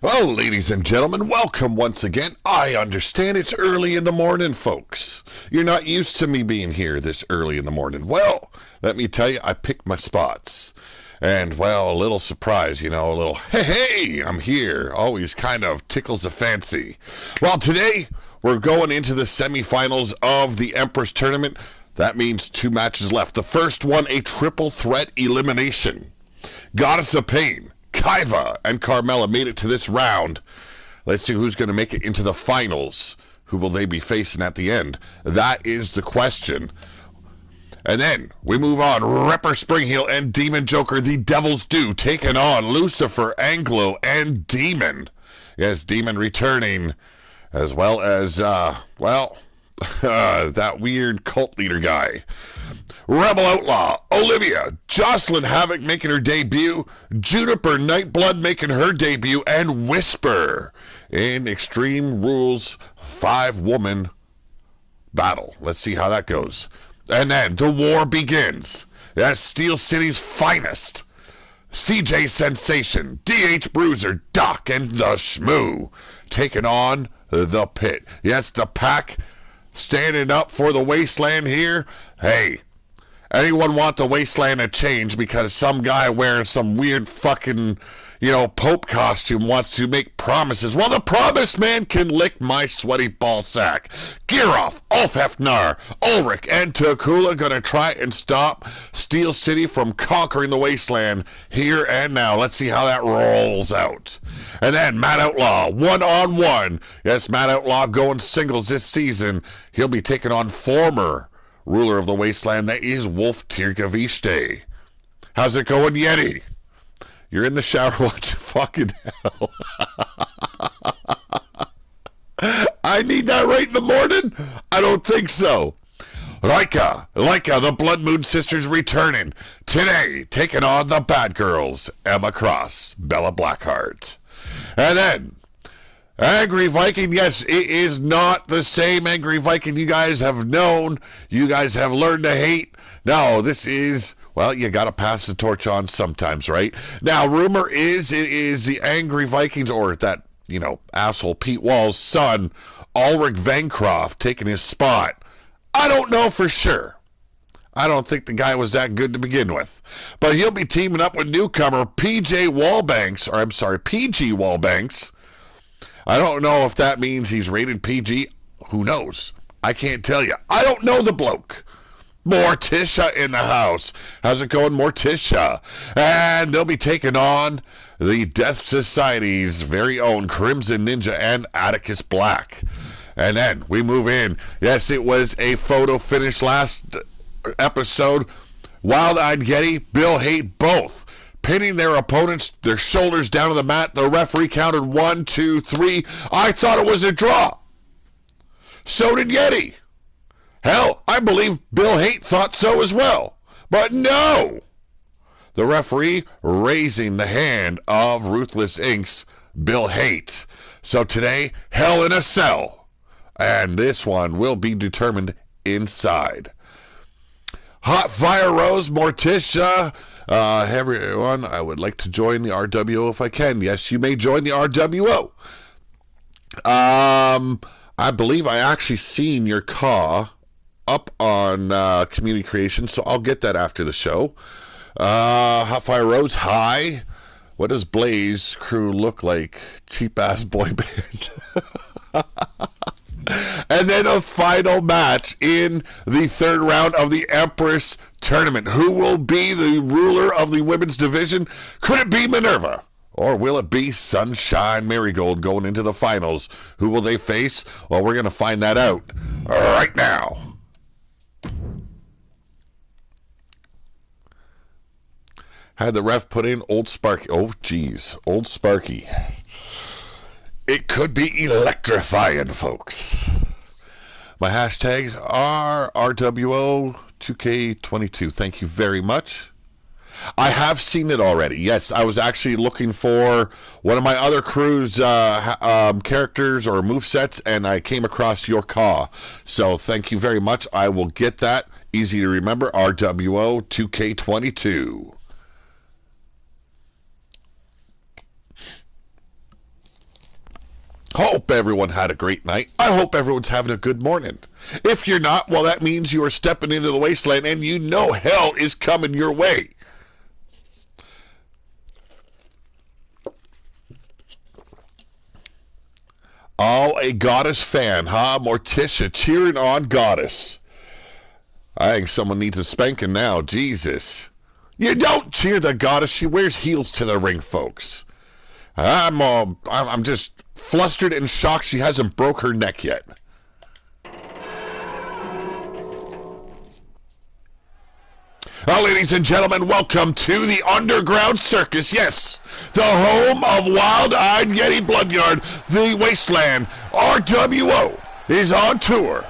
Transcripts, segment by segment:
Well, ladies and gentlemen, welcome once again. I understand it's early in the morning, folks. You're not used to me being here this early in the morning. Well, let me tell you, I picked my spots. And, well, a little surprise, a little, hey, I'm here. Always kind of tickles the fancy. Well, today, we're going into the semifinals of the Empress tournament. That means 2 matches left. The first one, a triple threat elimination. Goddess of Pain, Kaiva, and Carmella made it to this round. Let's see who's going to make it into the finals. Who will they be facing at the end? That is the question. And then we move on. Ripper Springheel and Demon Joker, the Devil's Due, taking on Lucifer, Anglo, and Demon. Yes, Demon returning, as well as, that weird cult leader guy. Rebel Outlaw, Olivia, Jocelyn Havoc making her debut, Juniper Nightblood making her debut, and Whisper in Extreme Rules 5-woman battle. Let's see how that goes. And then the war begins. That's Steel City's finest. CJ Sensation, DH Bruiser, Doc, and the Shmoo taking on the Pit. Yes, the Pack standing up for the Wasteland here. Hey, anyone want the Wasteland to change because some guy wearing some weird fucking, Pope costume wants to make promises? Well, the promised man can lick my sweaty ball sack. Giroff, Ulfhefnar, Ulrich, and Takula gonna try and stop Steel City from conquering the Wasteland here and now. Let's see how that rolls out. And then Matt Outlaw, 1-on-1. Yes, Matt Outlaw going singles this season. He'll be taking on former ruler of the Wasteland, that is Wolf Tirgavishte. How's it going, Yeti? You're in the shower watching fucking hell. I need that right in the morning? I don't think so. Laika, the Blood Moon Sisters returning. Today, taking on the Bad Girls, Emma Cross, Bella Blackheart. And then, Angry Viking, yes, it is not the same Angry Viking you guys have known, you guys have learned to hate. No, this is, well, you gotta pass the torch on sometimes, right? Now, rumor is it is the Angry Vikings, or that, asshole Pete Wall's son, Ulrich Vancroft, taking his spot. I don't know for sure. I don't think the guy was that good to begin with. But he'll be teaming up with newcomer PG Wallbanks. I don't know if that means he's rated PG. Who knows? I can't tell you. I don't know the bloke. Morticia in the house. How's it going, Morticia? And they'll be taking on the Death Society's very own Crimson Ninja and Atticus Black. And then we move in. Yes, it was a photo finish last episode. Wild-Eyed Yeti, Bill Hate, both pinning their opponents, their shoulders down to the mat. The referee counted 1, 2, 3. I thought it was a draw. So did Yeti. Hell, I believe Bill Hate thought so as well. But no! The referee raising the hand of Ruthless Inc.'s Bill Hate. So today, Hell in a Cell. And this one will be determined inside. Hot Fire Rose, Morticia, everyone, I would like to join the RWO if I can. Yes, you may join the RWO. I believe I actually seen your car up on Community Creation, so I'll get that after the show. Hot Fire Rose, hi. What does Blaze crew look like? Cheap-ass boy band. And then a final match in the third round of the Empress tournament. Who will be the ruler of the women's division? Could it be Minerva? Or will it be Sunshine Marigold going into the finals? Who will they face? Well, we're going to find that out right now. Had the ref put in Old Sparky. Oh, geez. Old Sparky. It could be electrifying, folks. My hashtags are RWO 2K22. Thank you very much. I have seen it already. Yes, I was actually looking for one of my other crew's characters or movesets, and I came across your car. So thank you very much. I will get that. Easy to remember, RWO 2K22. Hope everyone had a great night. I hope everyone's having a good morning. If you're not, well, that means you are stepping into the wasteland and you know hell is coming your way. Oh, a Goddess fan, huh? Morticia cheering on Goddess. I think someone needs a spanking now. Jesus. You don't cheer the Goddess. She wears heels to the ring, folks. I'm just flustered and shocked she hasn't broke her neck yet. Well, ladies and gentlemen, welcome to the Underground Circus. Yes, the home of Wild-Eyed Yeti Bloodyard, the Wasteland. RWO is on tour.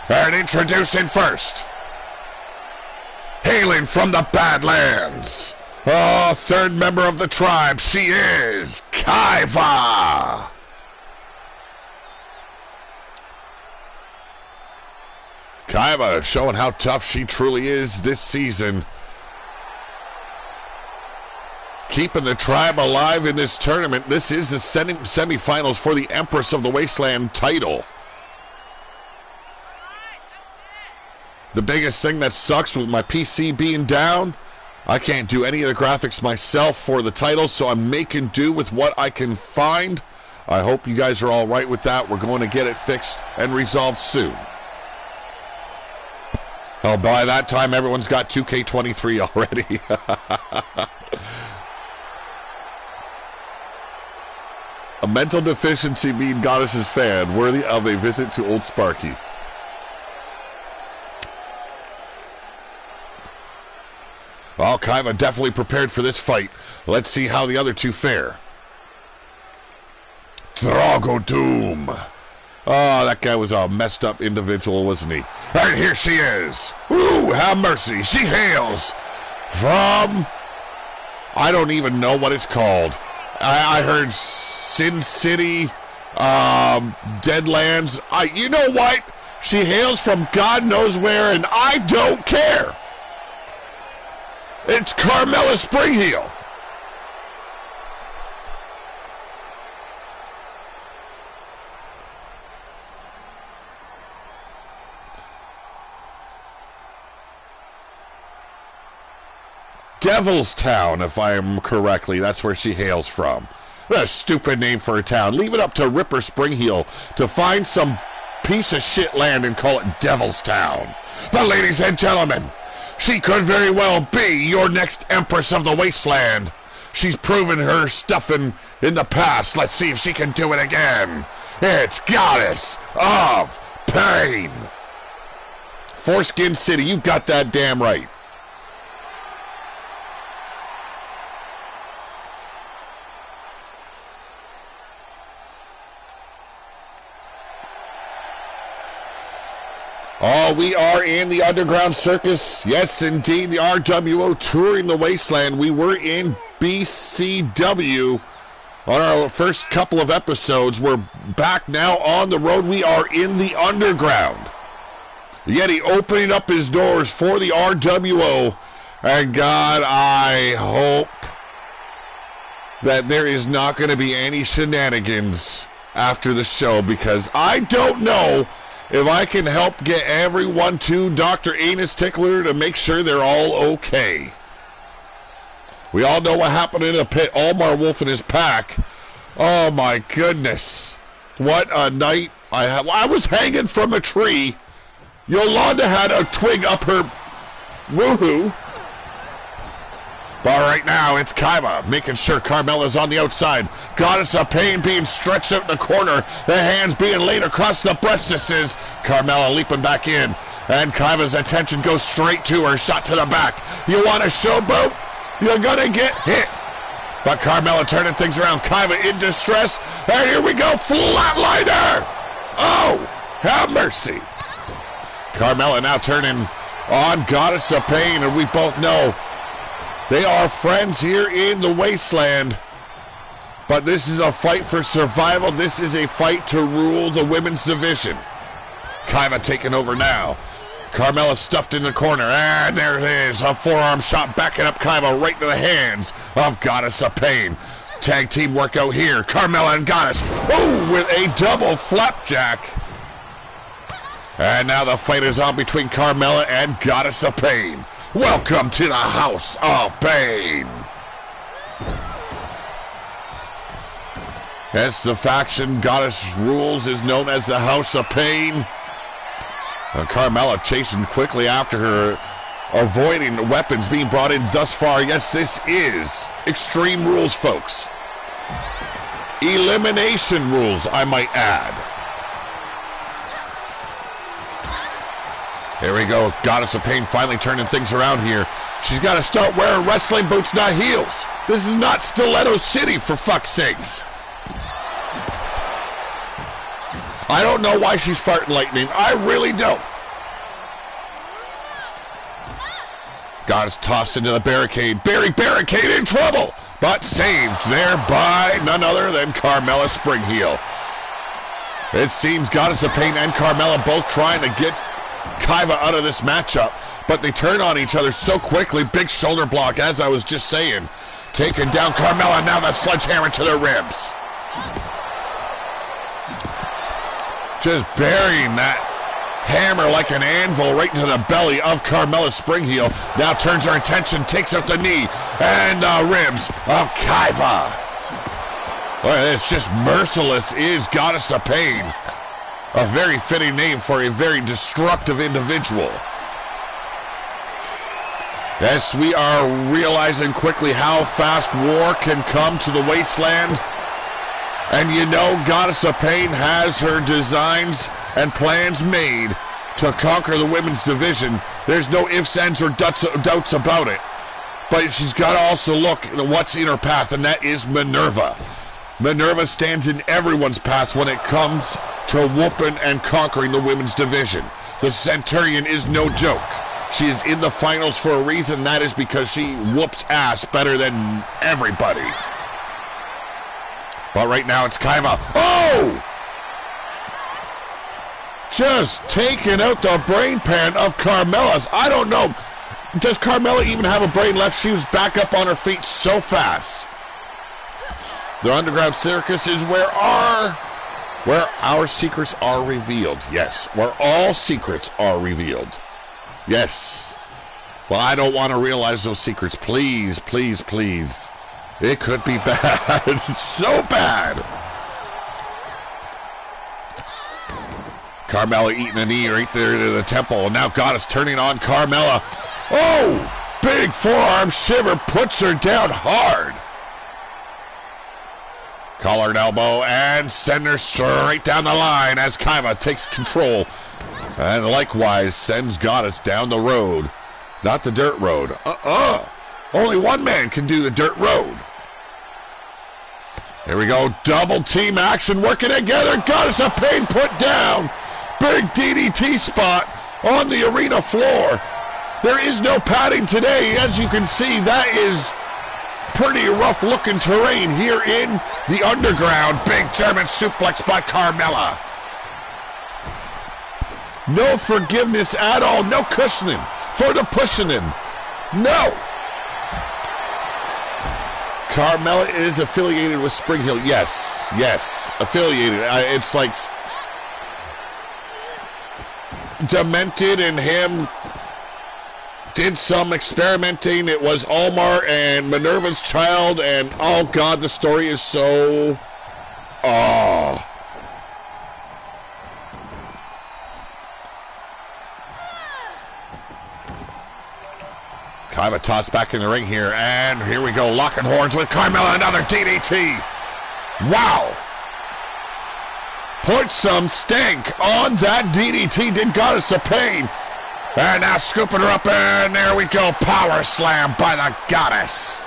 And introducing first, hailing from the Badlands, third member of the tribe, she is Kaiva. Kaiva showing how tough she truly is this season. Keeping the tribe alive in this tournament. This is the semifinals for the Empress of the Wasteland title. The biggest thing that sucks with my PC being down, I can't do any of the graphics myself for the title, so I'm making do with what I can find. I hope you guys are all right with that. We're going to get it fixed and resolved soon. Oh, by that time, everyone's got 2K23 already. A mental deficiency being Goddess's fan, worthy of a visit to Old Sparky. Well, Kaiva definitely prepared for this fight. Let's see how the other two fare. Drago Doom. Oh, that guy was a messed up individual, wasn't he? And here she is. Ooh, have mercy. She hails from, I don't even know what it's called. I heard Sin City, Deadlands. You know what? She hails from God knows where, and I don't care. It's Carmella Springheel. Devil's Town, if I am correctly. That's where she hails from. What a stupid name for a town. Leave it up to Ripper Springheel to find some piece of shit land and call it Devil's Town. But ladies and gentlemen, she could very well be your next Empress of the Wasteland. She's proven her stuff in the past. Let's see if she can do it again. It's Goddess of Pain. Foreskin City, you got that damn right. Oh, we are in the Underground Circus. Yes, indeed, the RWO touring the Wasteland. We were in BCW on our first couple of episodes. We're back now on the road. We are in the Underground. Yeti opening up his doors for the RWO. And God, I hope that there is not going to be any shenanigans after the show, because I don't know if I can help get everyone to Dr. Anus Tickler to make sure they're all okay. We all know what happened in the pit. Almar Wolf and his pack. Oh my goodness. What a night I had. I was hanging from a tree. Yolanda had a twig up her woohoo. But right now, it's Kaiva making sure Carmella's on the outside. Goddess of Pain being stretched out in the corner. The hands being laid across the breastises. Carmella leaping back in. And Kaiva's attention goes straight to her. Shot to the back. You want a showboat? You're going to get hit. But Carmella turning things around. Kaiva in distress. And here we go. Flatliner. Oh, have mercy. Carmella now turning on Goddess of Pain. And we both know they are friends here in the Wasteland. But this is a fight for survival. This is a fight to rule the women's division. Kaiva taking over now. Carmella stuffed in the corner. And there it is. A forearm shot backing up Kaiva right to the hands of Goddess of Pain. Tag team workout here. Carmella and Goddess. Oh, with a double flapjack. And now the fight is on between Carmella and Goddess of Pain. Welcome to the House of Pain. As the faction Goddess rules is known as the House of Pain. Carmella chasing quickly after her, avoiding weapons being brought in thus far. Yes, this is Extreme Rules, folks. Elimination rules, I might add. Here we go. Goddess of Pain finally turning things around here. She's got to start wearing wrestling boots, not heels. This is not Stiletto City, for fuck's sakes. I don't know why she's farting lightning. I really don't. Goddess tossed into the barricade. Barricade in trouble, but saved there by none other than Carmella Springheel. It seems Goddess of Pain and Carmella both trying to get Kaiva out of this matchup, but they turn on each other so quickly. Big shoulder block, as I was just saying. Taking down Carmella, now that sledgehammer to the ribs. Just burying that hammer like an anvil right into the belly of Carmella Springheel. Now turns her attention, takes out the knee and the ribs of Kaiva. Boy, it's just merciless is Goddess of Pain. A very fitting name for a very destructive individual. Yes, we are realizing quickly how fast war can come to the wasteland. And you know Goddess of Pain has her designs and plans made to conquer the women's division. There's no ifs, ands, or doubts about it. But she's got to also look at what's in her path, and that is Minerva. Minerva stands in everyone's path when it comes to whooping and conquering the women's division. The Centurion is no joke. She is in the finals for a reason. That is because she whoops ass better than everybody. But right now it's Kaiva. Oh! Just taking out the brain pan of Carmella's. I don't know. Does Carmella even have a brain left? She was back up on her feet so fast. The underground circus is where our secrets are revealed. Yes, where all secrets are revealed. Yes. Well, I don't want to realize those secrets. Please, please, please. It could be bad. So bad. Carmella eating a knee right there to the temple. And now Goddess turning on Carmella. Oh! Big forearm shiver puts her down hard. Collar and elbow and send her straight down the line as Kaiva takes control. And likewise sends Goddess down the road. Not the dirt road. Only one man can do the dirt road. Here we go. Double team action working together. Goddess of Pain put down. Big DDT spot on the arena floor. There is no padding today. As you can see, that is pretty rough looking terrain here in the underground. Big German suplex by Carmella. No forgiveness at all. No cushioning for the pushing him. No. Carmella is affiliated with Springheel. Yes. Yes. Affiliated. It's like Demented and him did some experimenting. It was Omar and Minerva's child, and oh god, the story is so Kaiva tossed back in the ring here, and here we go, locking horns with Carmella, another DDT. Wow. Put some stank on that DDT, did Goddess of Pain. And now scooping her up, and there we go. Power slam by the Goddess.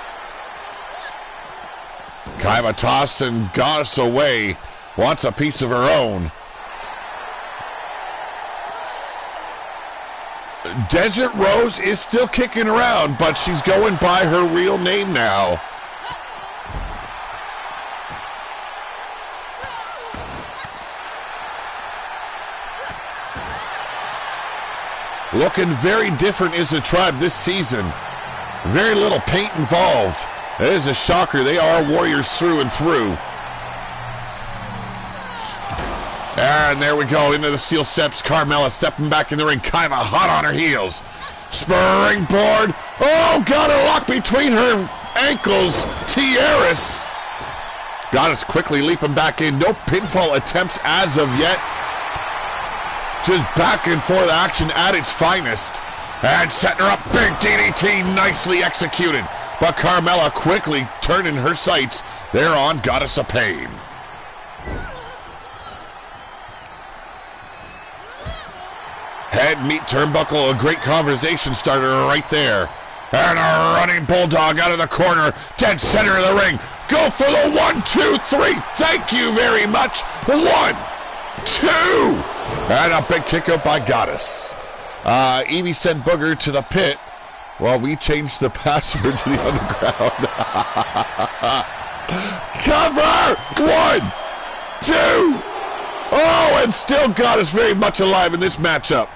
Kaiva tossing Goddess away. Wants a piece of her own. Desert Rose is still kicking around, but she's going by her real name now. Looking very different is the tribe this season. Very little paint involved. It is a shocker. They are warriors through and through. And there we go, into the steel steps. Carmella stepping back in the ring. Kaiva hot on her heels. Springboard. Oh, got a lock between her ankles. Tiaris. Goddess quickly leaping back in. No pinfall attempts as of yet. Just back and forth action at its finest. And setting her up. Big DDT, nicely executed. But Carmella quickly turning her sights there on Goddess of Pain. Head meet turnbuckle, a great conversation starter right there. And a running bulldog out of the corner, dead center of the ring. Go for the 1, 2, 3. Thank you very much. 1, 2. And a big kick out by Goddess. Evie sent Booger to the pit. Well, we changed the password to the underground. Cover! 1, 2. Oh, and still Goddess very much alive in this matchup.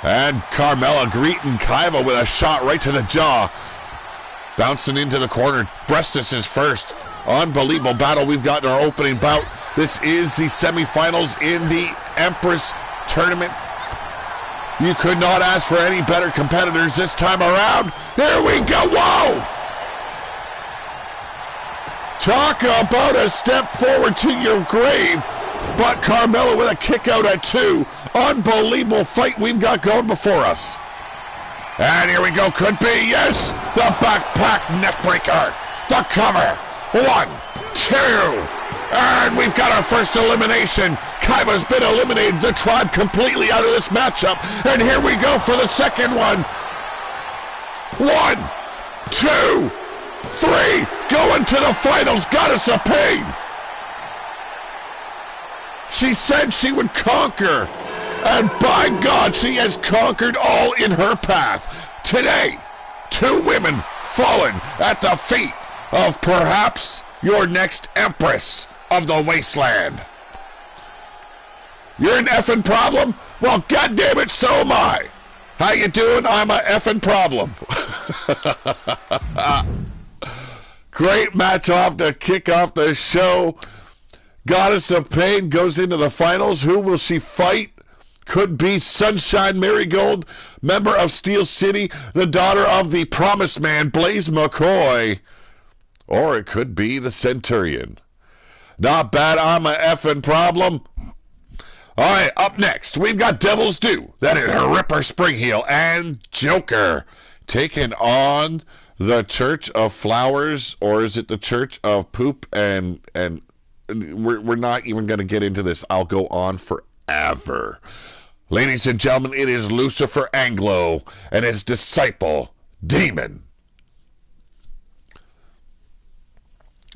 And Carmella greeting Kaiva with a shot right to the jaw. Bouncing into the corner. Brestus is first. Unbelievable battle we've got in our opening bout. This is the semifinals in the Empress tournament. You could not ask for any better competitors this time around. Here we go. Whoa! Talk about a step forward to your grave. But Carmella with a kick out at 2. Unbelievable fight we've got going before us. And here we go. Could be. Yes. The backpack neckbreaker. The cover. 1, 2. And we've got our first elimination. Kaiva's been eliminated. The Tribe completely out of this matchup. And here we go for the second one. 1, 2, 3. Going to the finals. Goddess of Pain. She said she would conquer. And by God, she has conquered all in her path. Today, 2 women fallen at the feet of perhaps your next Empress of the Wasteland. You're an effing problem? Well, goddammit, so am I. How you doing? I'm a effing problem. Great match off to kick off the show. Goddess of Pain goes into the finals. Who will she fight? Could be Sunshine Marigold, member of Steel City, the daughter of the Promised Man, Blaze McCoy. Or it could be the Centurion. Not bad, I'm a effing problem. All right, up next, we've got Devil's Due. That is Ripper Springheel and Joker taking on the Church of Flowers, or is it the Church of Poop? And we're not even going to get into this. I'll go on forever. Ladies and gentlemen, it is Lucifer Anglo and his disciple, Demon.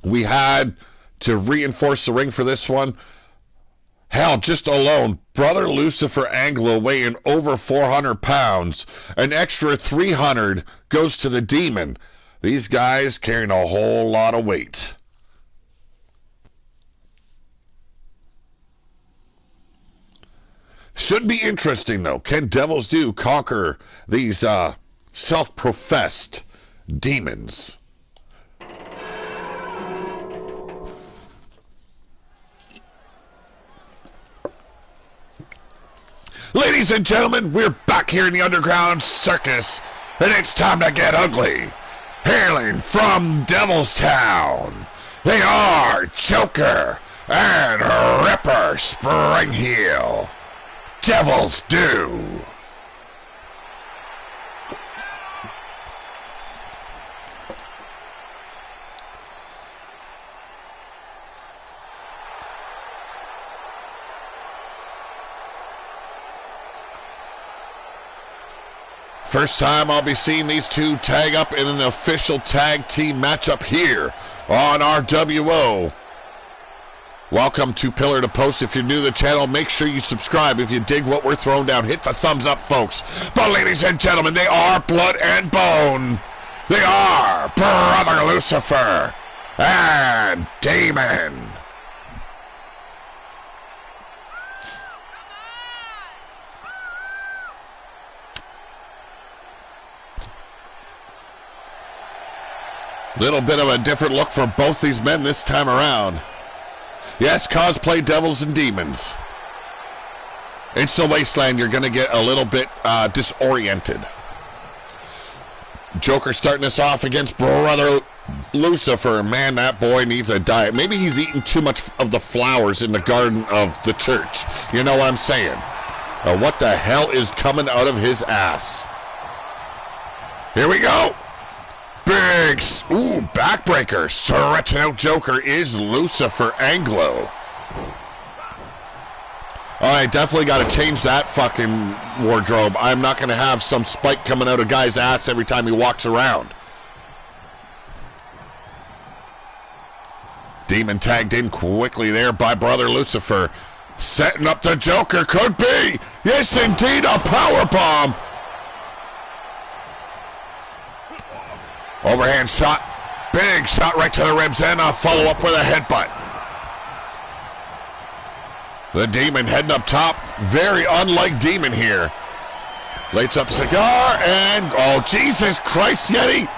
We had to reinforce the ring for this one. Hell, just alone, Brother Lucifer Anglo weighing over 400 pounds. An extra 300 goes to the Demon. These guys carrying a whole lot of weight. Should be interesting, though. Can Devil's Due conquer these self-professed demons? Ladies and gentlemen, we're back here in the Underground Circus, and it's time to get ugly. Hailing from Devil's Town, they are Joker and Ripper Springheel. Devil's Due. First time I'll be seeing these two tag up in an official tag team matchup here on RWO. Welcome to Pillar to Post. If you're new to the channel, make sure you subscribe. If you dig what we're throwing down, hit the thumbs up, folks. But ladies and gentlemen, they are blood and bone. They are Brother Lucifer and Demon. Little bit of a different look for both these men this time around. Yes, cosplay devils and demons. It's the wasteland. You're going to get a little bit disoriented. Joker starting us off against Brother Lucifer. Man, that boy needs a diet. Maybe he's eating too much of the flowers in the garden of the church. You know what I'm saying? What the hell is coming out of his ass? Here we go. Big, backbreaker. Stretching out Joker is Lucifer Anglo. Alright, definitely got to change that fucking wardrobe. I'm not going to have some spike coming out of guy's ass every time he walks around. Demon tagged in quickly there by Brother Lucifer. Setting up the Joker. Could be. Yes, indeed, a powerbomb. Overhand shot. Big shot right to the ribs and a follow-up with a headbutt. The Demon heading up top. Very unlike Demon here. Lights up cigar and... Oh, Jesus Christ, Yeti.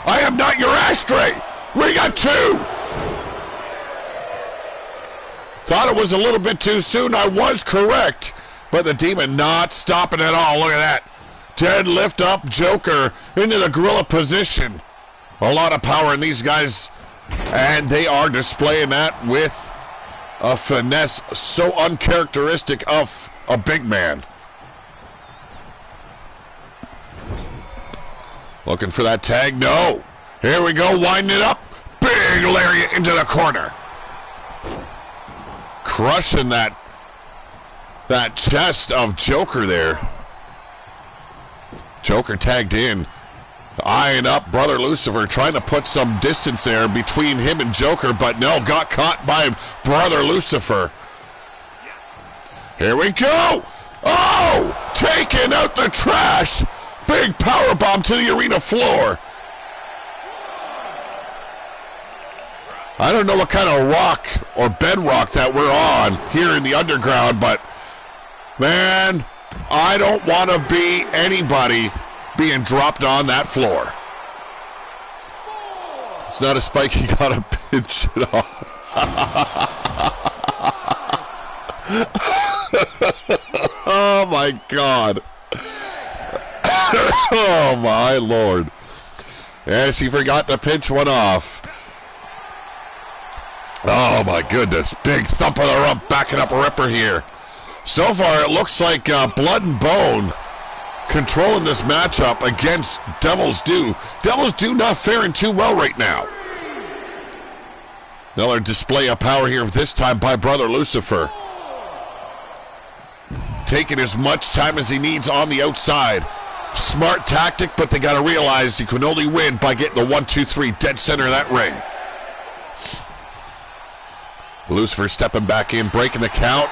I am not your ashtray. We got two. Thought it was a little bit too soon. I was correct. But the Demon not stopping at all. Look at that. Deadlift up Joker into the gorilla position. A lot of power in these guys. And they are displaying that with a finesse so uncharacteristic of a big man. Looking for that tag. No. Here we go. Winding it up. Big lariat into the corner. Crushing that chest of Joker there. Joker tagged in. Eyeing up Brother Lucifer, trying to put some distance there between him and Joker, but no, got caught by Brother Lucifer. Here we go! Oh! Taking out the trash! Big powerbomb to the arena floor. I don't know what kind of rock or bedrock that we're on here in the underground, but man, I don't want to be anybody being dropped on that floor. It's not a spike, he got to pinch it off. Oh my God. Oh my Lord. Yes, he forgot to pinch one off. Oh my goodness. Big thump of the rump backing up Ripper here. So far it looks like Blood and Bone controlling this matchup against Devil's Due. Devil's Due not faring too well right now. Another display of power here, this time by Brother Lucifer. Taking as much time as he needs on the outside. Smart tactic, but they got to realize you can only win by getting the 1, 2, 3 dead center of that ring. Lucifer stepping back in, breaking the count.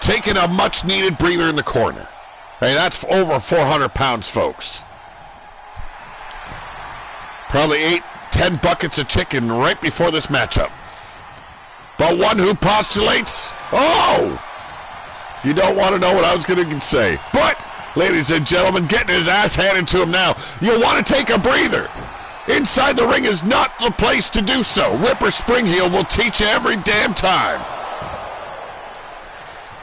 Taking a much-needed breather in the corner. Hey, that's over 400 pounds, folks. Probably 8, 10 buckets of chicken right before this matchup. But one who postulates, oh! You don't want to know what I was going to say. But, ladies and gentlemen, getting his ass handed to him now. You want to take a breather. Inside the ring is not the place to do so. Ripper Springheel will teach you every damn time.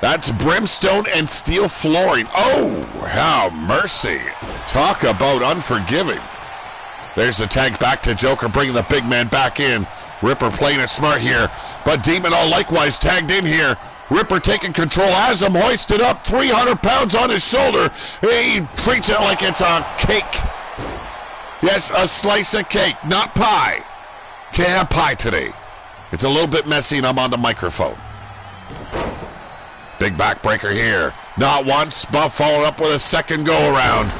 That's brimstone and steel flooring. Oh, how mercy. Talk about unforgiving. There's the tag back to Joker, bringing the big man back in. Ripper playing it smart here. But Demon all likewise tagged in here. Ripper taking control, has him hoisted up. 300 pounds on his shoulder. He treats it like it's a cake. Yes, a slice of cake, not pie. Can't have pie today. It's a little bit messy and I'm on the microphone. Big backbreaker here. Not once, but followed up with a second go-around.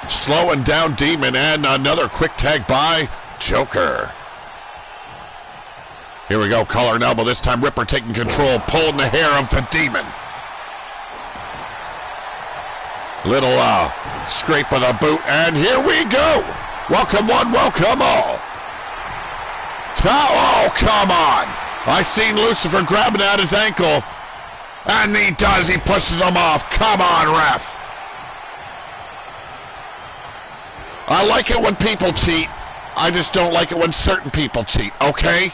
Slowing down Demon, and another quick tag by Joker. Here we go, collar and elbow. This time Ripper taking control, pulling the hair of the Demon. Little scrape of the boot, and here we go. Welcome one, welcome all. Oh, come on. I seen Lucifer grabbing at his ankle, and he does. He pushes him off. Come on, ref. I like it when people cheat. I just don't like it when certain people cheat, okay?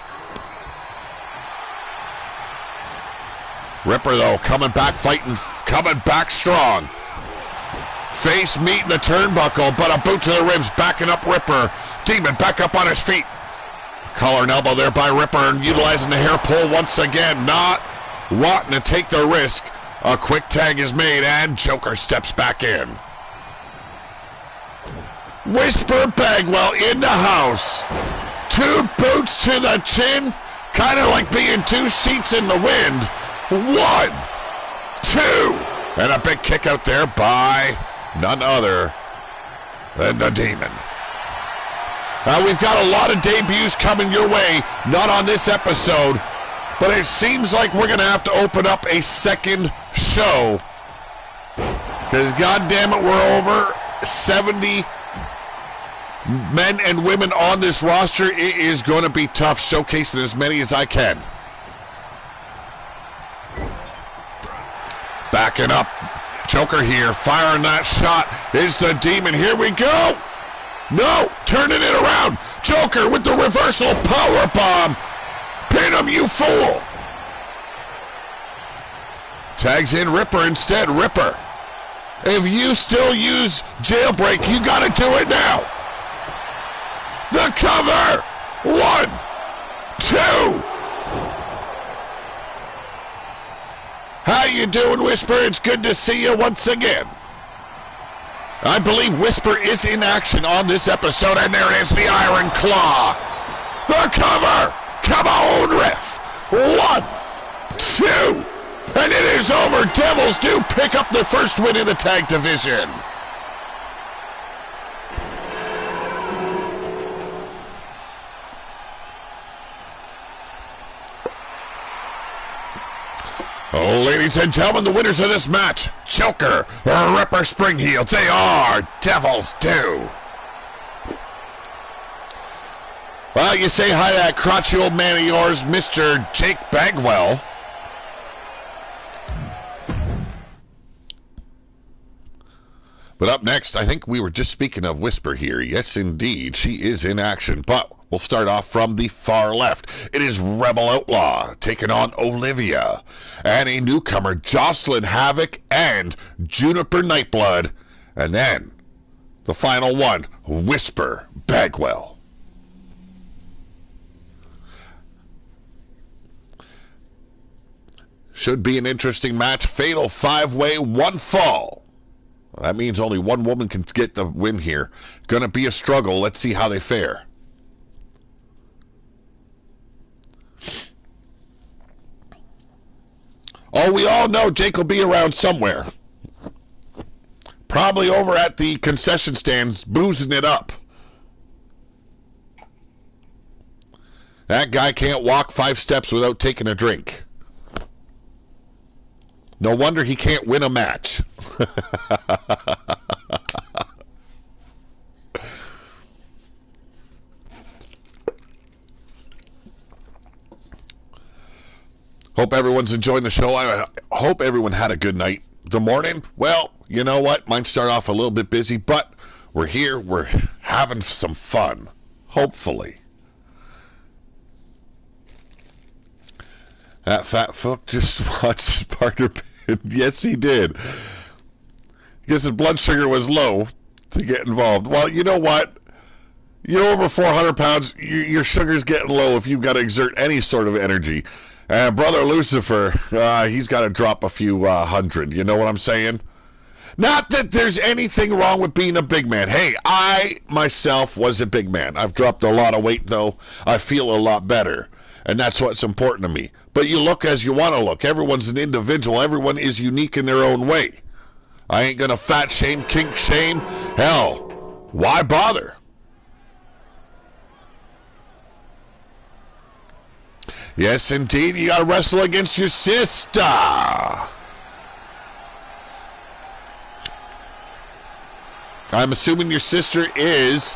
Ripper, though, coming back fighting, coming back strong. Face meeting the turnbuckle, but a boot to the ribs, backing up Ripper. Demon back up on his feet. Collar and elbow there by Ripper, and utilizing the hair pull once again. Not wanting to take the risk. A quick tag is made, and Joker steps back in. Whisper Bagwell in the house. 2 boots to the chin, kind of like being 2 sheets in the wind. 1, 2, and a big kick out there by none other than the Demon. We've got a lot of debuts coming your way, not on this episode, but it seems like we're going to have to open up a second show, because goddammit, we're over 70 men and women on this roster. It is going to be tough showcasing as many as I can. Backing up, Joker here, firing that shot is the Demon. Here we go. No, turning it around. Joker with the reversal power bomb. Pin him, you fool. Tags in Ripper instead. Ripper, if you still use Jailbreak, you got to do it now. The cover. 1, 2. How you doing, Whisper? It's good to see you once again. I believe Whisper is in action on this episode, and there it is, the Iron Claw. The cover. Come on, Ref. 1, 2. And it is over. Devils do pick up the first win in the tag division. Oh, ladies and gentlemen, the winners of this match, Joker, Ripper, Springheel, they are Devils do. Well, you say hi to that crotchety old man of yours, Mr. Jake Bagwell. But up next, I think we were just speaking of Whisper here. Yes, indeed, she is in action. But we'll start off from the far left. It is Rebel Outlaw taking on Olivia. And a newcomer, Jocelyn Havoc and Juniper Nightblood. And then the final one, Whisper Bagwell. Should be an interesting match. Fatal 5-way, 1 fall. That means only one woman can get the win here. Gonna be a struggle. Let's see how they fare. Oh, we all know Jake will be around somewhere. Probably over at the concession stands, boozing it up. That guy can't walk 5 steps without taking a drink. No wonder he can't win a match. Hope everyone's enjoying the show. I hope everyone had a good night. The morning, well, you know what? Mine started off a little bit busy, but we're here. We're having some fun. Hopefully. That fat fuck just watched his partner. Yes, he did. Because his blood sugar was low to get involved. Well, you know what? You're over 400 pounds. Your sugar's getting low if you've got to exert any sort of energy. And Brother Lucifer, he's got to drop a few hundred. You know what I'm saying? Not that there's anything wrong with being a big man. Hey, I myself was a big man. I've dropped a lot of weight, though. I feel a lot better. And that's what's important to me. But you look as you want to look. Everyone's an individual. Everyone is unique in their own way. I ain't going to fat shame, kink shame. Hell, why bother? Yes, indeed, you got to wrestle against your sister. I'm assuming your sister is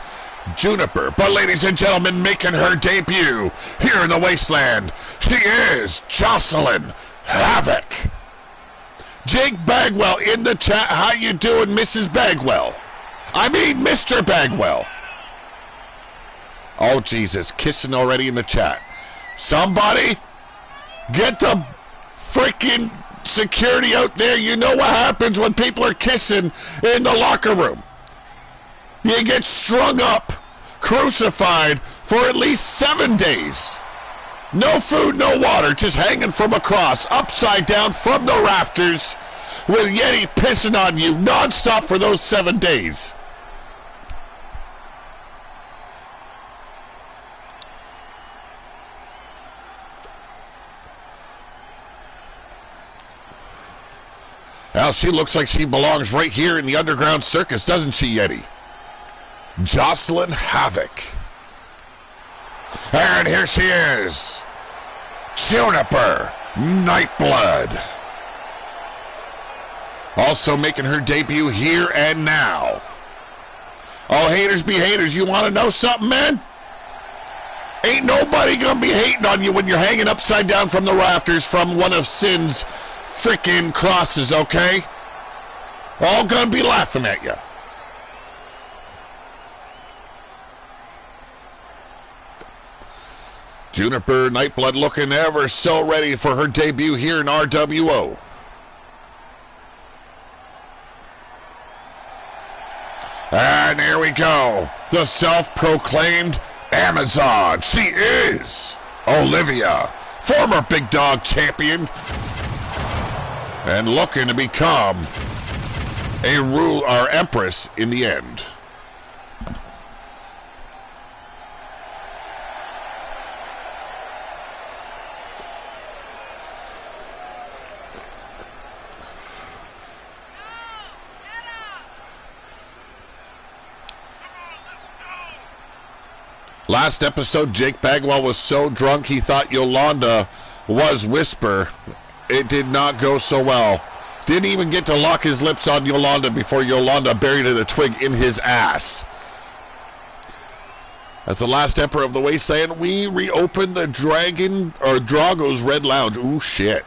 Juniper. But ladies and gentlemen, making her debut here in the Wasteland, she is Jocelyn Havoc. Jake Bagwell in the chat. How you doing, Mrs. Bagwell? I mean, Mr. Bagwell. Oh, Jesus. Kissing already in the chat. Somebody get the freaking security out there. You know what happens when people are kissing in the locker room. You get strung up, crucified for at least 7 days. No food, no water, just hanging from a cross, upside down from the rafters, with Yeti pissing on you nonstop for those 7 days. Well, she looks like she belongs right here in the underground circus, doesn't she, Yeti? Jocelyn Havoc. And here she is. Juniper Nightblood. Also making her debut here and now. Oh, haters be haters. You want to know something, man? Ain't nobody gonna be hating on you when you're hanging upside down from the rafters from one of Sin's frickin' crosses, okay? All gonna be laughing at you. Juniper Nightblood looking ever so ready for her debut here in RWO. And here we go. The self-proclaimed Amazon. She is Olivia, former Big Dog champion, and looking to become our Empress in the end. Last episode, Jake Bagwell was so drunk he thought Yolanda was Whisper. It did not go so well. Didn't even get to lock his lips on Yolanda before Yolanda buried the twig in his ass. As the last Emperor of the Wasteland, we reopened the Drago's Red Lounge. Ooh, shit.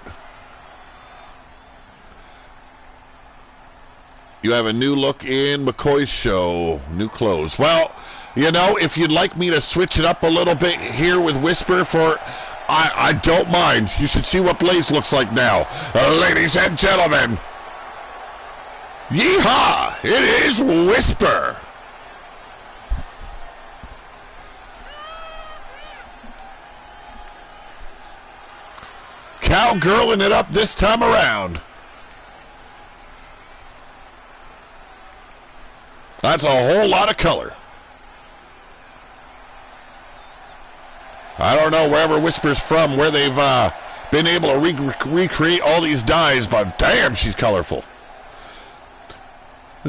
You have a new look in McCoy's show. New clothes. Well, you know, if you'd like me to switch it up a little bit here with Whisper I don't mind. You should see what Blaze looks like now. Ladies and gentlemen, yeehaw! It is Whisper. Cowgirling it up this time around. That's a whole lot of color. I don't know wherever Whisper's from, where they've been able to recreate all these dyes, but damn, she's colorful.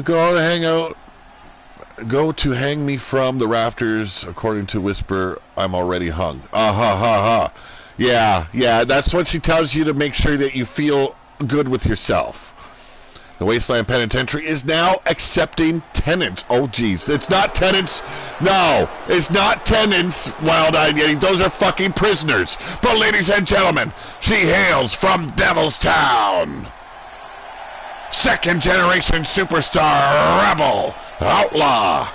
Go to hang me from the rafters, according to Whisper, I'm already hung. Ha. Yeah, that's what she tells you to make sure that you feel good with yourself. The Wasteland Penitentiary is now accepting tenants. Oh, geez. It's not tenants. No, it's not tenants, Wild-Eyed Yeti. Those are fucking prisoners. But, ladies and gentlemen, she hails from Devil's Town. Second-generation superstar, rebel, outlaw.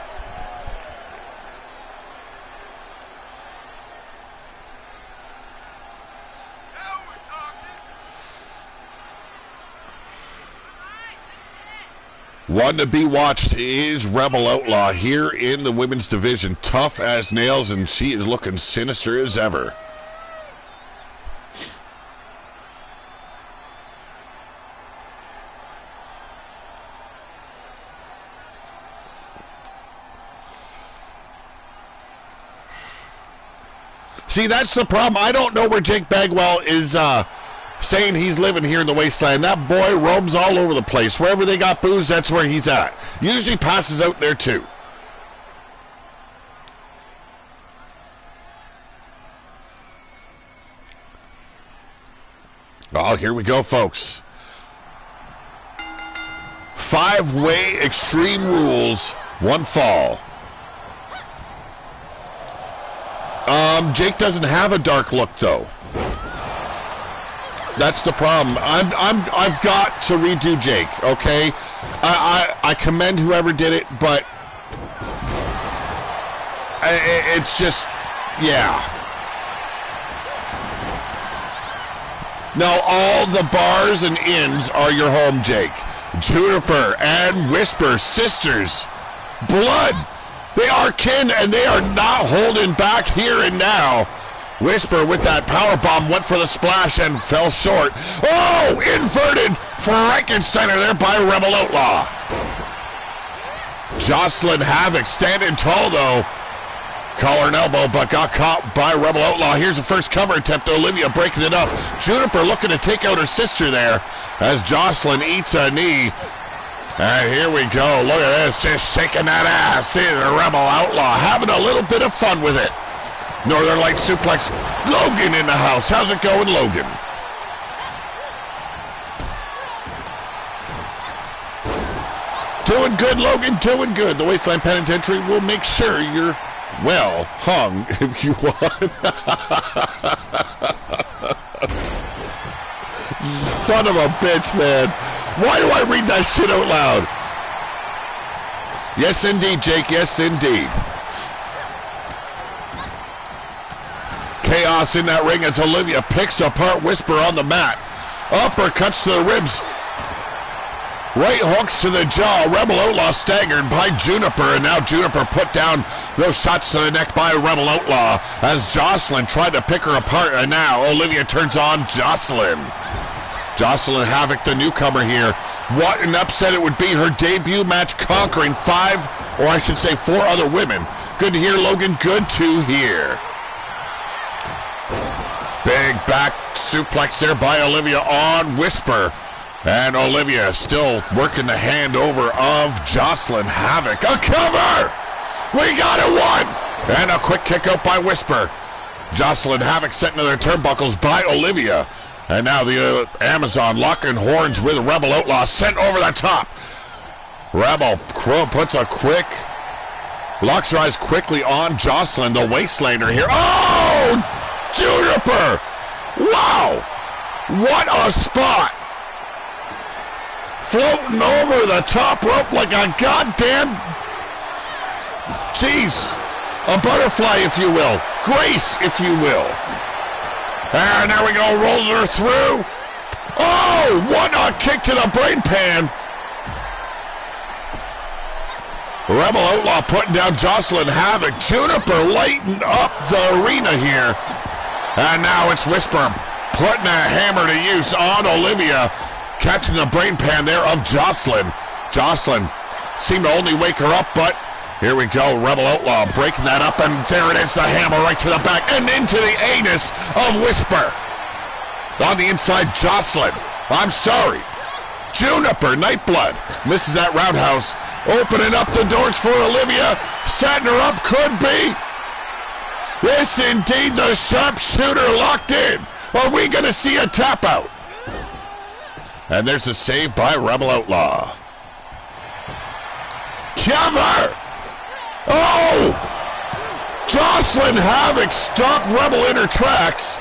One to be watched is Rebel Outlaw here in the women's division. Tough as nails, and she is looking sinister as ever. See, that's the problem. I don't know where Jake Bagwell is saying he's living here in the Wasteland. That boy roams all over the place. Wherever they got booze, that's where he's at. Usually passes out there too. Oh, here we go, folks. 5-way Extreme Rules, 1 fall. Jake doesn't have a dark look, though. That's the problem. I've got to redo Jake. Okay, I commend whoever did it, but it's just, yeah. Now all the bars and inns are your home, Jake. Juniper and Whisper, sisters, blood. They are kin, and they are not holding back here and now. Whisper with that power bomb went for the splash and fell short. Oh, inverted Frankensteiner there by Rebel Outlaw. Jocelyn Havoc standing tall though. Collar and elbow, but got caught by Rebel Outlaw. Here's the first cover attempt. Olivia breaking it up. Juniper looking to take out her sister there as Jocelyn eats a knee. And here we go. Look at this, just shaking that ass in a Rebel Outlaw, having a little bit of fun with it. Northern Light suplex. Logan in the house. How's it going, Logan? Doing good, Logan. Doing good. The Wasteland Penitentiary will make sure you're well hung if you want. Son of a bitch, man. Why do I read that shit out loud? Yes, indeed, Jake. Yes, indeed. Chaos in that ring as Olivia picks apart Whisper on the mat. Uppercuts to the ribs. Right hooks to the jaw. Rebel Outlaw staggered by Juniper, and now Juniper put down those shots to the neck by Rebel Outlaw as Jocelyn tried to pick her apart, and now Olivia turns on Jocelyn. Jocelyn Havoc, the newcomer here. What an upset it would be. Her debut match conquering 5, or I should say 4 other women. Good to hear, Logan. Good to hear. Big back suplex there by Olivia on Whisper. And Olivia still working the hand over of Jocelyn Havoc. A cover! We got it, 1! And a quick kick out by Whisper. Jocelyn Havoc set into their turnbuckles by Olivia. And now the Amazon locking horns with Rebel Outlaw sent over the top. Rebel puts a quick, locks her eyes quickly on Jocelyn, the Wastelander here. Oh! Juniper! Wow! What a spot! Floating over the top rope like a goddamn, jeez, a butterfly, if you will. Grace, if you will. And there we go, rolls her through. Oh, what a kick to the brain pan. Rebel Outlaw putting down Jocelyn Havoc. Juniper lighting up the arena here. And now it's Whisper putting a hammer to use on Olivia. Catching the brain pan there of Jocelyn. Jocelyn seemed to only wake her up, but here we go. Rebel Outlaw breaking that up, and there it is, the hammer right to the back and into the anus of Whisper. On the inside, Jocelyn. I'm sorry. Juniper, Nightblood, misses that roundhouse. Opening up the doors for Olivia. Setting her up, could be. Yes, indeed, the sharpshooter locked in. Are we going to see a tap out? And there's a save by Rebel Outlaw. Cover! Oh! Jocelyn Havoc stopped Rebel in her tracks.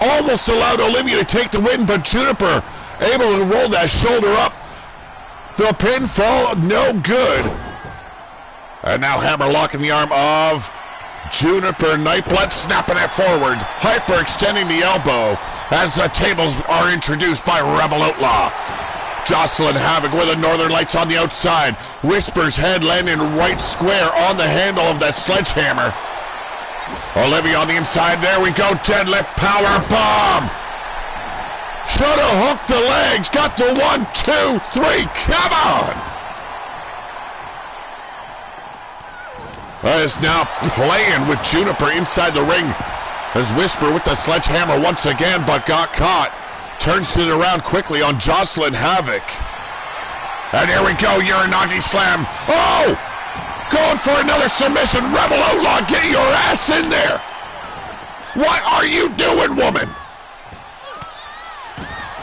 Almost allowed Olivia to take the win, but Juniper able to roll that shoulder up. The pinfall, no good. And now hammer locking the arm of Juniper. Nightblood snapping it forward. Hyper extending the elbow as the tables are introduced by Rebel Outlaw. Jocelyn Havoc with the Northern Lights on the outside. Whisper's head landing right square on the handle of that sledgehammer. Olivia on the inside. There we go. Deadlift power bomb. Should have hooked the legs. Got the 1, 2, 3. Come on. Is now playing with Juniper inside the ring. As Whisper with the sledgehammer once again, but got caught. Turns it around quickly on Jocelyn Havoc. And here we go, Uranagi slam. Oh! Going for another submission. Rebel Outlaw, get your ass in there. What are you doing, woman?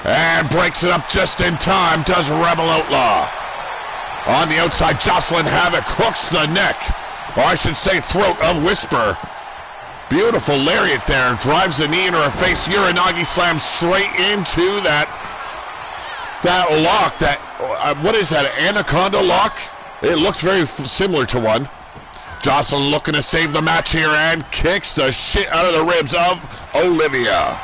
And breaks it up just in time, does Rebel Outlaw. On the outside, Jocelyn Havoc hooks the neck, or I should say throat of Whisper. Beautiful lariat there. Drives the knee into her face. Uranagi slams straight into that lock. What is that, an anaconda lock? It looks very similar to one. Jocelyn looking to save the match here and kicks the shit out of the ribs of Olivia.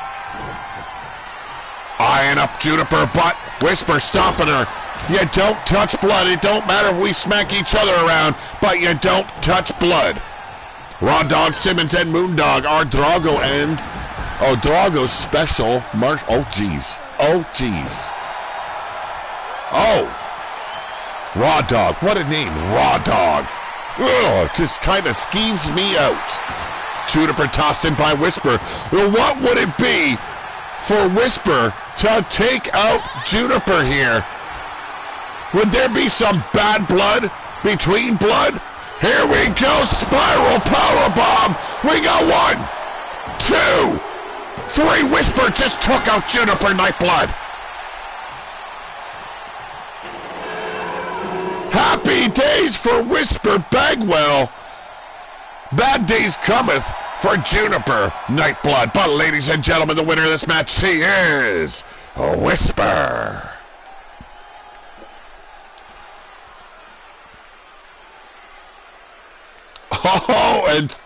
Eyeing up Juniper, but Whisper stomping her. You don't touch blood. It don't matter if we smack each other around, but you don't touch blood. Raw Dog Simmons and Moondog are Drago and... Oh, Drago's special march... Oh, jeez. Oh, jeez. Oh. Raw Dog. What a name. Raw Dog. Ugh, just kind of skeeves me out. Juniper tossed in by Whisper. Well, what would it be for Whisper to take out Juniper here? Would there be some bad blood between blood? Here we go, spiral powerbomb. We got 1, 2, 3. Whisper just took out Juniper Nightblood. Happy days for Whisper Bagwell. Bad days cometh for Juniper Nightblood. But ladies and gentlemen, the winner of this match, she is Whisper. Oh, and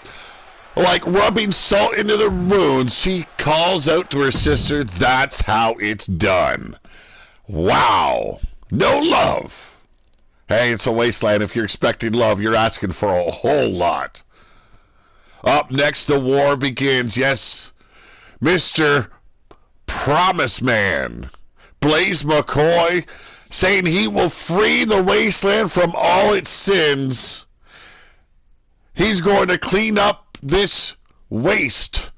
like rubbing salt into the wounds, she calls out to her sister, that's how it's done. Wow. No love. Hey, it's a wasteland. If you're expecting love, you're asking for a whole lot. Up next, the war begins. Yes, Mr. Promise Man, Blaze McCoy, saying he will free the wasteland from all its sins. He's going to clean up this waste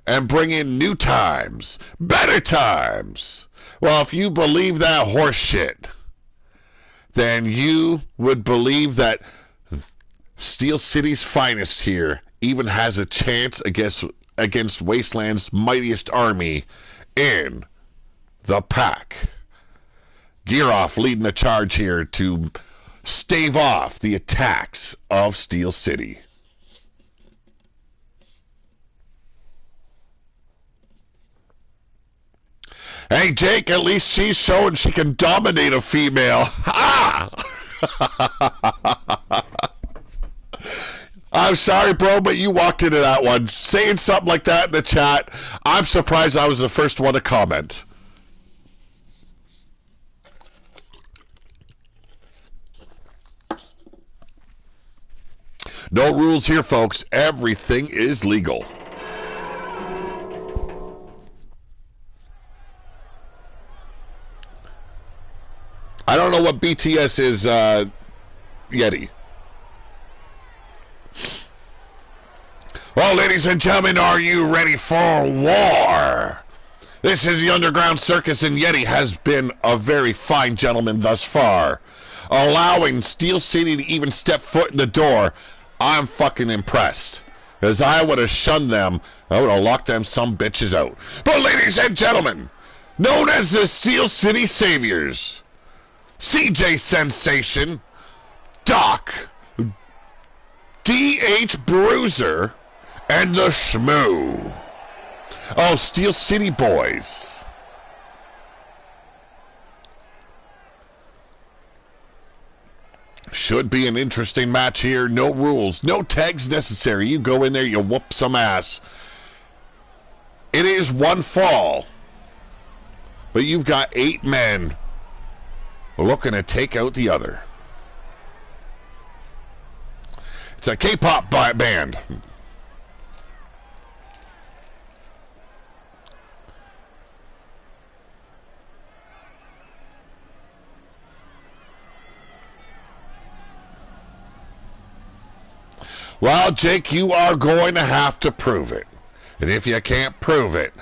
and bring in new times, better times. Well, if you believe that horse shit, then you would believe that Steel City's finest here even has a chance against Wasteland's mightiest army in the pack. Gearoff leading the charge here to stave off the attacks of Steel City. Hey, Jake, at least she's showing she can dominate a female. Ha! I'm sorry, bro, but you walked into that one. Saying something like that in the chat, I'm surprised I was the first one to comment. No rules here, folks. Everything is legal. I don't know what BTS is, Yeti. Well, ladies and gentlemen, are you ready for war? This is the Underground Circus, and Yeti has been a very fine gentleman thus far. Allowing Steel City to even step foot in the door, I'm fucking impressed. As I would have shunned them, I would have locked them some bitches out. But ladies and gentlemen, known as the Steel City Saviors, CJ Sensation, Doc, DH Bruiser, and the Shmoo. Oh, Steel City boys. Should be an interesting match here. No rules. No tags necessary. You go in there, you whoop some ass. It is one fall. But you've got 8 men looking to take out the other. It's a K-pop band. Well, Jake, you are going to have to prove it. And if you can't prove it,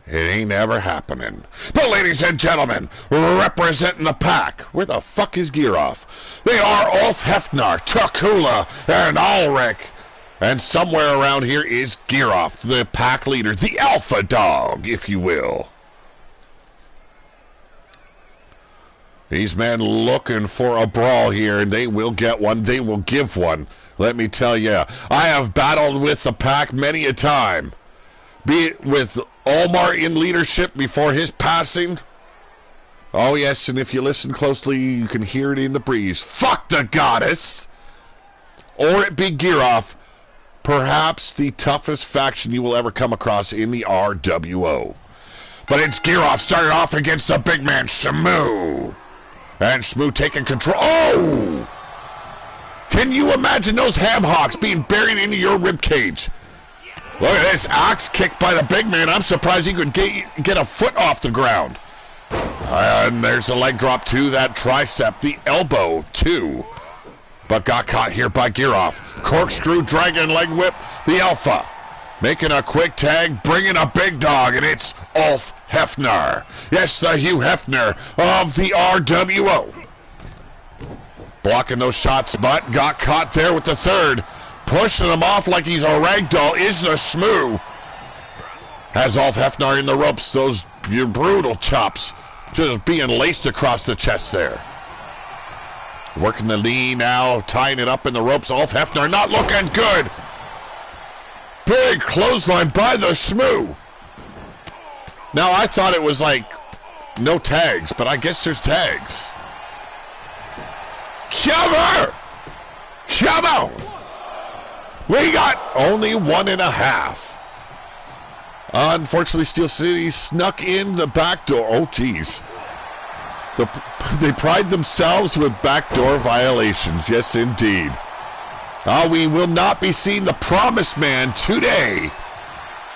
it ain't ever happening. But ladies and gentlemen, representing the pack, where the fuck is Gearoff? They are Ulf Hefner, Takula, and Ulrich. And somewhere around here is Gearoff, the pack leader, the alpha dog, if you will. These men looking for a brawl here, and they will get one. They will give one. Let me tell you, I have battled with the Pack many a time. Be it with Omar in leadership before his passing. Oh, yes, and if you listen closely, you can hear it in the breeze. Fuck the goddess! Or it be Giroff, perhaps the toughest faction you will ever come across in the RWO. But it's Giroff started off against the big man, Shamu. And Shmoo taking control. Oh! Can you imagine those ham hocks being buried into your rib cage? Look at this axe kick by the big man. I'm surprised he could get a foot off the ground. And there's a leg drop to that tricep. The elbow, too. But got caught here by Giroff. Corkscrew, dragon leg whip. The Alpha. Making a quick tag, bringing a big dog, and it's Ulf Hefner. Yes, the Hugh Hefner of the RWO. Blocking those shots, but got caught there with the third. Pushing him off like he's a ragdoll is the Shmoo. Has Ulf Hefner in the ropes, those brutal chops just being laced across the chest there. Working the knee now, tying it up in the ropes. Ulf Hefner not looking good. Big clothesline by the Shmoo. Now, I thought it was like no tags, but I guess there's tags. Cover! Cover! We got only 1.5. Unfortunately, Steel City snuck in the back door. Oh, geez. They pride themselves with backdoor violations. Yes, indeed. We will not be seeing the Promised Man today,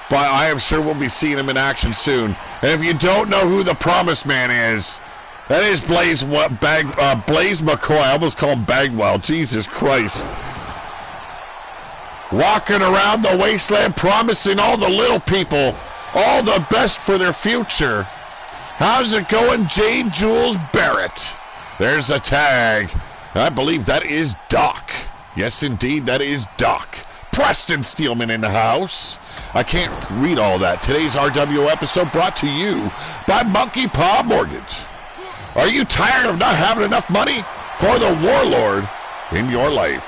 but I am sure we'll be seeing him in action soon. And if you don't know who the Promised Man is, that is Blaze McCoy. I almost call him Bagwell. Jesus Christ. Walking around the wasteland promising all the little people all the best for their future. How's it going, J. Jules Barrett? There's a tag. I believe that is Doc. Yes, indeed, that is Doc. Preston Steelman in the house. I can't read all that. Today's RWO episode brought to you by Monkey Paw Mortgage. Are you tired of not having enough money for the warlord in your life?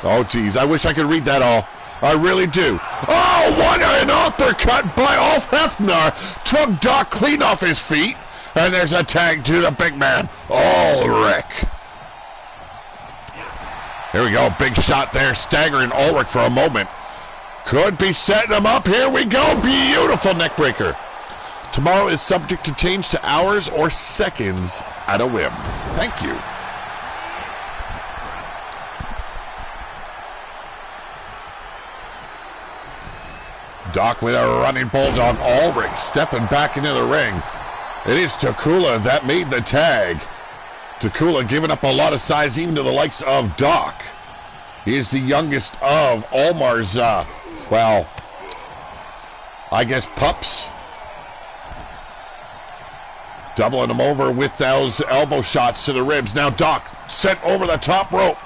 Oh, geez, I wish I could read that all. I really do. Oh, what an uppercut by Ulf Hefner. Took Doc clean off his feet. And there's a tag to the big man, Ulrich. Here we go, big shot there, staggering Ulrich for a moment. Could be setting him up. Here we go, beautiful neckbreaker. Tomorrow is subject to change to hours or seconds at a whim. Thank you. Doc with a running bulldog. Ulrich stepping back into the ring. It is Takula that made the tag. Takula giving up a lot of size even to the likes of Doc. He is the youngest of Omar's, well, I guess pups. Doubling him over with those elbow shots to the ribs. Now Doc sent over the top rope.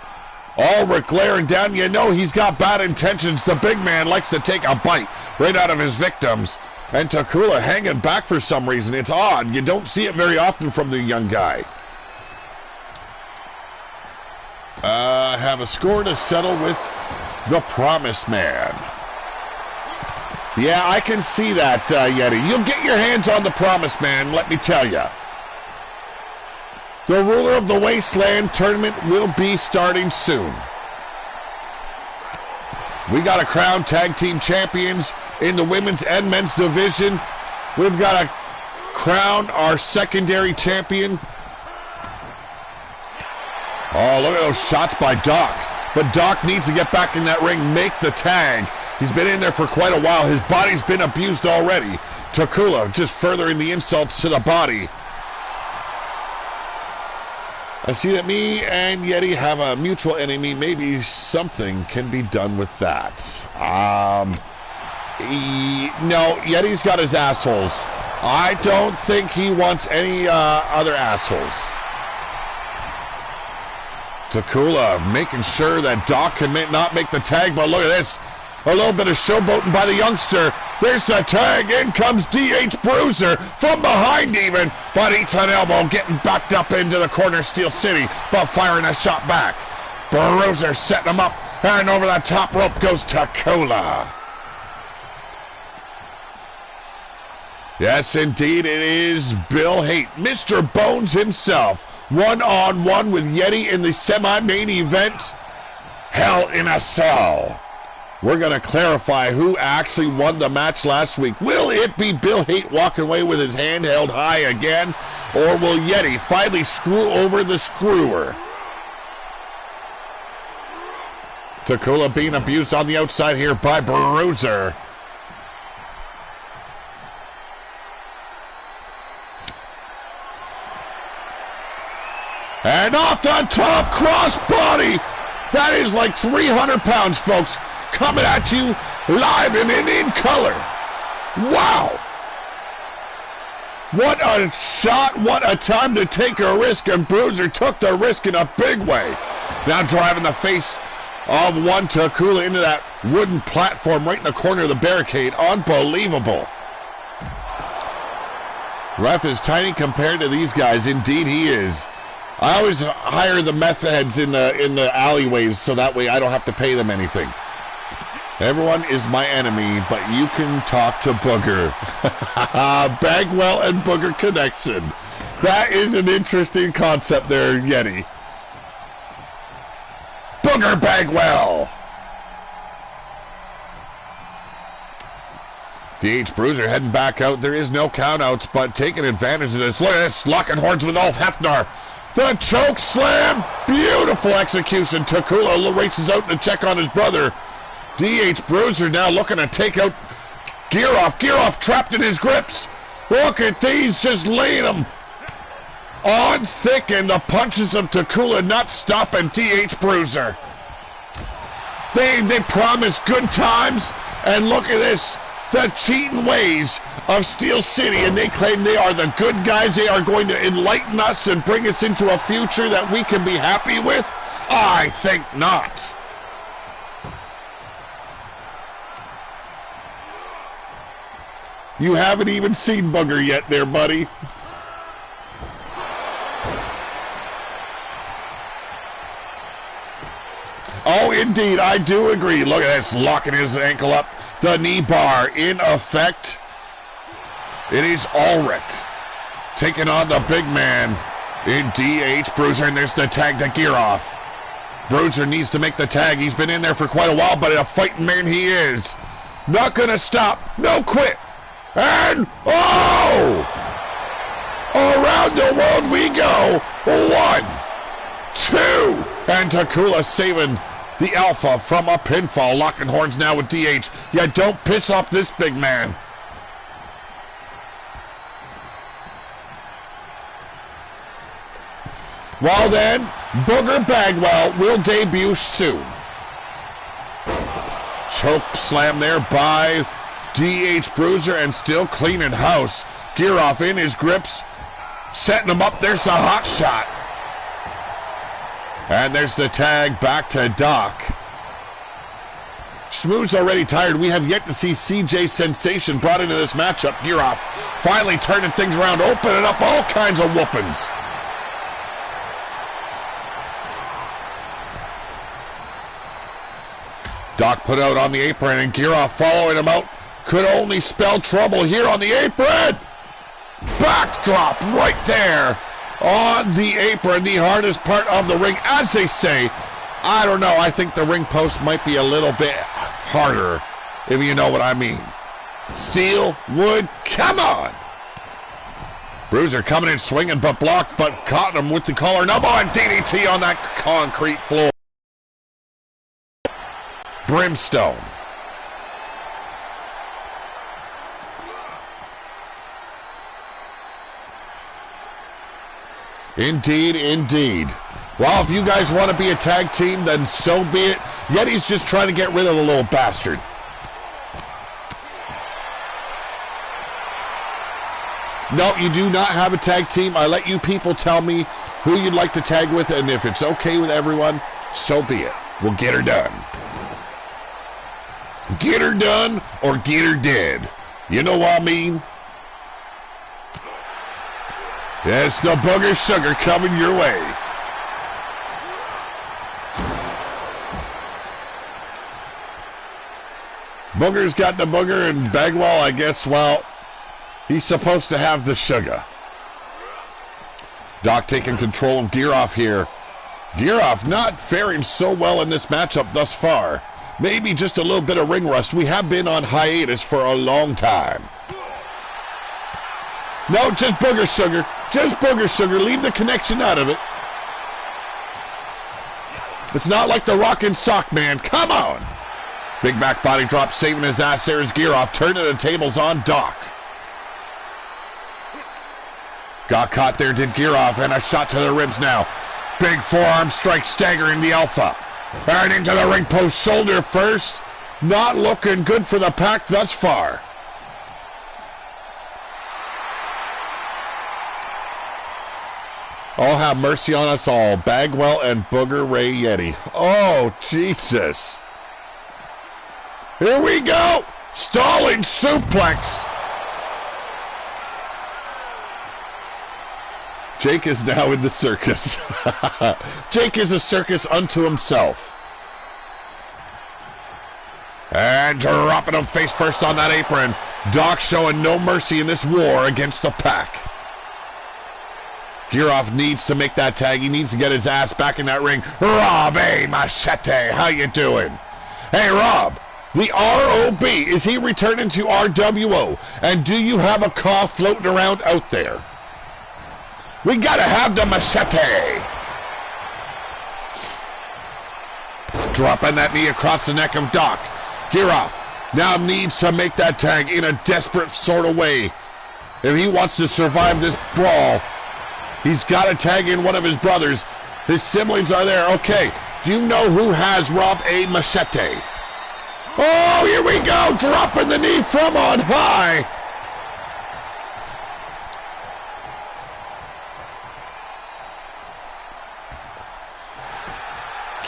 Ulrich glaring down. You know he's got bad intentions. The big man likes to take a bite right out of his victims. And Takula hanging back for some reason. It's odd. You don't see it very often from the young guy. Have a score to settle with the Promised Man. Yeah, I can see that, Yeti. You'll get your hands on the Promised Man, let me tell you. The Ruler of the Wasteland tournament will be starting soon. We got a crown tag team champions in the women's and men's division. We've got to crown our secondary champion. Oh, look at those shots by Doc. But Doc needs to get back in that ring, make the tag. He's been in there for quite a while. His body's been abused already. Takula just furthering the insults to the body. I see that me and Yeti have a mutual enemy. Maybe something can be done with that. No, Yeti's got his assholes. I don't think he wants any other assholes. Takula making sure that Doc can not make the tag, but look at this. A little bit of showboating by the youngster. There's the tag. In comes DH Bruiser from behind even, but eats an elbow, getting backed up into the corner, Steel City, but firing a shot back. Bruiser setting him up, and over the top rope goes Takula. Yes, indeed, it is Bill Haight, Mr. Bones himself, one-on-one with Yeti in the semi-main event, Hell in a Cell. We're going to clarify who actually won the match last week. Will it be Bill Haight walking away with his hand held high again, or will Yeti finally screw over the screwer? Takula being abused on the outside here by Bruiser. And off the top, crossbody. That is like 300 pounds, folks, coming at you live and in color. Wow. What a shot, what a time to take a risk, and Bruiser took the risk in a big way. Now driving the face of one Takula into that wooden platform right in the corner of the barricade. Unbelievable. Ref is tiny compared to these guys. Indeed he is. I always hire the meth heads in the alleyways so that way I don't have to pay them anything. Everyone is my enemy, but you can talk to Booger. Bagwell and Booger connection. That is an interesting concept there, Yeti. Booger Bagwell. DH Bruiser heading back out. There is no countouts, but taking advantage of this. Look at this, locking horns with Ulf Hefner. The choke slam, beautiful execution. Takula races out to check on his brother. DH Bruiser now looking to take out Gearoff. Gearoff trapped in his grips. Look at these, just laying him on thick, and the punches of Takula not stopping DH Bruiser. They promise good times, and look at this. The cheating ways of Steel City, and they claim they are the good guys. They are going to enlighten us and bring us into a future that we can be happy with? I think not. You haven't even seen Booger yet there, buddy. Oh, indeed, I do agree. Look at this, locking his ankle up. The knee bar in effect. It is Ulrich taking on the big man in DH Bruiser, and there's the tag to Gearoff. Bruiser needs to make the tag. He's been in there for quite a while, but a fighting man he is. Not gonna stop. No quit. And oh! Around the world we go. 1, 2, and Takula saving the Alpha from a pinfall. Locking horns now with DH. Yeah, don't piss off this big man. Well then, Booger Bagwell will debut soon. Choke slam there by DH Bruiser, and still cleaning house. Gearoff in his grips, setting him up. There's the hot shot. And there's the tag back to Doc. Smooth's already tired. We have yet to see CJ Sensation brought into this matchup. Gearoff finally turning things around, opening up all kinds of whoopings. Doc put out on the apron, and Gearoff following him out. Could only spell trouble here on the apron. Backdrop right there on the apron, the hardest part of the ring, as they say. I don't know, I think the ring post might be a little bit harder, if you know what I mean. Steel, wood, come on! Bruiser coming in swinging, but blocked, but caught him with the collar and elbow, and DDT on that concrete floor. Brimstone. Indeed, indeed. Well, if you guys want to be a tag team, then so be it. Yeti's just trying to get rid of the little bastard. No, you do not have a tag team. I let you people tell me who you'd like to tag with, and if it's okay with everyone, so be it. We'll get her done. Get her done or get her dead. You know what I mean? Yes, the booger sugar coming your way. Booger's got the booger, and Bagwell, I guess, well, he's supposed to have the sugar. Doc taking control of Gearoff here. Gearoff not faring so well in this matchup thus far. Maybe just a little bit of ring rust. We have been on hiatus for a long time. No, just booger sugar. Just booger sugar. Leave the connection out of it. It's not like the Rockin' Sock Man. Come on. Big back body drop, saving his ass there is Gearoff, turning the tables on Doc. Got caught there, did Gearoff, and a shot to the ribs now. Big forearm strike, staggering the Alpha. And into the ring post, shoulder first. Not looking good for the Pack thus far. Oh, have mercy on us all. Bagwell and Booger Ray Yeti. Oh, Jesus. Here we go. Stalling suplex. Jake is now in the circus. Jake is a circus unto himself. And dropping him face first on that apron. Doc showing no mercy in this war against the Pack. Gearoff needs to make that tag. He needs to get his ass back in that ring. Rob A. Machete, how you doing? Hey, Rob. The ROB, is he returning to RWO? And do you have a cough floating around out there? We gotta have the machete. Dropping that knee across the neck of Doc. Gearoff now needs to make that tag in a desperate sort of way. If he wants to survive this brawl, he's got to tag in one of his brothers. His siblings are there. Okay, do you know who has Rob A. Machete? Oh, here we go, dropping the knee from on high.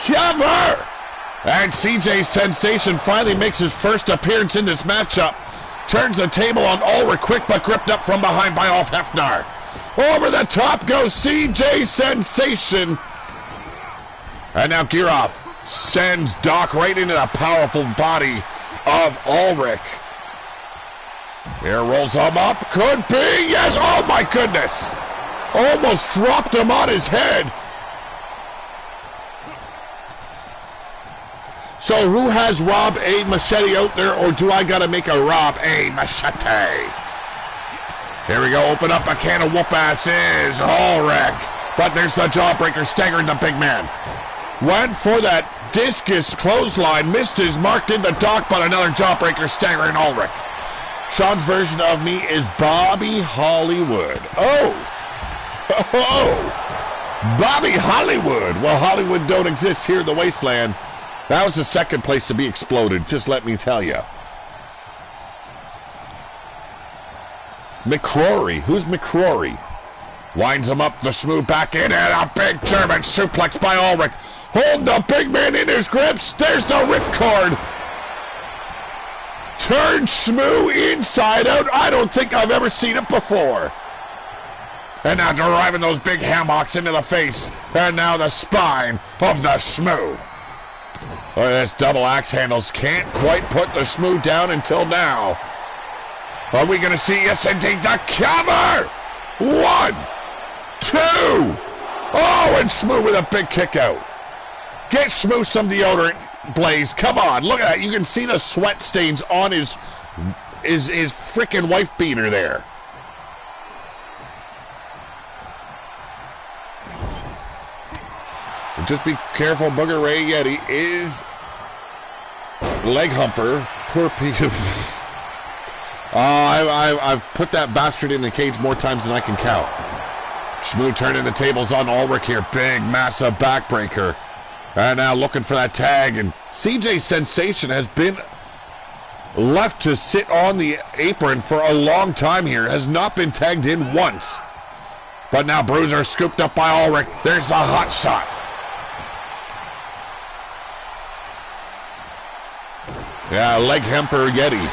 Cover! And CJ Sensation finally makes his first appearance in this matchup. Turns the table on Ulrich quick, but gripped up from behind by Ulf Hefner. Over the top goes CJ Sensation. And now Gearoff sends Doc right into the powerful body of Ulrich. Here rolls him up. Could be. Yes. Oh, my goodness. Almost dropped him on his head. So who has Rob A. Machete out there, or do I got to make a Rob A. Machete? Here we go. Open up a can of whoop asses. Ulrich. But there's the jawbreaker, staggering the big man. Went for that discus clothesline, missed his mark, did the Doc, but another jawbreaker, staggering Ulrich. Sean's version of me is Bobby Hollywood. Oh! Bobby Hollywood! Well, Hollywood don't exist here in the wasteland. That was the second place to be exploded, just let me tell you. McCrory. Who's McCrory? Winds him up, the smooth back in, and a big German suplex by Ulrich. Hold the big man in his grips. There's the ripcord. Turn Shmoo inside out. I don't think I've ever seen it before. And now driving those big hammocks into the face. And now the spine of the Shmoo. Oh, this double axe handles can't quite put the Shmoo down until now. Are we going to see? Yes, indeed, the cover. 1, 2. Oh, and Shmoo with a big kick out. Get Shmoo some deodorant, Blaze. Come on, look at that. You can see the sweat stains on his frickin' wife beater there. Just be careful, Booger Ray Yeti is leg humper. Poor piece of... I've put that bastard in the cage more times than I can count. Shmoo turning the tables on Ulrich here. Big, massive backbreaker. And now looking for that tag. And CJ Sensation has been left to sit on the apron for a long time here. Has not been tagged in once. But now Bruiser scooped up by Ulrich. There's the hot shot. Yeah, leg hamper Yeti.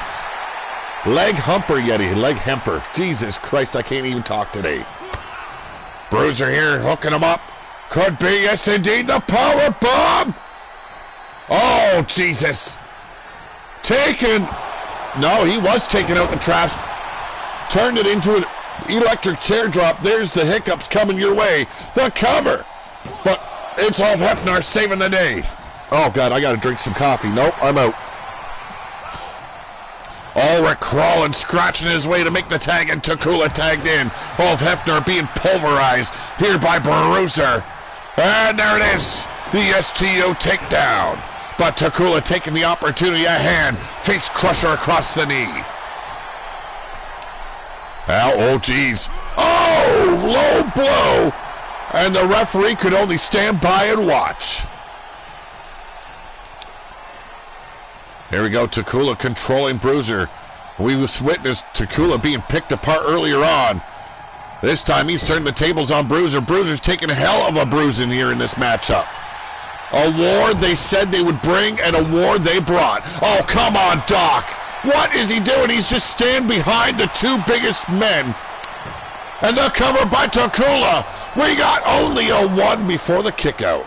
Leg humper Yeti. Leg hamper. Jesus Christ, I can't even talk today. Bruiser here, hooking him up. Could be, yes indeed, the power bomb. Oh, Jesus. Taken. No, he was taking out the traps. Turned it into an electric chair drop. There's the hiccups coming your way. The cover. But it's Ulf Hefner saving the day. Oh, God, I got to drink some coffee. Nope, I'm out. Ulrich crawling, scratching his way to make the tag, and Takula tagged in. Ulf Hefner being pulverized here by Bruiser. And there it is, the STO takedown. But Takula taking the opportunity at hand. Face crusher across the knee. Oh, geez. Oh, low blow. And the referee could only stand by and watch. Here we go, Takula controlling Bruiser. We witnessed Takula being picked apart earlier on. This time he's turned the tables on Bruiser. Bruiser's taking a hell of a bruising here in this matchup. A war they said they would bring, and a war they brought. Oh, come on, Doc. What is he doing? He's just standing behind the two biggest men. And the cover by Takula. We got only a 1 before the kick out.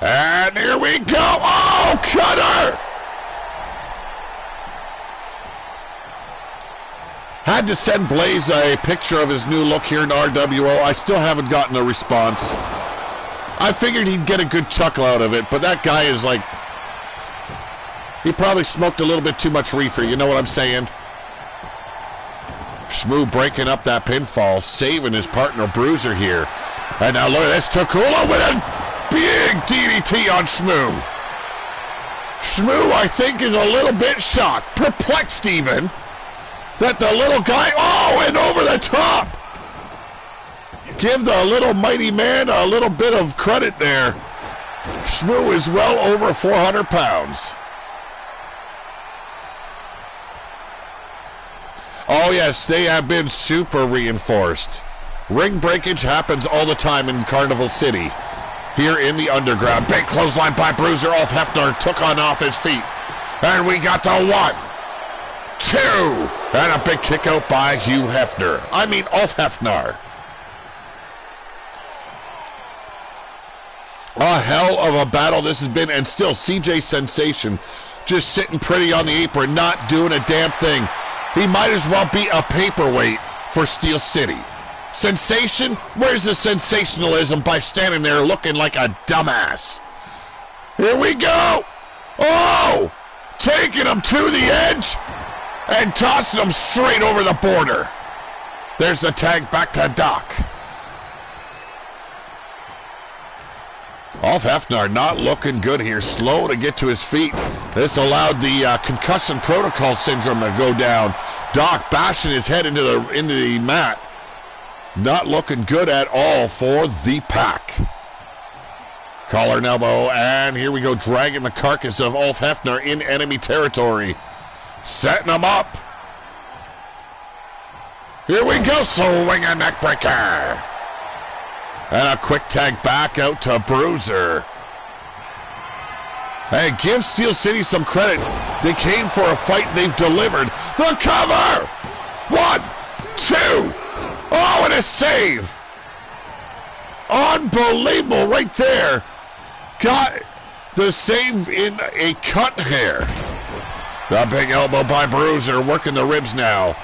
And here we go. Oh, cutter! Had to send Blaze a picture of his new look here in RWO. I still haven't gotten a response. I figured he'd get a good chuckle out of it, but that guy is like... He probably smoked a little bit too much reefer, you know what I'm saying? Shmoo breaking up that pinfall, saving his partner Bruiser here. And now look at this, Takula with a big DDT on Shmoo. Shmoo, I think, is a little bit shocked, perplexed even, that the little guy, oh, and over the top. Give the little mighty man a little bit of credit there. Shmoo is well over 400 pounds. Oh, yes, they have been super reinforced. Ring breakage happens all the time in Carnival City. Here in the underground. Big clothesline by Bruiser. Ulf Hefner took on off his feet. And we got the 1, 2, and a big kick out by Hugh Hefner. I mean, Ulf Hefner. A hell of a battle this has been, and still CJ Sensation just sitting pretty on the apron, not doing a damn thing. He might as well be a paperweight for Steel City. Sensation? Where's the sensationalism by standing there looking like a dumbass? Here we go! Oh! Taking him to the edge and tossing him straight over the border. There's the tag back to Doc. Ulf Hefner not looking good here. Slow to get to his feet. This allowed the concussion protocol syndrome to go down. Doc bashing his head into the mat. Not looking good at all for the Pack. Collar and elbow, and here we go, dragging the carcass of Ulf Hefner in enemy territory. Setting him up. Here we go, swing a neck breaker. And a quick tag back out to Bruiser. Hey, give Steel City some credit. They came for a fight, they've delivered. The cover! 1, 2. Oh, and a save! Unbelievable right there. Got the save in a cut hair. The big elbow by Bruiser, working the ribs now.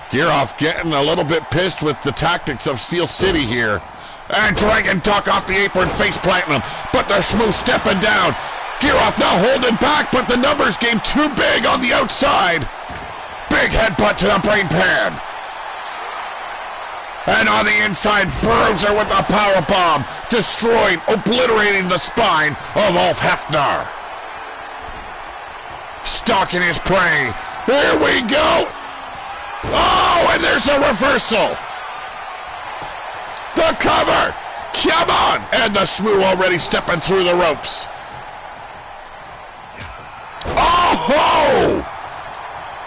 Gearoff getting a little bit pissed with the tactics of Steel City here. And dragging Doc off the apron, face planting him. But the Shmoo stepping down. Gearoff now holding back, but the numbers game too big on the outside. Big headbutt to the brain pan. And on the inside, Bruiser with the power bomb, destroying, obliterating the spine of Ulf Hefner. Stalking his prey. Here we go. Oh, and there's a reversal. The cover. Come on. And the Shmoo already stepping through the ropes. Oh-ho!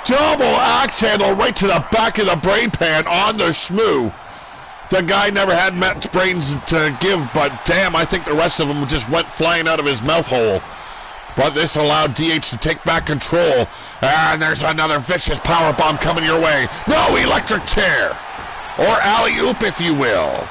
Double axe handle right to the back of the brain pan on the Shmoo. The guy never had much brains to give, but damn, I think the rest of them just went flying out of his mouth hole. But this allowed DH to take back control. And there's another vicious powerbomb coming your way. No, electric chair. Or alley-oop, if you will.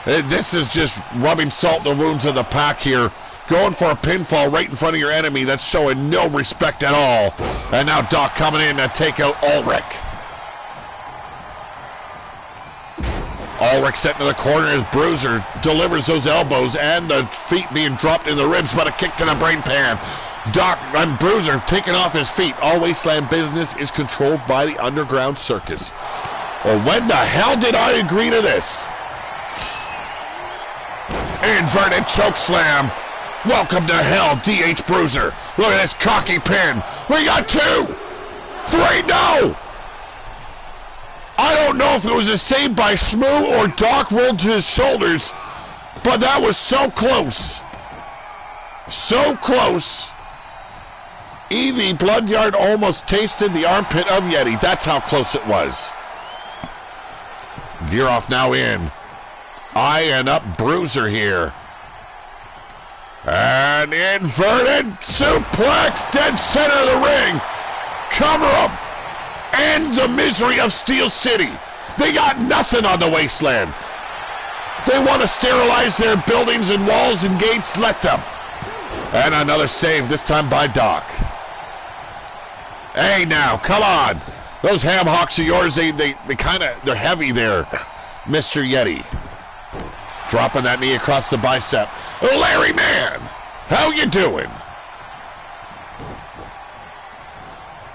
This is just rubbing salt in the wounds of the Pac here. Going for a pinfall right in front of your enemy. That's showing no respect at all. And now Doc coming in to take out Ulrich. Ulrich set into the corner as Bruiser delivers those elbows and the feet being dropped in the ribs, but a kick to the brain pan. Doc and Bruiser taking off his feet. All Wasteland business is controlled by the Underground Circus. Well, when the hell did I agree to this? Inverted choke slam. Welcome to hell, DH Bruiser. Look at this cocky pin. We got 2, 3, no! I don't know if it was a save by Shmoo or Doc rolled to his shoulders, but that was so close. So close. Evie Bloodyard almost tasted the armpit of Yeti. That's how close it was. Gear-Off now in. Eyeing up Bruiser here. And inverted suplex, dead center of the ring. Cover him. And the misery of Steel City. They got nothing on the Wasteland. They want to sterilize their buildings and walls and gates. Let them. And another save, this time by Doc. Hey now, come on. Those ham hocks of yours, they're heavy there, Mr. Yeti. Dropping that knee across the bicep. Larry Man, how you doing?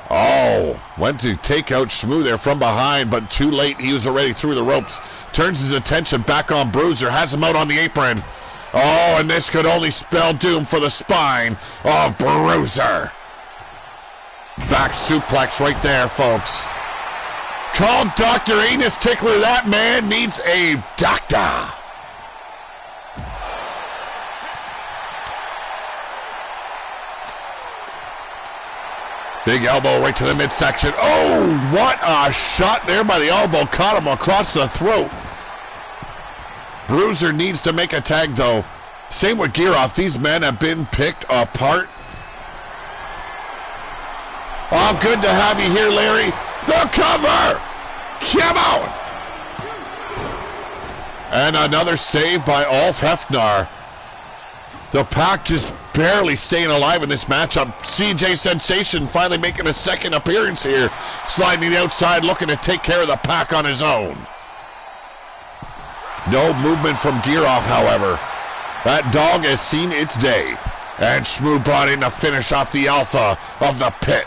Oh, went to take out Shmoo there from behind, but too late. He was already through the ropes. Turns his attention back on Bruiser, has him out on the apron. Oh, and this could only spell doom for the spine of Bruiser. Back suplex right there, folks. Call Dr. Anus Tickler. That man needs a doctor. Big elbow right to the midsection. Oh, what a shot there by the elbow. Caught him across the throat. Bruiser needs to make a tag, though. Same with Gear-Off. These men have been picked apart. Oh, good to have you here, Larry. The cover! Come on! And another save by Ulf Hefnar. The Pac just barely staying alive in this matchup. CJ Sensation finally making a second appearance here. Sliding the outside, looking to take care of the Pac on his own. No movement from Gear-Off, however. That dog has seen its day. And Shmoo brought in to finish off the alpha of the pit.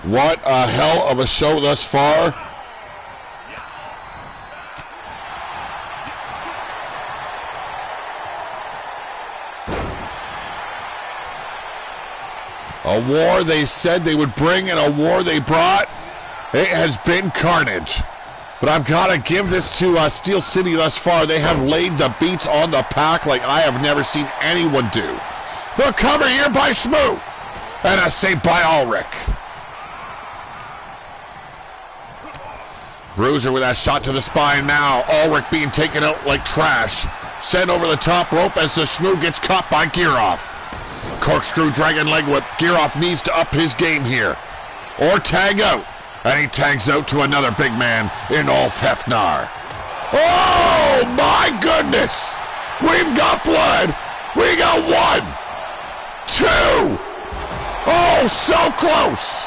What a hell of a show thus far. A war they said they would bring and a war they brought. It has been carnage. But I've got to give this to Steel City thus far. They have laid the beats on the Pac like I have never seen anyone do. The cover here by Shmoo. And a save by Ulrich. Bruiser with that shot to the spine now. Ulrich being taken out like trash. Sent over the top rope as the Shmoo gets caught by Gear-Off. Corkscrew dragon leg whip. Gear-Off needs to up his game here. Or tag out. And he tags out to another big man in Ulf Hefnar. Oh my goodness! We've got blood! We got 1, 2! Oh, so close!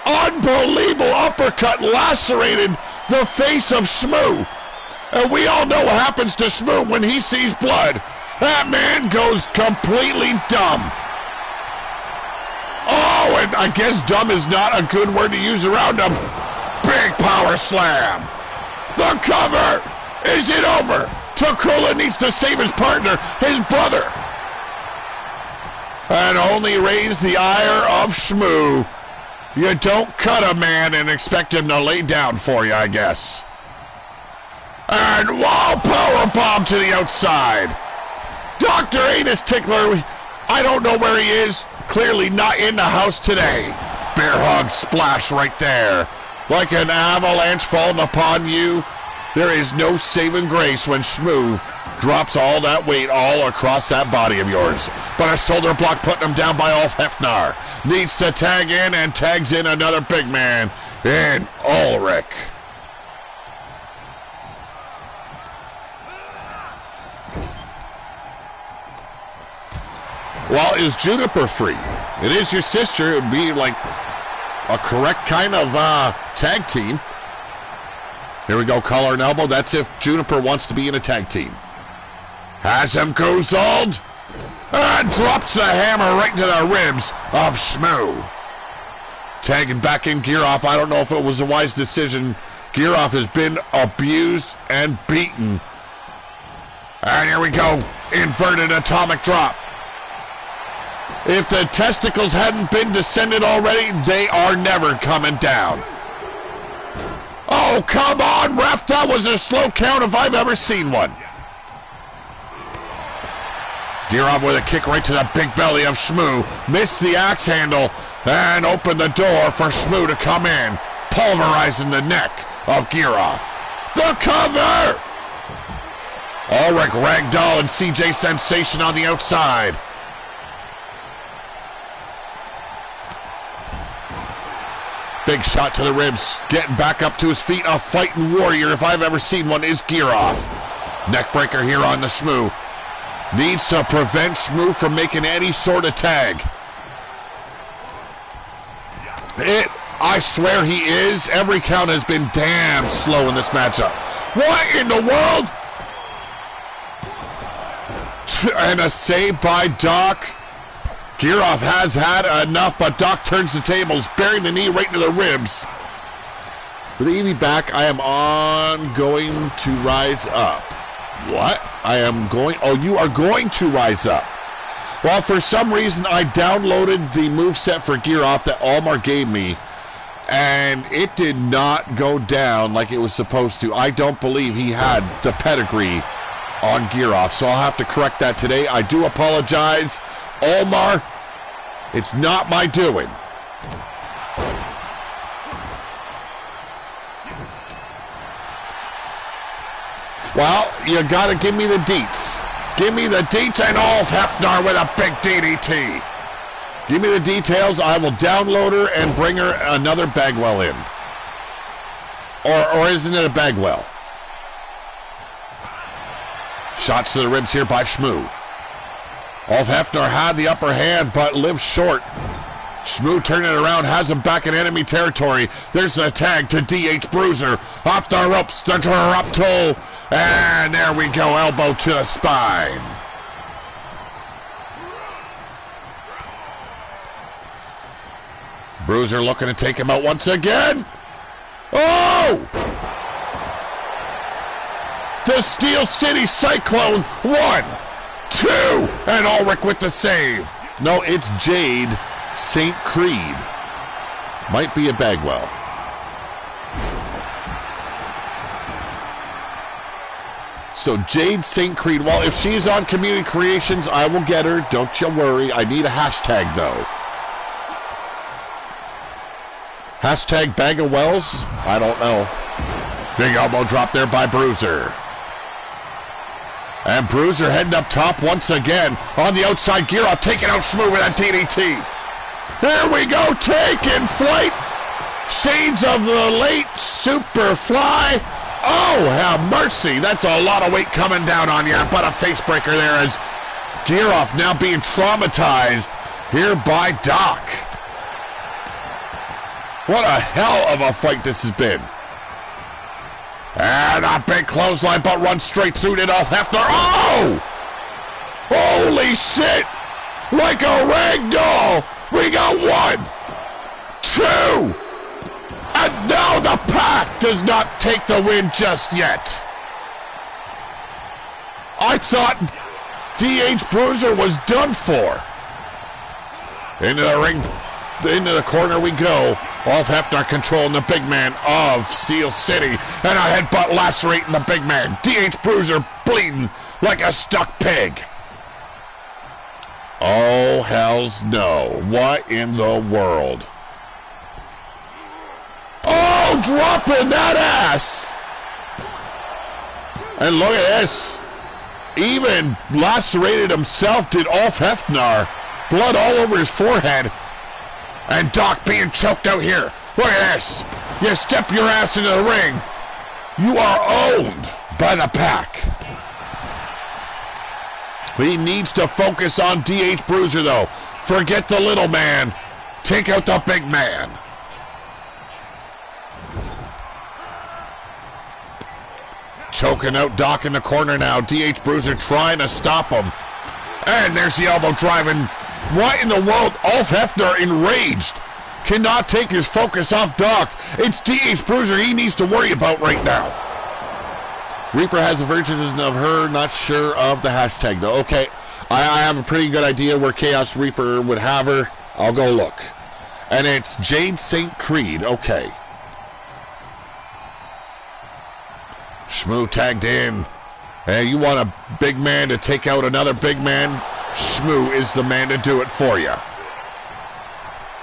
Unbelievable uppercut lacerated the face of Shmoo. And we all know what happens to Shmoo when he sees blood. That man goes completely dumb. Oh, and I guess dumb is not a good word to use around him. Big power slam. The cover. Is it over? Takula needs to save his partner, his brother. And only raise the ire of Shmoo. You don't cut a man and expect him to lay down for you, I guess. And wall power bomb to the outside. Dr. Anus Tickler, I don't know where he is. Clearly not in the house today. Bear hug splash right there. Like an avalanche falling upon you. There is no saving grace when Shmoo drops all that weight all across that body of yours. But a shoulder block putting him down by Ulf Hefner. Needs to tag in and tags in another big man in Ulrich. Well, is Juniper free? It is your sister. It would be like a correct kind of tag team. Here we go, collar and elbow. That's if Juniper wants to be in a tag team. Has him goozled. And drops the hammer right into the ribs of Shmoo. Tagging back in Gearoff. I don't know if it was a wise decision. Gearoff has been abused and beaten. And here we go. Inverted atomic drop. If the testicles hadn't been descended already, they are never coming down. Oh, come on, ref. That was a slow count if I've ever seen one. Gearoff with a kick right to the big belly of Shmoo. Missed the axe handle and opened the door for Shmoo to come in, pulverizing the neck of Gearoff. The cover! Ulrich, Ragdoll, and CJ Sensation on the outside. Big shot to the ribs, getting back up to his feet. A fighting warrior, if I've ever seen one, is Gearoff. Neckbreaker here on the Shmoo. Needs to prevent Shmoo from making any sort of tag. I swear he is. Every count has been damn slow in this matchup. What in the world? And a save by Doc. Gearoff has had enough, but Doc turns the tables, burying the knee right into the ribs. With the Evie back, I am going to rise up. What? I am going... Oh, you are going to rise up. Well, for some reason, I downloaded the moveset for Gearoff that Almar gave me, and it did not go down like it was supposed to. I don't believe he had the pedigree on Gearoff, so I'll have to correct that today. I do apologize. Almar, it's not my doing. Well, you gotta give me the deets. Give me the deets, and Ulf Hefner with a big DDT. Give me the details. I will download her and bring her another Bagwell in. Or isn't it a Bagwell? Shots to the ribs here by Shmoo. Ulf Hefner had the upper hand, but lives short. Shmoo turning it around, has him back in enemy territory. There's the tag to DH Bruiser. Off the ropes, the up toe. And there we go, elbow to the spine. Bruiser looking to take him out once again. Oh! The Steel City Cyclone, 1, 2, and Ulrich with the save. No, it's Jade St. Creed. Might be a Bagwell. So Jade St. Creed, well, if she's on Community Creations, I will get her. Don't you worry. I need a hashtag, though. Hashtag Bag of Wells? I don't know. Big elbow drop there by Bruiser. And Bruiser heading up top once again. On the outside, Gearoff taking out Shmoo with that DDT. There we go, taking flight. Shades of the late Superfly. Oh, have mercy. That's a lot of weight coming down on you. But a face breaker there as Gearoff now being traumatized here by Doc. What a hell of a fight this has been. And a big clothesline, but runs straight through it off Hefner. Oh! Holy shit! Like a rag doll. We got 1, 2, and now the Pack does not take the win just yet. I thought DH Bruiser was done for. Into the ring, into the corner we go. Ulf Hefner controlling the big man of Steel City. And a headbutt lacerating the big man. DH Bruiser bleeding like a stuck pig. Oh, hells no. What in the world? Oh, dropping that ass! And look at this. Even lacerated himself, did Ulf Hefner. Blood all over his forehead. And Doc being choked out here. Look at this. You step your ass into the ring. You are owned by the pack. He needs to focus on DH Bruiser, though. Forget the little man. Take out the big man. Choking out Doc in the corner now. DH Bruiser trying to stop him. And there's the elbow driving. What in the world? Ulf Hefner enraged. Cannot take his focus off Doc. It's DH Bruiser he needs to worry about right now. Reaper has a version of her, not sure of the hashtag though. Okay, I have a pretty good idea where Chaos Reaper would have her. I'll go look. And it's Jade St. Creed. Okay. Shmoo tagged in. Hey, you want a big man to take out another big man? Shmoo is the man to do it for you.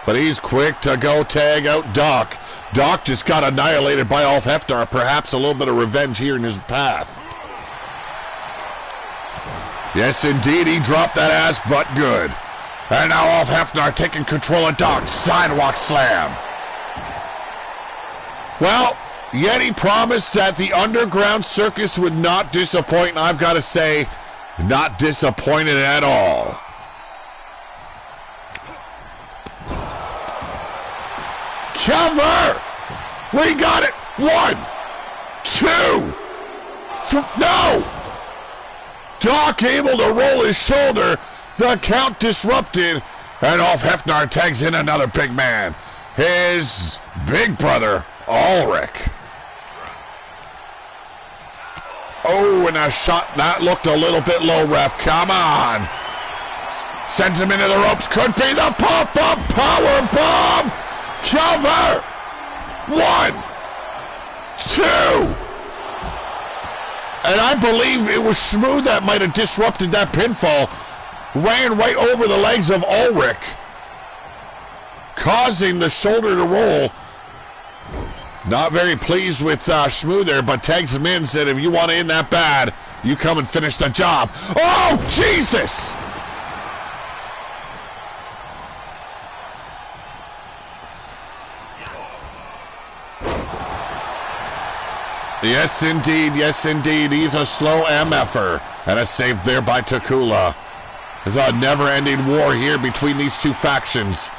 But he's quick to go tag out Doc. Doc just got annihilated by Ulf Hefner. Perhaps a little bit of revenge here in his path. Yes, indeed, he dropped that ass, but good. And now Ulf Hefner taking control of Doc. Sidewalk slam. Well, Yeti promised that the underground circus would not disappoint, and I've got to say, not disappointed at all. Cover! We got it! 1, 2, no! Doc able to roll his shoulder. The count disrupted. And Ulf Hefner tags in another big man. His big brother, Ulrich. Oh, and a shot that looked a little bit low, ref. Come on. Sends him into the ropes. Could be the pop-up power bomb. Cover. 1, 2. And I believe it was Shmoo that might have disrupted that pinfall. Ran right over the legs of Ulrich, causing the shoulder to roll. Not very pleased with Shmoo there, but tags him in, said if you want to end that bad, you come and finish the job. Oh, Jesus! Yes, indeed. Yes, indeed. He's a slow MFer. And a save there by Takula. There's a never-ending war here between these two factions.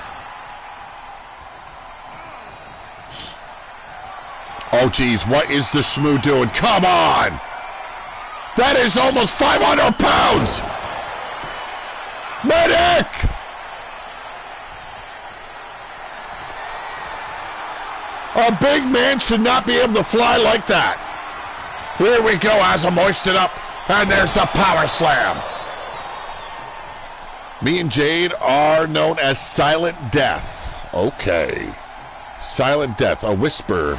Oh, geez. What is the Shmoo doing? Come on! That is almost 500 pounds! Medic! A big man should not be able to fly like that. Here we go as I'm hoisted up. And there's the power slam. Me and Jade are known as Silent Death. Okay. Silent Death. A whisper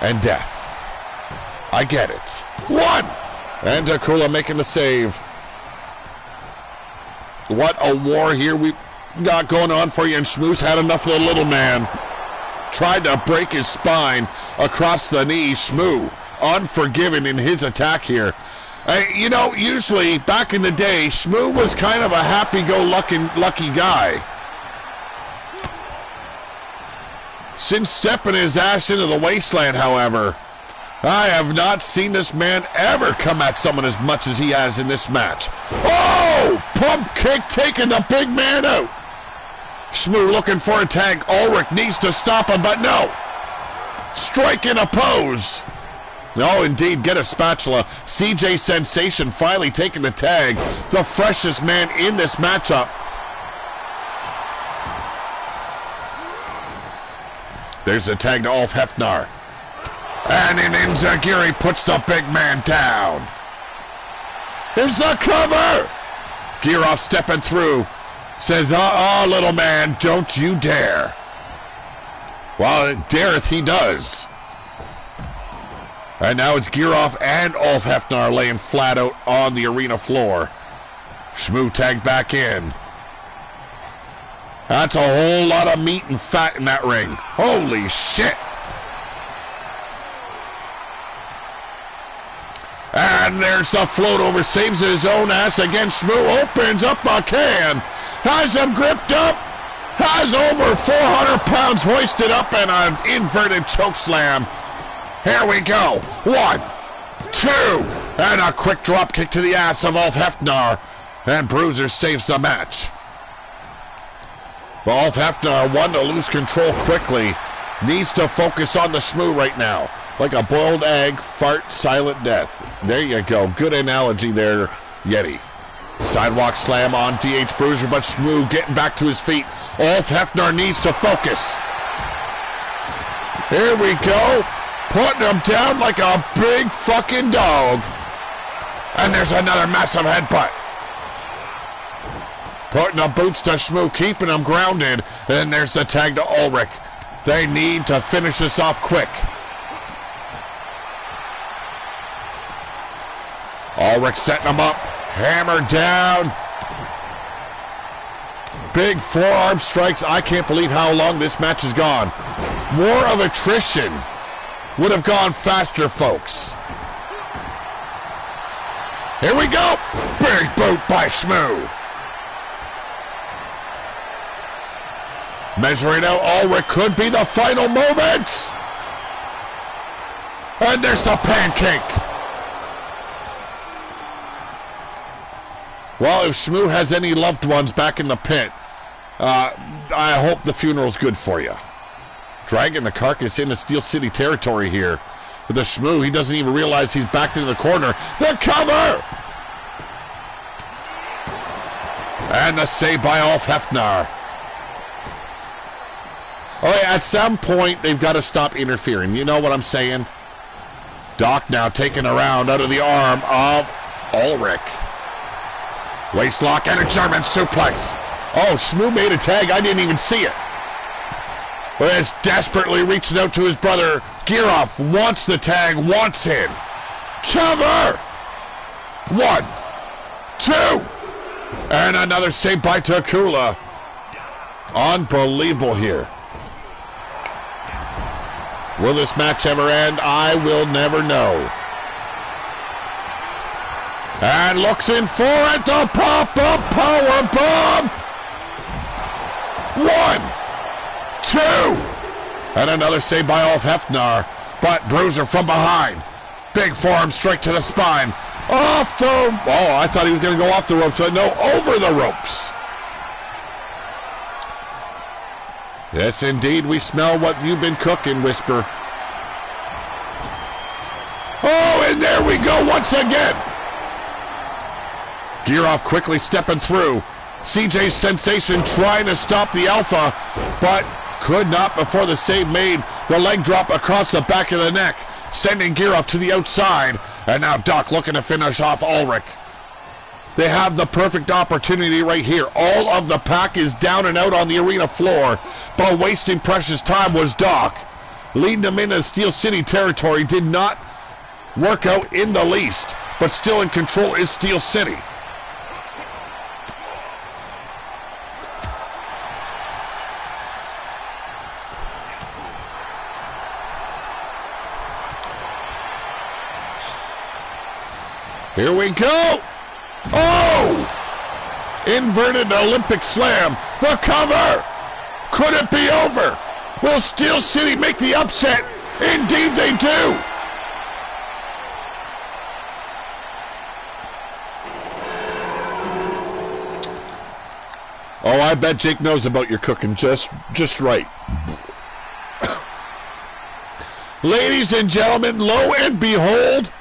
and death. I get it. 1! And Takula making the save. What a war here we've got going on for you. And Shmoo's had enough of the little man. Tried to break his spine across the knee. Shmoo, unforgiving in his attack here. You know, usually, back in the day, Shmoo was kind of a happy-go-lucky guy. Since stepping his ass into the wasteland, however, I have not seen this man ever come at someone as much as he has in this match. Oh! Pump kick taking the big man out. Shmoo looking for a tag. Ulrich needs to stop him, but no. Strike in a pose. Oh, indeed, get a spatula. CJ Sensation finally taking the tag. The freshest man in this matchup. There's a tag to Ulf Hefner. And in Inzagiri puts the big man down. Here's the cover. Girov stepping through. Says, little man, don't you dare. Well, dareth he does. And now it's Girov and Ulf Hefner laying flat out on the arena floor. Shmoo tagged back in. That's a whole lot of meat and fat in that ring. Holy shit. And there's the float over. Saves his own ass again. Shmoo opens up a can. Has him gripped up. Has over 400 pounds hoisted up and an inverted choke slam. Here we go. 1, 2. And a quick drop kick to the ass of Ulf Hefner. And Bruiser saves the match. But Ulf Hefner won to lose control quickly. Needs to focus on the Shmoo right now. Like a boiled egg, fart, silent death. There you go. Good analogy there, Yeti. Sidewalk slam on DH Bruiser, but Shmoo getting back to his feet. Ulf Hefner needs to focus. Here we go. Putting him down like a big fucking dog. And there's another massive headbutt. Putting the boots to Shmoo, keeping him grounded. And there's the tag to Ulrich. They need to finish this off quick. Ulrich setting him up. Hammer down. Big forearm strikes. I can't believe how long this match has gone. More of attrition. Would have gone faster, folks. Here we go. Big boot by Shmoo. Measuring out Ulrich could be the final moments. And there's the pancake. Well, if Shmoo has any loved ones back in the pit, I hope the funeral's good for you. Dragging the carcass into Steel City territory here. With the Shmoo, he doesn't even realize he's backed into the corner. The cover! And the save by Ulf Hefner. Oh, yeah, at some point, they've got to stop interfering. You know what I'm saying? Doc now taking a round out of the arm of Ulrich. Waistlock and a German suplex. Oh, Shmoo made a tag. I didn't even see it. But is desperately reaching out to his brother. Giroff wants the tag, wants in. Cover! 1, 2. And another save by Takula. Unbelievable here. Will this match ever end? I will never know. And looks in for it. The pop-up power bomb. 1, 2. And another save by Ulf Hefner. But Bruiser from behind. Big forearm strike to the spine. Off the... Oh, I thought he was going to go off the ropes. No, over the ropes. Yes, indeed, we smell what you've been cooking, Whisper. Oh, and there we go once again. Giroff quickly stepping through. CJ Sensation trying to stop the Alpha, but could not before the save made. The leg drop across the back of the neck, sending Giroff to the outside. And now Doc looking to finish off Ulrich. They have the perfect opportunity right here. All of the pack is down and out on the arena floor, but wasting precious time was Doc. Leading them into Steel City territory did not work out in the least, but still in control is Steel City. Here we go. Oh! Inverted Olympic slam. The cover. Could it be over? Will Steel City make the upset? Indeed they do. Oh, I bet Jake knows about your cooking just right. Ladies and gentlemen, lo and behold,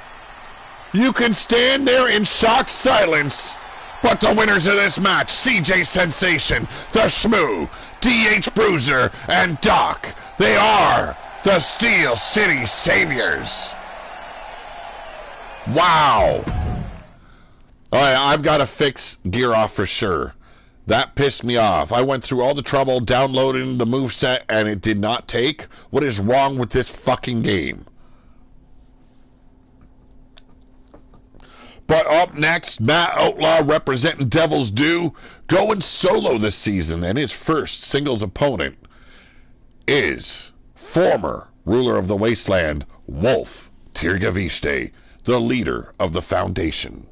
you can stand there in shocked silence, but the winners of this match, CJ Sensation, the Shmoo, DH Bruiser, and Doc, they are the Steel City Saviors. Wow. All right, I've got to fix Giroff for sure. That pissed me off. I went through all the trouble downloading the moveset, and it did not take. What is wrong with this fucking game? But up next, Matt Outlaw representing Devil's Due, going solo this season, and his first singles opponent is former ruler of the Wasteland, Wolf Tirgavishte, the leader of the Foundation.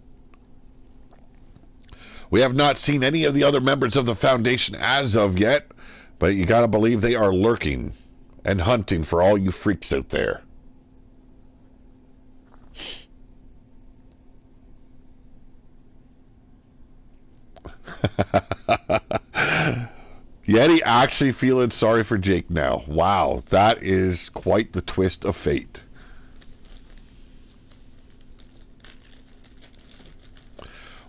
We have not seen any of the other members of the Foundation as of yet, but you gotta believe they are lurking and hunting for all you freaks out there. Yeti actually feeling sorry for Jake now. Wow, that is quite the twist of fate.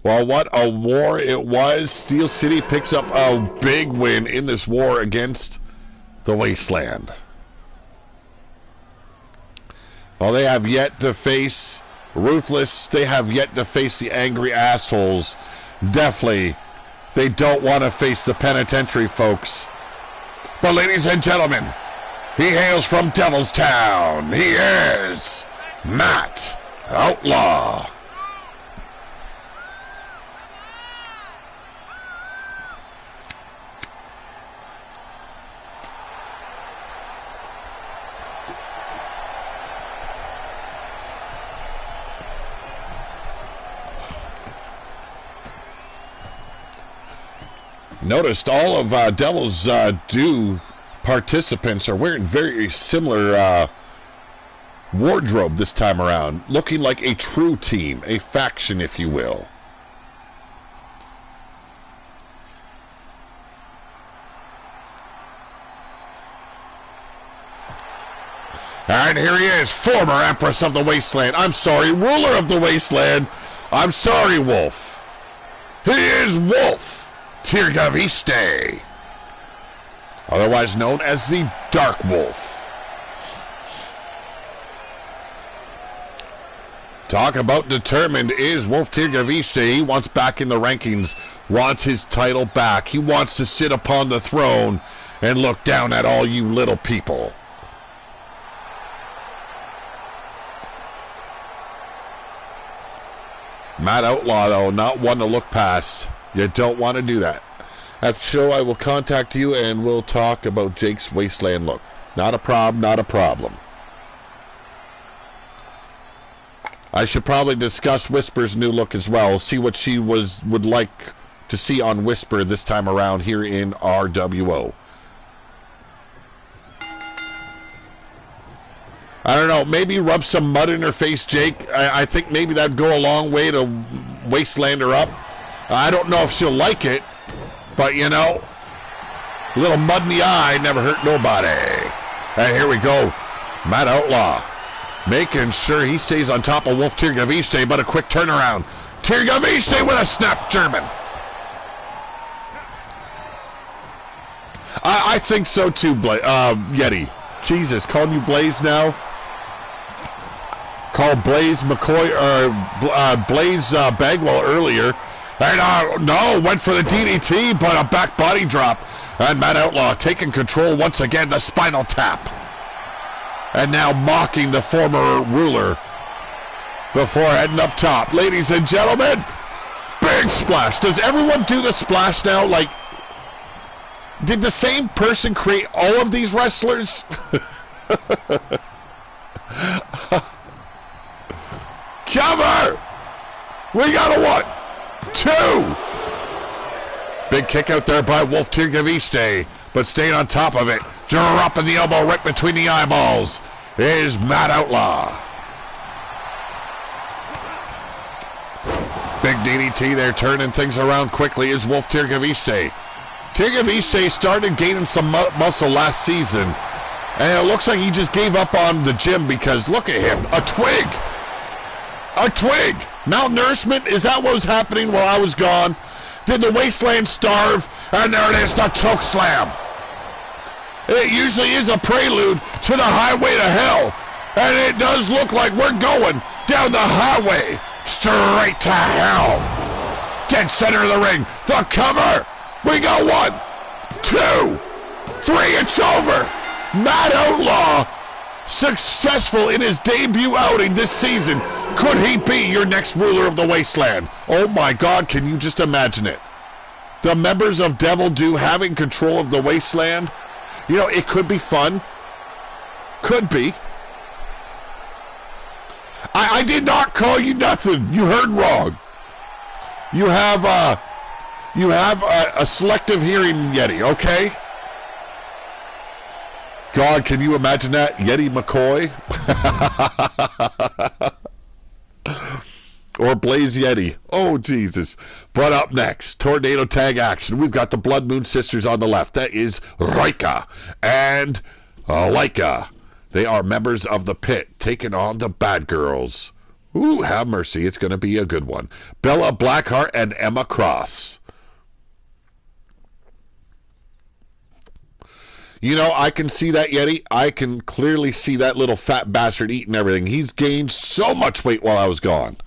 Well, what a war it was. Steel City picks up a big win in this war against the Wasteland. Well, they have yet to face Ruthless. They have yet to face the Angry Assholes. Definitely, they don't want to face the penitentiary folks. But ladies and gentlemen, he hails from Devil's Town. He is Matt Outlaw. Noticed all of Devil's Due participants are wearing very similar wardrobe this time around, looking like a true team, a faction, if you will. And here he is, former Empress of the Wasteland. I'm sorry, ruler of the Wasteland. I'm sorry, Wolf. He is Wolf Tirgavishte, otherwise known as the Dark Wolf. Talk about determined is Wolf Tirgavishte. He wants back in the rankings, wants his title back. He wants to sit upon the throne and look down at all you little people. Matt Outlaw, though, not one to look past. You don't want to do that. At the show, I will contact you and we'll talk about Jake's Wasteland look. Not a problem, not a problem. I should probably discuss Whisper's new look as well. See what she would like to see on Whisper this time around here in RWO. I don't know, maybe rub some mud in her face, Jake. I think maybe that'd go a long way to Wasteland her up. I don't know if she'll like it, but you know, a little mud in the eye never hurt nobody. And here we go, Matt Outlaw making sure he stays on top of Wolf Tirgavishte, but a quick turnaround. Tirgavishte with a snap German. I think so too, Yeti. Jesus, calling you Blaze now? Called Blaze McCoy, or Blaze Bagwell earlier. And no, went for the DDT, but a back body drop. And Matt Outlaw taking control once again, the spinal tap. And now mocking the former ruler before heading up top. Ladies and gentlemen, big splash. Does everyone do the splash now? Like, did the same person create all of these wrestlers? Cover! We got a 1, 2. Big kick out there by Wolf Tirgavishte, but staying on top of it. Dropping the elbow right between the eyeballs is Matt Outlaw. Big DDT there, turning things around quickly is Wolf Tirgavishte. Tirgavishte started gaining some muscle last season, and it looks like he just gave up on the gym because look at him, a twig. A twig! Malnourishment? Is that what was happening while I was gone? Did the Wasteland starve? And there it is, the choke slam. It usually is a prelude to the highway to hell. And it does look like we're going down the highway straight to hell. Dead center of the ring. The cover. We got 1, 2, 3. It's over. Matt Outlaw successful in his debut outing this season. Could he be your next ruler of the wasteland? Oh my God, can you just imagine it? The members of Devil Do having control of the wasteland. You know, it could be fun. Could be. I did not call you nothing. You heard wrong. You have a selective hearing, Yeti, okay? God, can you imagine that? Yeti McCoy? Or Blaze Yeti. Oh, Jesus. But up next, Tornado Tag Action. We've got the Blood Moon Sisters on the left. That is Rika and Laika. They are members of the Pit, taking on the Bad Girls. Ooh, have mercy. It's going to be a good one. Bella Blackheart and Emma Cross. You know, I can see that, Yeti. I can clearly see that little fat bastard eating everything. He's gained so much weight while I was gone.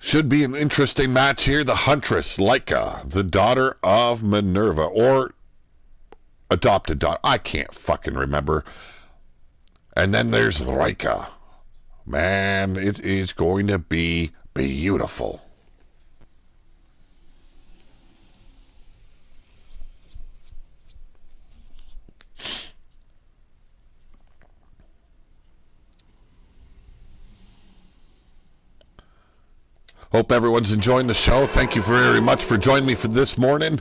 Should be an interesting match here. The Huntress, Laika, the daughter of Minerva, or adopted daughter. I can't fucking remember. And then there's Rika. Man, it is going to be beautiful. Hope everyone's enjoying the show. Thank you very much for joining me for this morning.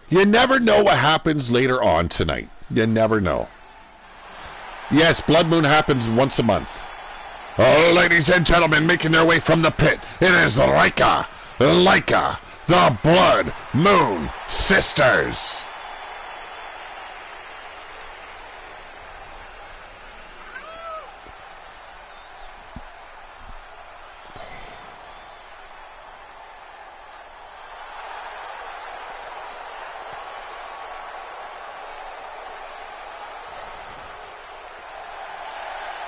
You never know what happens later on tonight. You never know. Yes, Blood Moon happens once a month. Oh, ladies and gentlemen, making their way from the Pit, it is Laika, the Blood Moon Sisters.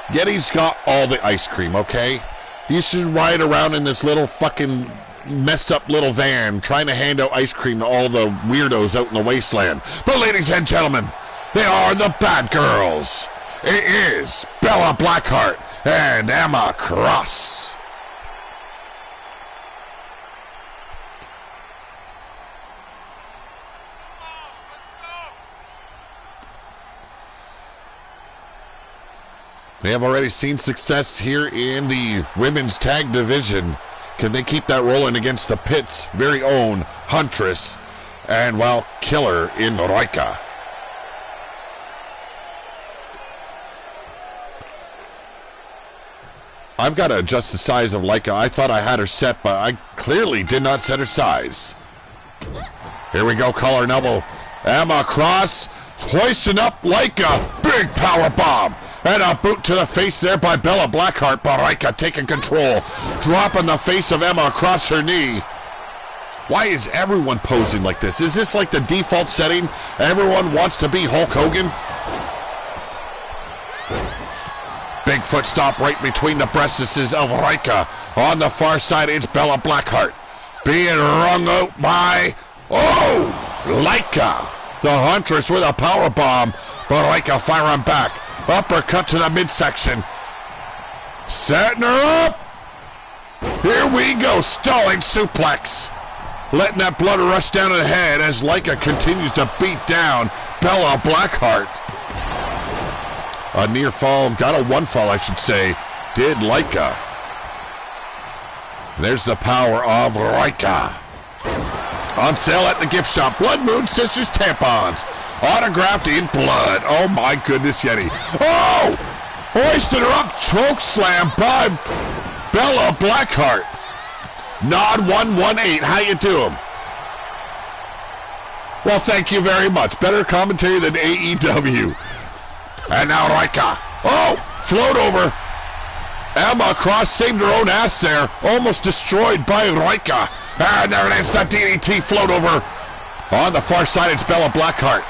Yeti's got all the ice cream, okay? You should ride around in this little fucking messed up little van trying to hand out ice cream to all the weirdos out in the wasteland. But ladies and gentlemen, they are the Bad Girls. It is Bella Blackheart and Emma Cross. They have already seen success here in the women's tag division. Can they keep that rolling against the Pit's very own Huntress and, well, killer in Rika? I've got to adjust the size of Laika. I thought I had her set, but I clearly did not set her size. Here we go, collar and elbow. Emma Cross hoisting up Laika. Big power bomb. And a boot to the face there by Bella Blackheart. Barika taking control. Dropping the face of Emma across her knee. Why is everyone posing like this? Is this like the default setting? Everyone wants to be Hulk Hogan? Big foot stop right between the breasts of Rika. On the far side, it's Bella Blackheart. Being wrung out by, Laika. The Huntress with a power bomb. But Rika firing back. Uppercut to the midsection. Setting her up. Here we go. Stalling suplex. Letting that blood rush down to the head as Laika continues to beat down Bella Blackheart. A near fall. Got a one fall, I should say. Did Laika. There's the power of Rika. On sale at the gift shop. Blood Moon Sisters tampons. Autographed in blood. Oh my goodness, Yeti. Oh! Hoisted her up. Choke slam by Bella Blackheart. Nod 118. How you doing? Well, thank you very much. Better commentary than AEW. And now Rika. Oh! Float over. Emma Cross saved her own ass there. Almost destroyed by Rika. And there it is. The DDT float over. On the far side, it's Bella Blackheart.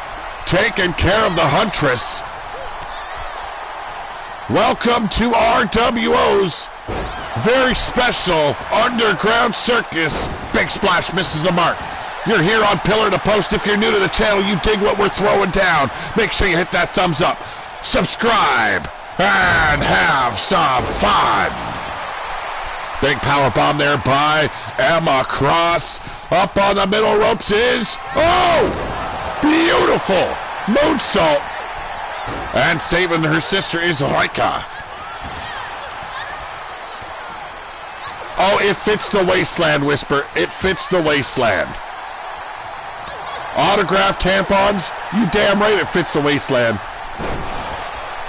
Taking care of the Huntress. Welcome to RWO's very special Underground Circus. Big Splash misses the mark. You're here on Pillar to Post. If you're new to the channel, you dig what we're throwing down, make sure you hit that thumbs up, subscribe, and have some fun. Big power bomb there by Emma Cross. Up on the middle ropes is, oh, beautiful moonsault. And saving her sister is Rika. Oh, it fits the waistland, Whisper. It fits the waistland. Autographed tampons, you damn right it fits the waistland.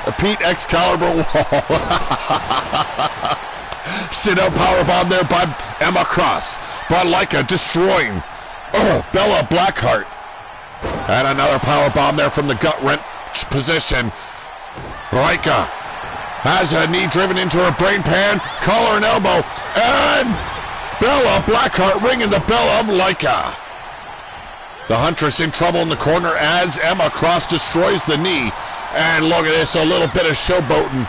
A Pete Excalibur wall. Sit-out powerbomb there by Emma Cross. But Leica destroying Bella Blackheart. And another powerbomb there from the gut wrench position. Leica has a knee driven into her brain pan, collar and elbow, and Bella Blackheart ringing the bell of Leica. The Huntress in trouble in the corner as Emma Cross destroys the knee. And look at this, a little bit of showboating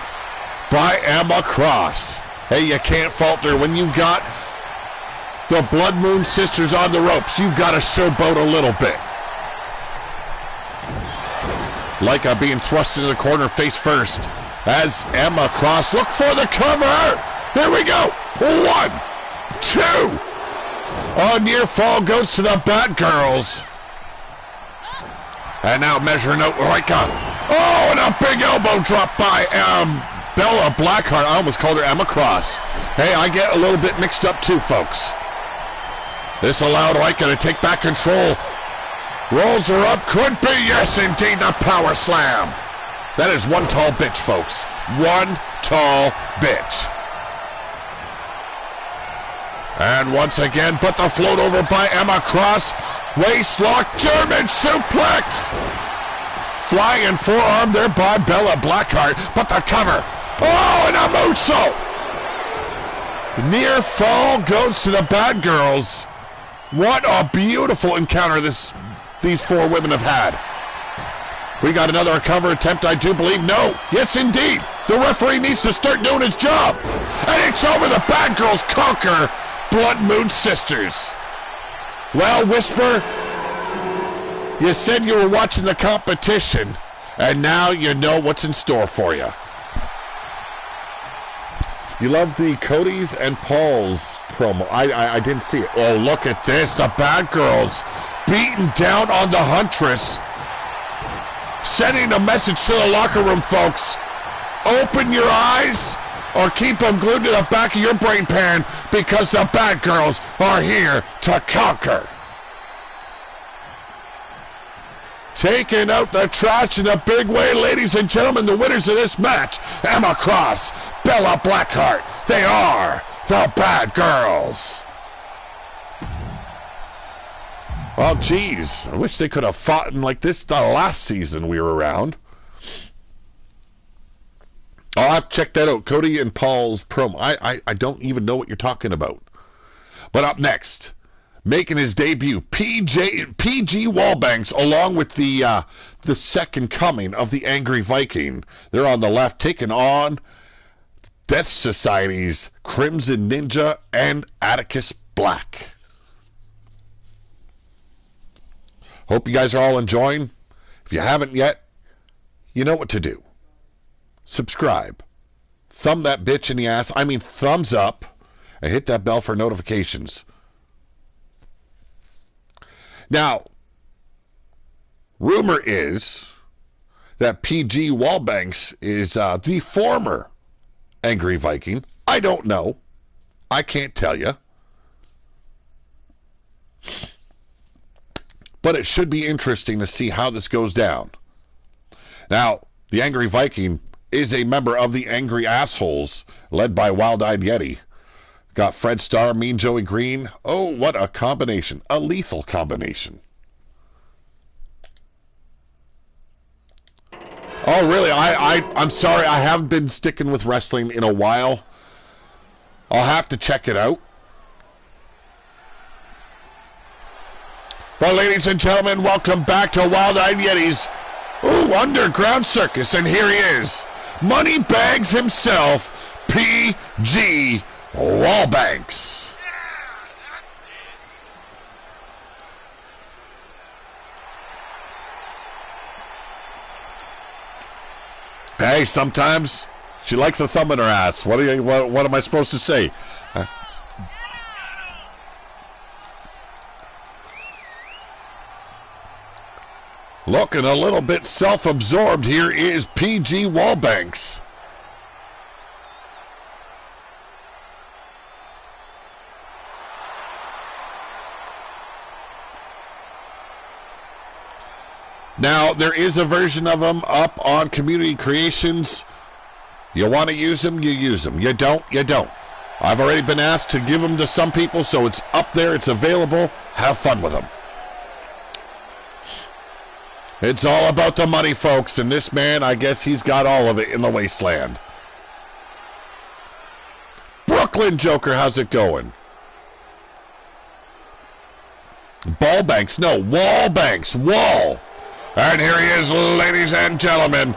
by Emma Cross. Hey, you can't falter when you got the Blood Moon Sisters on the ropes. You got to showboat a little bit. Leica being thrust into the corner face first as Emma Cross look for the cover. Here we go. 1, 2. A near fall goes to the Bad Girls. And now measuring out Leica. Oh, and a big elbow drop by Bella Blackheart. I almost called her Emma Cross. Hey, I get a little bit mixed up too, folks. This allowed Leica to take back control. Rolls her up. Could be, yes, indeed, the power slam. That is one tall bitch, folks. One tall bitch. And once again, put the float over by Emma Cross. Waist lock, German suplex. Flying forearm there by Bella Blackheart. But the cover. Oh, and a moonsault. Near fall goes to the Bad Girls. What a beautiful encounter these four women have had. We got another cover attempt, I do believe. No. Yes, indeed. The referee needs to start doing his job. And it's over. The Bad Girls conquer Blood Moon Sisters. Well, Whisper, you said you were watching the competition, and now you know what's in store for you. You love the Cody's and Paul's promo. I didn't see it. Oh, look at this. The Bad Girls beating down on the Huntress. Sending a message to the locker room, folks. Open your eyes or keep them glued to the back of your brain pan because the Bad Girls are here to conquer. Taking out the trash in a big way, ladies and gentlemen. The winners of this match, Emma Cross, Bella Blackheart. They are the Bad Girls. Well, geez, I wish they could have fought in like this the last season we were around. I'll have to check that out. Cody and Paul's promo. I don't even know what you're talking about. But up next, making his debut, PG Wallbanks, along with the second coming of the Angry Viking. They're on the left, taking on Death Society's Crimson Ninja and Atticus Black. Hope you guys are all enjoying. If you haven't yet, you know what to do. Subscribe. Thumb that bitch in the ass. I mean thumbs up. And hit that bell for notifications. Now, rumor is that PG Wallbanks is the former Angry Viking. I don't know. I can't tell you. But it should be interesting to see how this goes down. Now, the Angry Viking is a member of the Angry Assholes, led by Wild-Eyed Yeti. Got Fred Starr, Mean Joey Green. Oh, what a combination. A lethal combination. Oh, really? I'm sorry. I haven't been sticking with wrestling in a while. I'll have to check it out. Well, ladies and gentlemen, welcome back to Wild-Eyed Yeti's Underground Circus. And here he is, Moneybags himself, PG Wallbanks. Hey, sometimes she likes a thumb in her ass. What am I supposed to say? Looking a little bit self-absorbed here is PG Wallbanks. Now, there is a version of them up on Community Creations. You want to use them, you use them. You don't, you don't. I've already been asked to give them to some people, so it's up there, it's available. Have fun with them. It's all about the money, folks, and this man, I guess he's got all of it in the wasteland. Brooklyn Joker, how's it going? Ballbanks, no, Wallbanks, Wall. And here he is, ladies and gentlemen.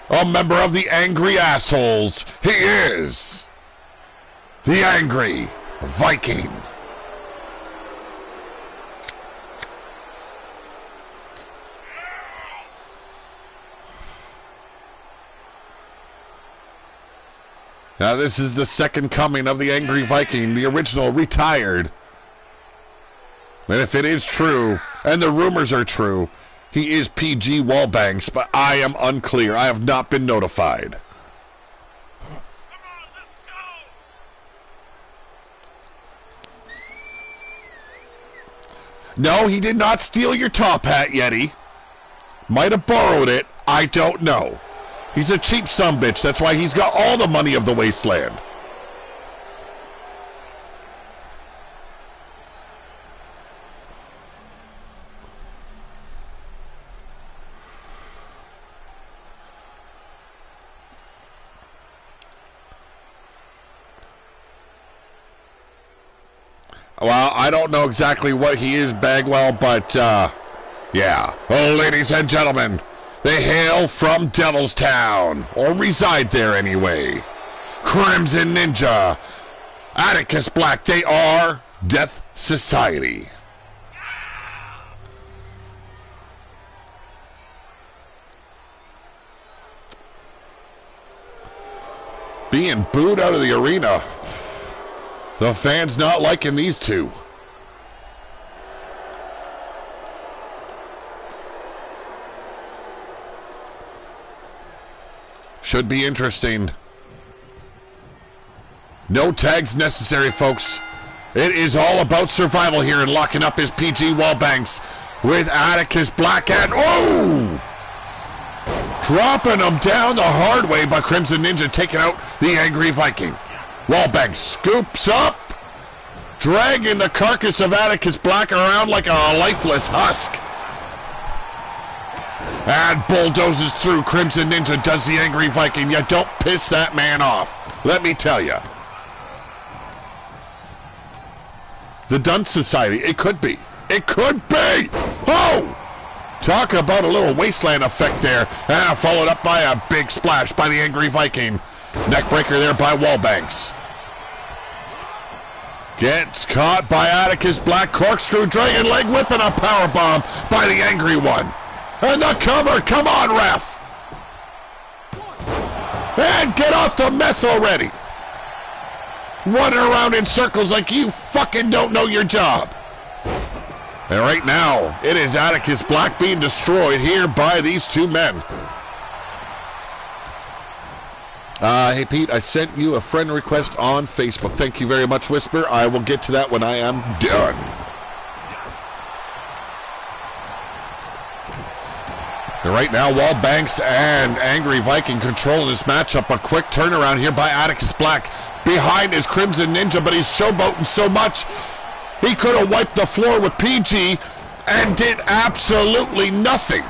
A member of the Angry Assholes. He is the Angry Viking. Now this is the second coming of the Angry Viking, the original retired. And if it is true, and the rumors are true, he is PG Wallbanks, but I am unclear. I have not been notified. Come on, let's go! No, he did not steal your top hat, Yeti. Might have borrowed it. I don't know. He's a cheap sumbitch. That's why he's got all the money of the wasteland. Well, I don't know exactly what he is, Bagwell, but, yeah. Oh, ladies and gentlemen, they hail from Devilstown, or reside there anyway. Crimson Ninja, Atticus Black, they are Death Society. Being booed out of the arena. The fans not liking these two. Should be interesting. No tags necessary, folks. It is all about survival here, and locking up his PG Wallbanks with Atticus Black and oh! Dropping him down the hard way by Crimson Ninja, taking out the Angry Viking. Wallbanks scoops up, dragging the carcass of Atticus Black around like a lifeless husk. And bulldozes through. Crimson Ninja does the Angry Viking. You don't piss that man off, let me tell you. The Dunce Society, it could be. It could be! Oh! Talk about a little wasteland effect there. And followed up by a big splash by the Angry Viking. Neckbreaker there by Wallbanks. Gets caught by Atticus Black. Corkscrew Dragon Leg Whip and a powerbomb by the Angry One. And the cover. Come on, ref. And get off the meth already. Running around in circles like you fucking don't know your job. And right now, it is Atticus Black being destroyed here by these two men. Hey, Pete, I sent you a friend request on Facebook. Thank you very much, Whisper. I will get to that when I am done. And right now, Wallbanks and Angry Viking controlling this matchup. A quick turnaround here by Atticus Black. Behind is Crimson Ninja, but he's showboating so much. He could have wiped the floor with PG and did absolutely nothing.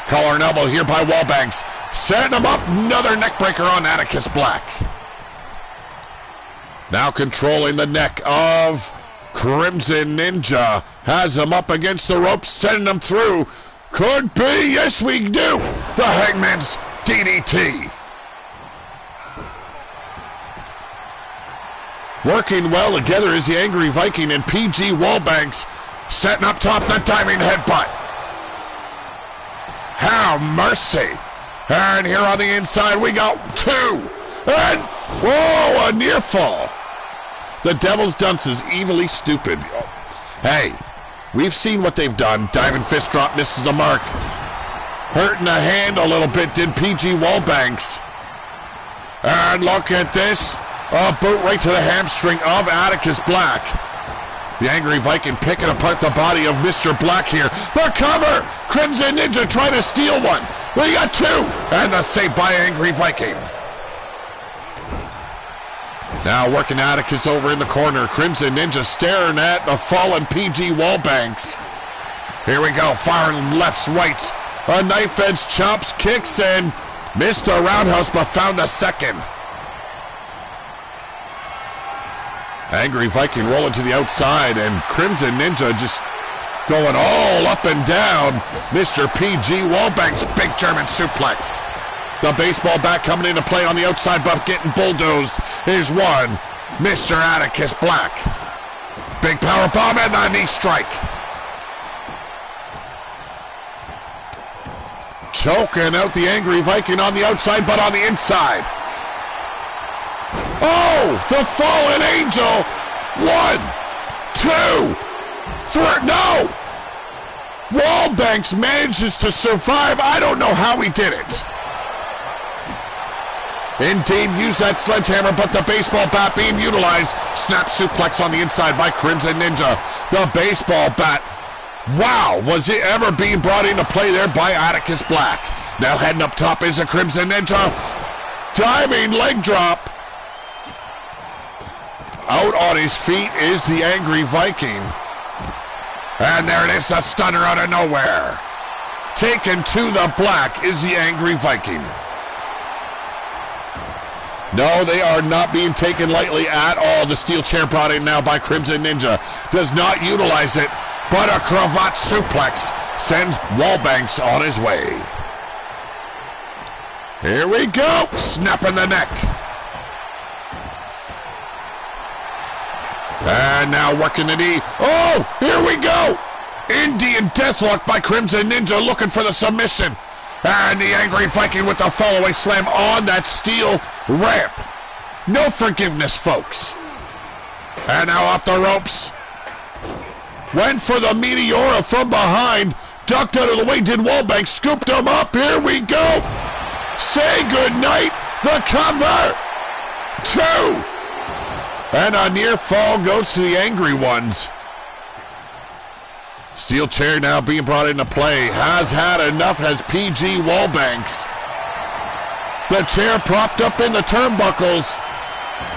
Collar and elbow here by Wallbanks. Setting him up. Another neckbreaker on Atticus Black. Now controlling the neck of Crimson Ninja. Has him up against the ropes, sending him through. Could be. Yes, we do. The Hangman's DDT. Working well together is the Angry Viking and PG Wallbanks. Setting up top the diving headbutt. How mercy. And here on the inside we got 2. And, whoa, a near fall. The Devil's Dunce is evilly stupid. Hey, we've seen what they've done. Diving fist drop misses the mark. Hurting the hand a little bit did PG Wallbanks. And look at this. A boot right to the hamstring of Atticus Black. The Angry Viking picking apart the body of Mr. Black here. The cover! Crimson Ninja trying to steal one. We got 2. And the save by Angry Viking. Now working Atticus over in the corner. Crimson Ninja staring at the fallen PG Wallbanks. Here we go. Firing lefts, rights. A knife edge, chops, kicks, and missed a roundhouse but found a second. Angry Viking rolling to the outside, and Crimson Ninja just going all up and down. Mr. PG Wallbanks, big German suplex. The baseball bat coming into play on the outside, but getting bulldozed is one. Mr. Atticus Black. Big power bomb and a knee strike. Choking out the Angry Viking on the outside, but on the inside. Oh, the fallen angel. 1, 2, 3. No. Wallbanks manages to survive. I don't know how he did it. Indeed, use that sledgehammer, but the baseball bat being utilized. Snap suplex on the inside by Crimson Ninja. The baseball bat. Wow, was it ever being brought into play there by Atticus Black. Now heading up top is a Crimson Ninja. Diving leg drop. Out on his feet is the Angry Viking. And there it is, the stunner out of nowhere. Taken to the black is the Angry Viking. No, they are not being taken lightly at all. The steel chair brought in now by Crimson Ninja. Does not utilize it, but a cravat suplex sends Wallbanks on his way. Here we go, snapping the neck. And now working the knee. Oh, here we go. Indian Deathlock by Crimson Ninja looking for the submission. And the Angry Viking with the fallaway slam on that steel ramp. No forgiveness, folks. And now off the ropes. Went for the Meteora from behind. Ducked out of the way, did Wallbanks. Scooped him up. Here we go. Say goodnight. The cover. 2. And a near fall goes to the Angry Ones. Steel chair now being brought into play. Has had enough, has PG Wallbanks. The chair propped up in the turnbuckles.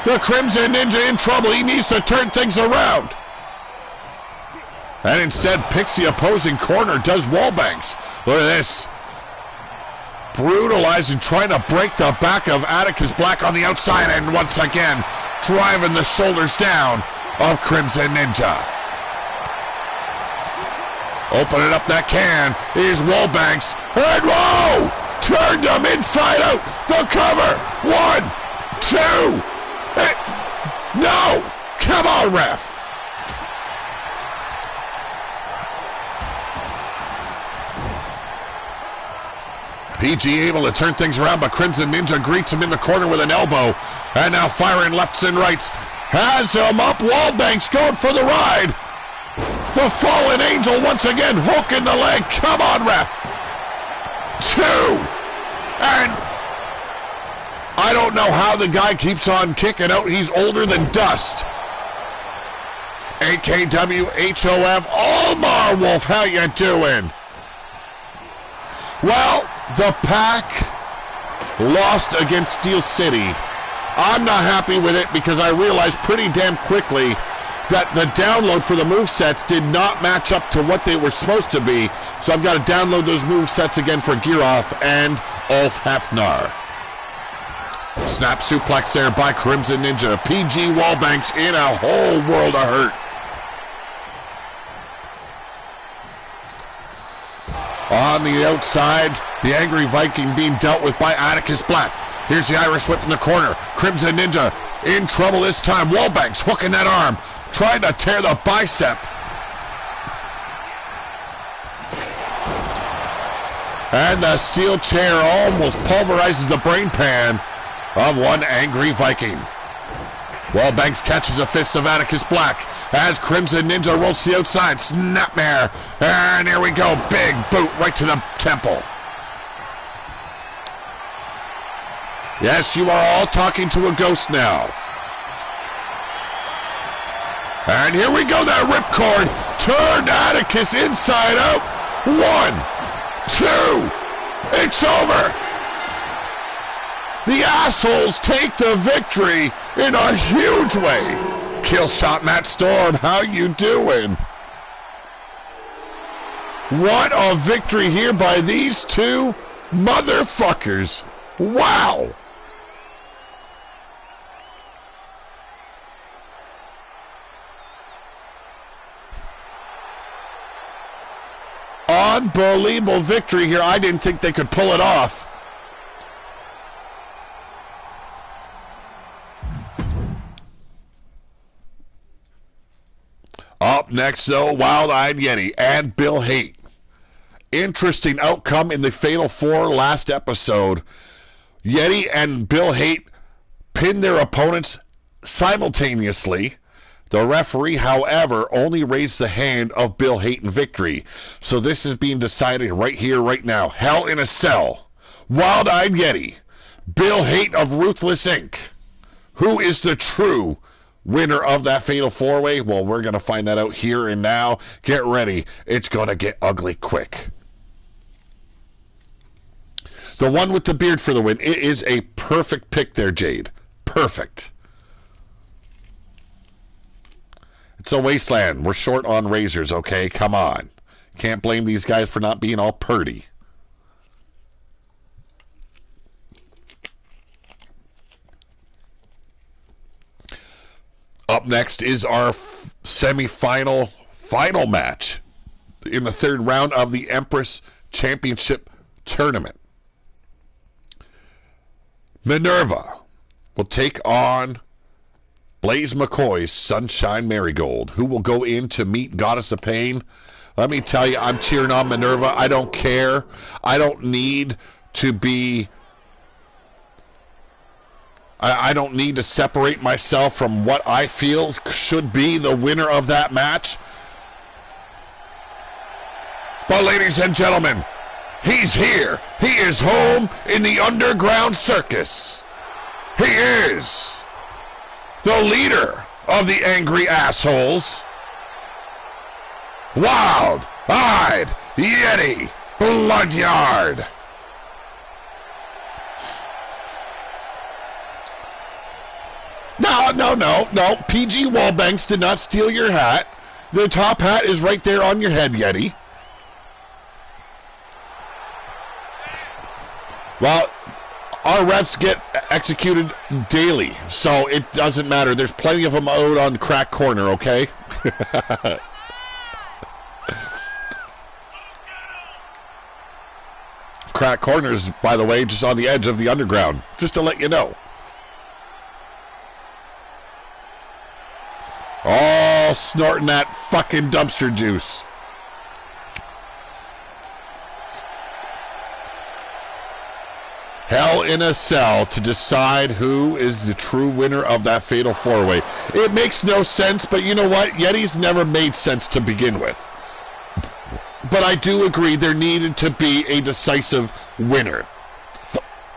The Crimson Ninja in trouble. He needs to turn things around. And instead picks the opposing corner, does Wallbanks. Look at this. Brutalizing, trying to break the back of Atticus Black on the outside. And once again, driving the shoulders down of Crimson Ninja. Opening up that can is Wallbanks. And whoa! Turned him inside out. The cover. 1, 2. No! Come on, ref. PG able to turn things around, but Crimson Ninja greets him in the corner with an elbow. And now firing lefts and rights. Has him up. Wallbanks going for the ride. The fallen angel once again hooking the leg. Come on, ref. 2. And I don't know how the guy keeps on kicking out. He's older than dust. AKW HOF. Omar Wolf, how you doing? Well, the Pack lost against Steel City. I'm not happy with it because I realized pretty damn quickly that the download for the movesets did not match up to what they were supposed to be. So I've got to download those movesets again for Gearoff and Ulf Hefnar. Snap suplex there by Crimson Ninja. PG Wallbanks in a whole world of hurt. On the outside, the Angry Viking being dealt with by Atticus Black. Here's the Irish Whip in the corner. Crimson Ninja in trouble this time. Wallbanks hooking that arm, trying to tear the bicep. And the steel chair almost pulverizes the brain pan of one Angry Viking. Wallbanks catches a fist of Atticus Black as Crimson Ninja rolls to the outside. Snapmare. And here we go. Big boot right to the temple. Yes, you are all talking to a ghost now. And here we go. That ripcord turned Atticus inside out. 1, 2. It's over. The assholes take the victory in a huge way. Kill shot, Matt Storm. How you doing? What a victory here by these two motherfuckers. Wow. Unbelievable victory here. I didn't think they could pull it off. Up next, though, Wild-Eyed Yeti and Bill Haight. Interesting outcome in the Fatal 4 last episode. Yeti and Bill Haight pinned their opponents simultaneously. The referee, however, only raised the hand of Bill Haight in victory. So this is being decided right here, right now. Hell in a Cell. Wild-Eyed Yeti. Bill Haight of Ruthless Inc. Who is the true winner of that Fatal 4-Way? Well, we're going to find that out here and now. Get ready. It's going to get ugly quick. The one with the beard for the win. It is a perfect pick there, Jade. Perfect. It's a wasteland. We're short on razors, okay? Come on. Can't blame these guys for not being all purty. Up next is our semi-final match in the third round of the Empress Championship Tournament. Minerva will take on Blaze McCoy's Sunshine Marigold, who will go in to meet Goddess of Pain. Let me tell you, I'm cheering on Minerva. I don't care. I don't need to be... I don't need to separate myself from what I feel should be the winner of that match. But ladies and gentlemen, he's here. He is home in the underground circus. He is the leader of the angry assholes. Wild-Eyed Yeti Bloodyard. No. PG Wallbanks did not steal your hat. The top hat is right there on your head, Yeti. Well, our refs get executed daily, so it doesn't matter. There's plenty of them out on the crack corner, okay? Crack corners, by the way, just on the edge of the underground, just to let you know. All snorting that fucking dumpster juice. Hell in a Cell to decide who is the true winner of that Fatal 4-Way. It makes no sense, but you know what? Yeti's never made sense to begin with. But I do agree there needed to be a decisive winner.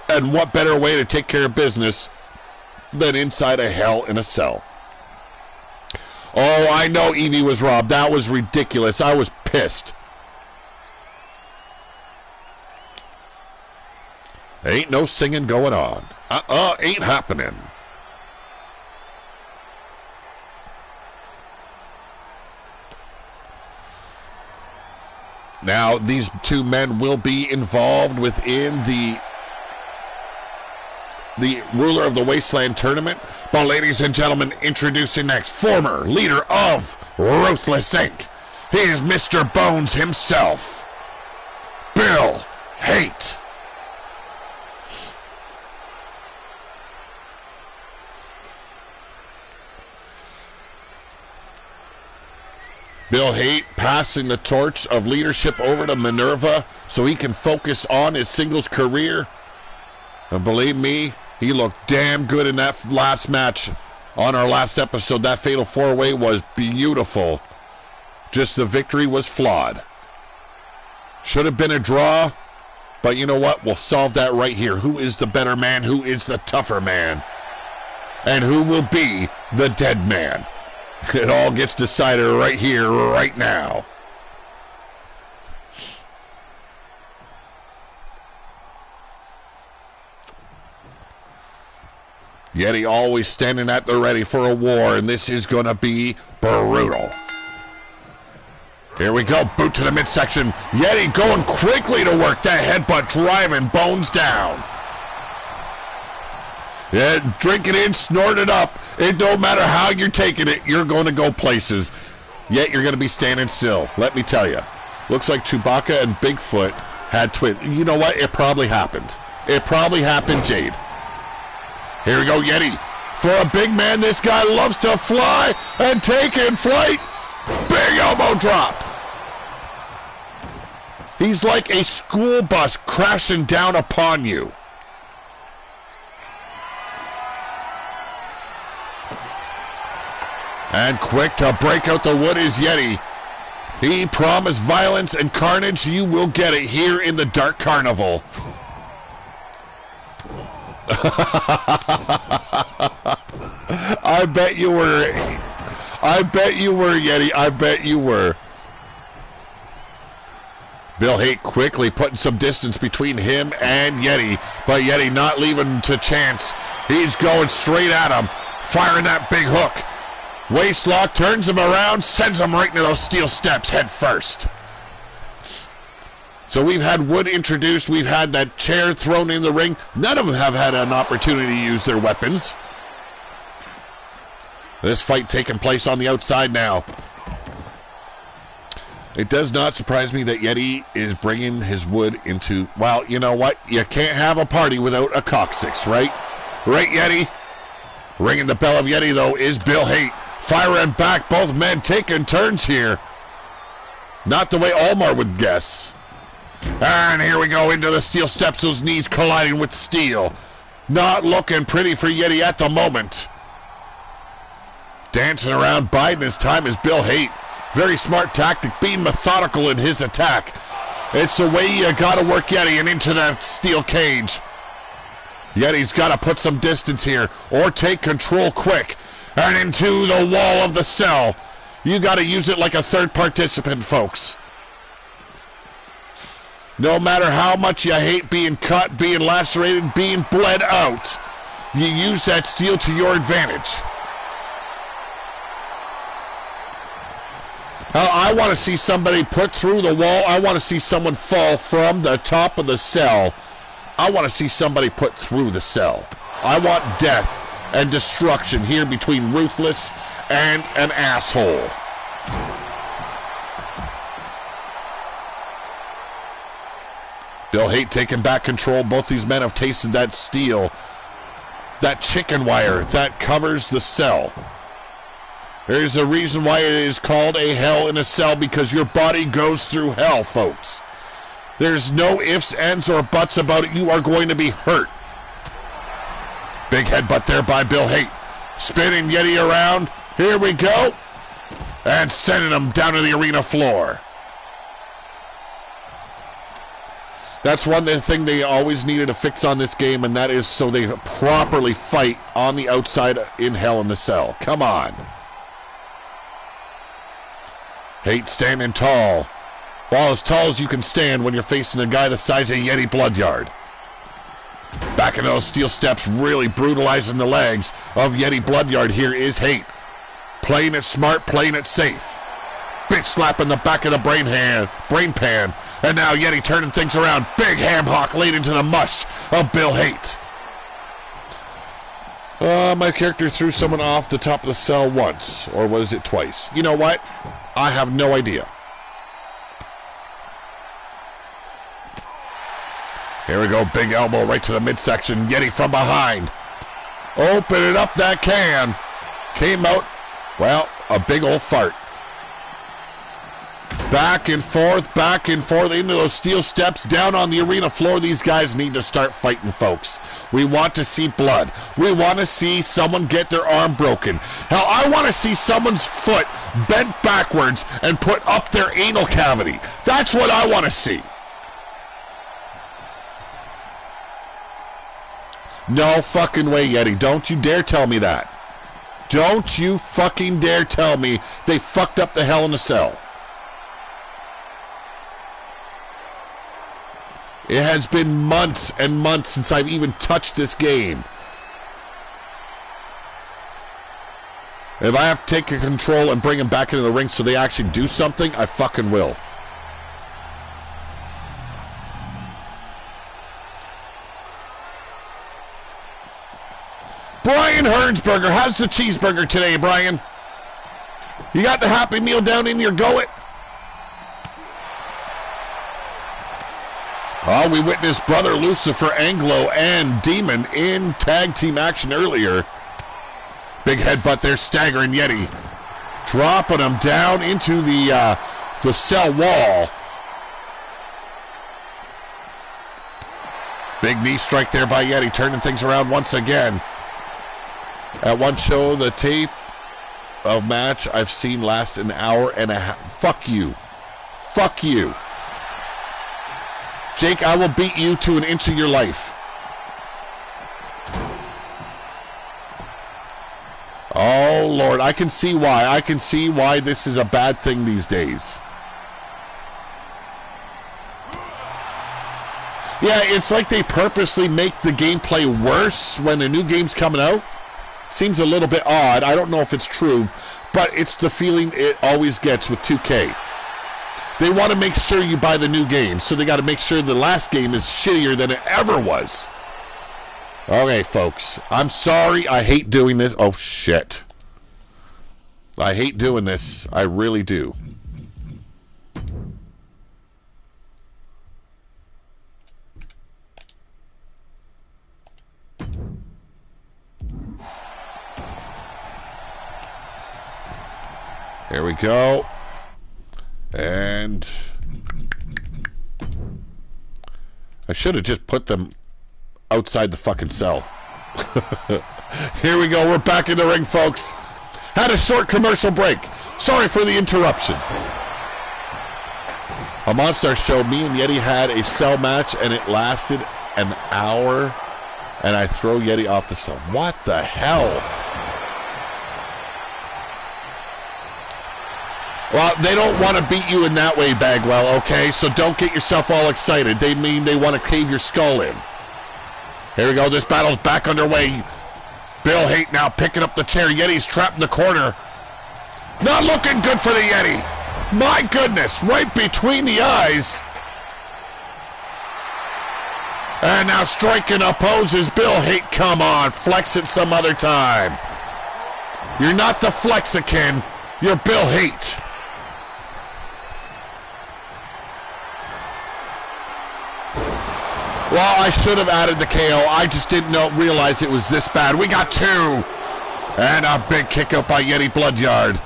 And what better way to take care of business than inside a Hell in a Cell? Oh, I know Evie was robbed. That was ridiculous. I was pissed. Ain't no singing going on. Ain't happening. Now, these two men will be involved within the ruler of the Wasteland tournament. But ladies and gentlemen, introducing next, former leader of Ruthless Inc. He is Mr. Bones himself. Bill Hate. Bill Hate passing the torch of leadership over to Minerva so he can focus on his singles career. And believe me, he looked damn good in that last match on our last episode. That Fatal 4-Way was beautiful. Just the victory was flawed. Should have been a draw, but you know what? We'll solve that right here. Who is the better man? Who is the tougher man? And who will be the dead man? It all gets decided right here, right now. Yeti always standing at the ready for a war, and this is going to be brutal. Here we go, boot to the midsection. Yeti going quickly to work that headbutt, driving Bones down. Yeah, drink it in, snort it up. It don't matter how you're taking it, you're going to go places. Yet you're going to be standing still, let me tell you. Looks like Chewbacca and Bigfoot had twins. You know what? It probably happened. It probably happened, Jade. Here we go, Yeti. For a big man, this guy loves to fly and take in flight. Big elbow drop. He's like a school bus crashing down upon you. And quick to break out the wood is Yeti. He promised violence and carnage. You will get it here in the Dark Carnival. I bet you were. I bet you were, Yeti. I bet you were. Bill Hate quickly putting some distance between him and Yeti. But Yeti not leaving to chance. He's going straight at him. Firing that big hook. Waistlock turns him around, sends him right into those steel steps head first. So we've had wood introduced, we've had that chair thrown in the ring. None of them have had an opportunity to use their weapons. This fight taking place on the outside now. It does not surprise me that Yeti is bringing his wood into... Well, you know what? You can't have a party without a coccyx, right? Right, Yeti? Ringing the bell of Yeti, though, is Bill Hate. Firing back, both men taking turns here. Not the way Omar would guess. And here we go into the steel steps, those knees colliding with steel. Not looking pretty for Yeti at the moment. Dancing around, biding his time is Bill Hate. Very smart tactic, being methodical in his attack. It's the way you gotta work Yeti and into that steel cage. Yeti's gotta put some distance here, or take control quick. And into the wall of the cell. You gotta use it like a third participant, folks. No matter how much you hate being cut, being lacerated, being bled out, you use that steel to your advantage. I want to see somebody put through the wall. I want to see someone fall from the top of the cell. I want to see somebody put through the cell. I want death and destruction here between Ruthless and an asshole. Bill Hate taking back control. Both these men have tasted that steel, that chicken wire that covers the cell. There's a reason why it is called a hell in a cell, because your body goes through hell, folks. There's no ifs, ands, or buts about it. You are going to be hurt. Big headbutt there by Bill Hate. Spinning Yeti around. Here we go. And sending him down to the arena floor. That's one thing they always needed to fix on this game, and that is so they properly fight on the outside in Hell in the Cell. Come on. Hate standing tall. Well, as tall as you can stand when you're facing a guy the size of Yeti Bloodyard. Back into those steel steps, really brutalizing the legs of Yeti Bloodyard. Here is Hate. Playing it smart, playing it safe. Bitch slap in the back of the brain pan. And now Yeti turning things around. Big ham hock laid into the mush of Bill Hate. My character threw someone off the top of the cell once. Or was it twice? You know what? I have no idea. Here we go, big elbow right to the midsection. Yeti from behind. Open it up, that can. Came out, well, a big old fart. Back and forth into those steel steps, down on the arena floor. These guys need to start fighting, folks. We want to see blood. We want to see someone get their arm broken. Hell, I want to see someone's foot bent backwards and put up their anal cavity. That's what I want to see. No fucking way, Yeti. Don't you dare tell me that. Don't you fucking dare tell me they fucked up the Hell in a Cell. It has been months and months since I've even touched this game. If I have to take control and bring them back into the ring so they actually do something, I fucking will. Brian Hernsberger, how's the cheeseburger today, Brian? You got the Happy Meal down in your gullet? Oh, we witnessed Brother Lucifer, Anglo, and Demon in tag team action earlier. Big headbutt there, staggering Yeti. Dropping him down into the cell wall. Big knee strike there by Yeti, turning things around once again. At one show, the tape of match I've seen last an hour and a half. Fuck you. Fuck you. Jake, I will beat you to an inch of your life. Oh, Lord, I can see why. I can see why this is a bad thing these days. Yeah, it's like they purposely make the gameplay worse when the new game's coming out. Seems a little bit odd. I don't know if it's true, but it's the feeling it always gets with 2K. They want to make sure you buy the new game, so they got to make sure the last game is shittier than it ever was. Okay, folks. I'm sorry. I hate doing this. Oh, shit. I hate doing this. I really do. Here we go. And I should have just put them outside the fucking cell. Here we go. We're back in the ring, folks. Had a short commercial break. Sorry for the interruption. A Monster Show, me and Yeti had a cell match, and it lasted an hour, and I throw Yeti off the cell. What the hell? Well, they don't want to beat you in that way, Bagwell, okay? So don't get yourself all excited. They mean they want to cave your skull in. Here we go. This battle's back underway. Bill Haight now picking up the chair. Yeti's trapped in the corner. Not looking good for the Yeti. My goodness, right between the eyes. And now striking opposes Bill Haight. Come on, flex it some other time. You're not the Flexican. You're Bill Haight. Well, I should have added the KO. I just didn't realize it was this bad. We got two. And a big kick out by Yeti Bloodyard.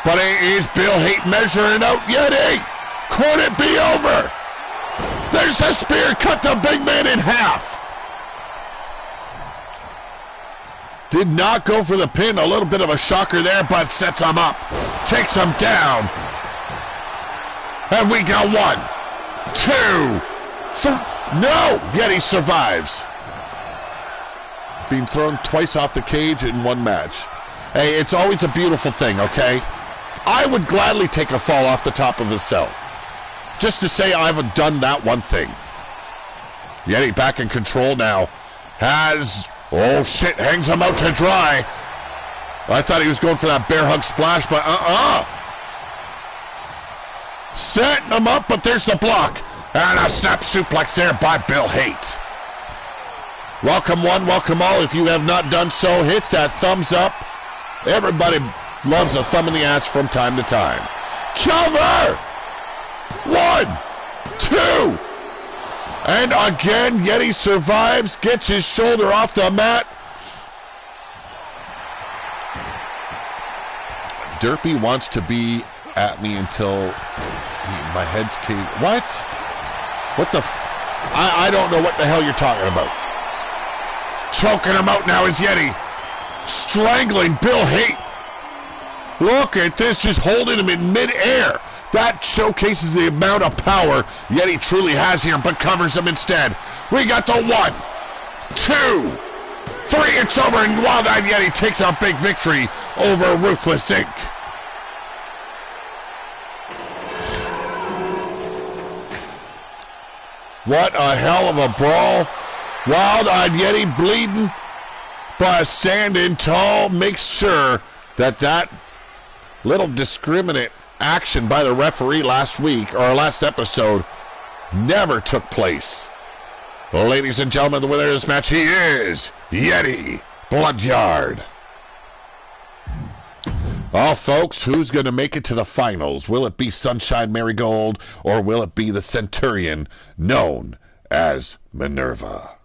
But it is Bill Haight measuring out Yeti. Could it be over? There's the spear. Cut the big man in half. Did not go for the pin. A little bit of a shocker there, but sets him up. Takes him down. And we got 1, 2, 3. No! Yeti survives. Being thrown twice off the cage in one match. Hey, it's always a beautiful thing, okay? I would gladly take a fall off the top of the cell. Just to say I've done that one thing. Yeti back in control now. Has... Oh, shit, hangs him out to dry. I thought he was going for that bear hug splash, but Setting him up, but there's the block. And a snap suplex there by Bill Haight. Welcome one, welcome all. If you have not done so, hit that thumbs up. Everybody loves a thumb in the ass from time to time. Cover! 1, 2. And again, Yeti survives, gets his shoulder off the mat. Derpy wants to be at me until my head's caved. What? What the I don't know what the hell you're talking about. Choking him out now is Yeti. Strangling Bill Haight. Look at this, just holding him in midair. That showcases the amount of power Yeti truly has here, but covers him instead. We got the 1, 2, 3. It's over, and Wild-Eyed Yeti takes a big victory over Ruthless Inc. What a hell of a brawl. Wild-Eyed Yeti bleeding, but standing tall makes sure that little discriminate action by the referee last week, or last episode, never took place. Ladies and gentlemen, the winner of this match, he is Yeti Bloodyard. Oh, folks, who's going to make it to the finals? Will it be Sunshine Marigold, or will it be the Centurion known as Minerva?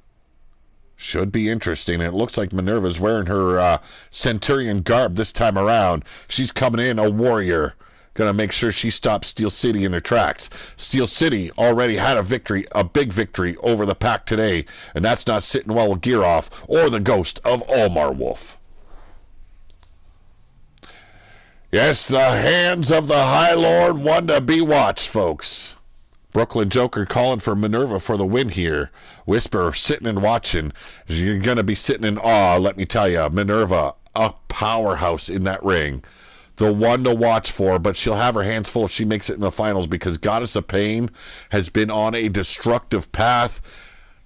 Should be interesting. It looks like Minerva's wearing her Centurion garb this time around. She's coming in a warrior. Going to make sure she stops Steel City in her tracks. Steel City already had a big victory over the Pack today, and that's not sitting well with Gearoff or the ghost of Omar Wolf. Yes, the hands of the High Lord, one to be watched, folks. Brooklyn Joker calling for Minerva for the win here. Whisper sitting and watching. You're going to be sitting in awe, let me tell you. Minerva, a powerhouse in that ring. The one to watch for, but she'll have her hands full if she makes it in the finals, because Goddess of Pain has been on a destructive path.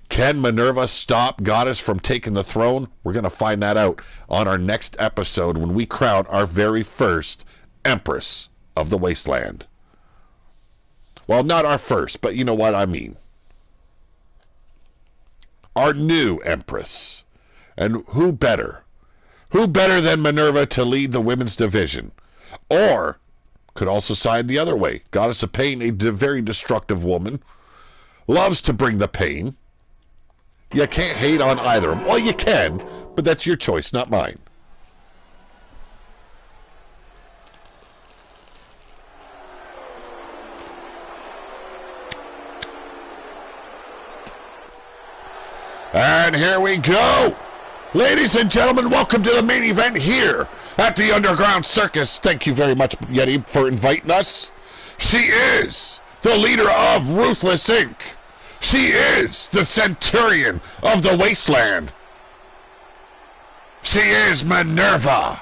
Can Minerva stop Goddess from taking the throne? We're going to find that out on our next episode when we crown our very first Empress of the Wasteland. Well, not our first, but you know what I mean. Our new Empress. And who better? Who better than Minerva to lead the women's division? Or could also side the other way. Goddess of Pain, a very destructive woman, loves to bring the pain. You can't hate on either. Well, you can, but that's your choice, not mine. And here we go. Ladies and gentlemen, welcome to the main event here at the Underground Circus. Thank you very much, Yeti, for inviting us. She is the leader of Ruthless Inc. She is the Centurion of the Wasteland. She is Minerva.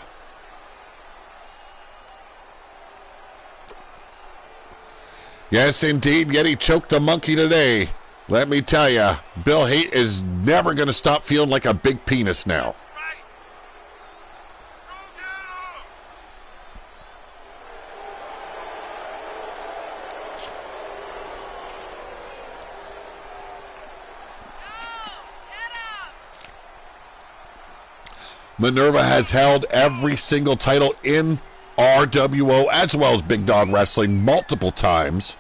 Yes, indeed, Yeti choked the monkey today. Let me tell you, Bill Haight is never going to stop feeling like a big penis now. Minerva has held every single title in RWO as well as Big Dog Wrestling multiple times.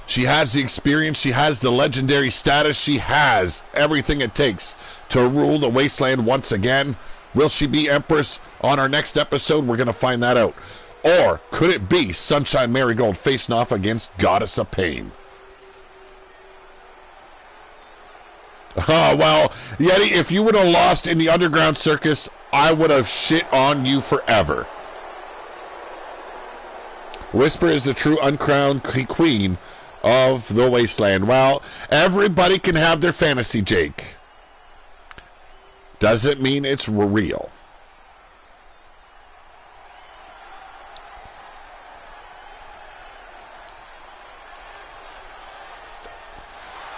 She has the experience, she has the legendary status, she has everything it takes to rule the Wasteland once again. Will she be Empress? On our next episode, we're going to find that out. Or could it be Sunshine Marigold facing off against Goddess of Pain? Oh, well, Yeti, if you would have lost in the Underground Circus, I would have shit on you forever. Whisper is the true uncrowned queen of the Wasteland. Well, everybody can have their fantasy, Jake. Doesn't mean it's real.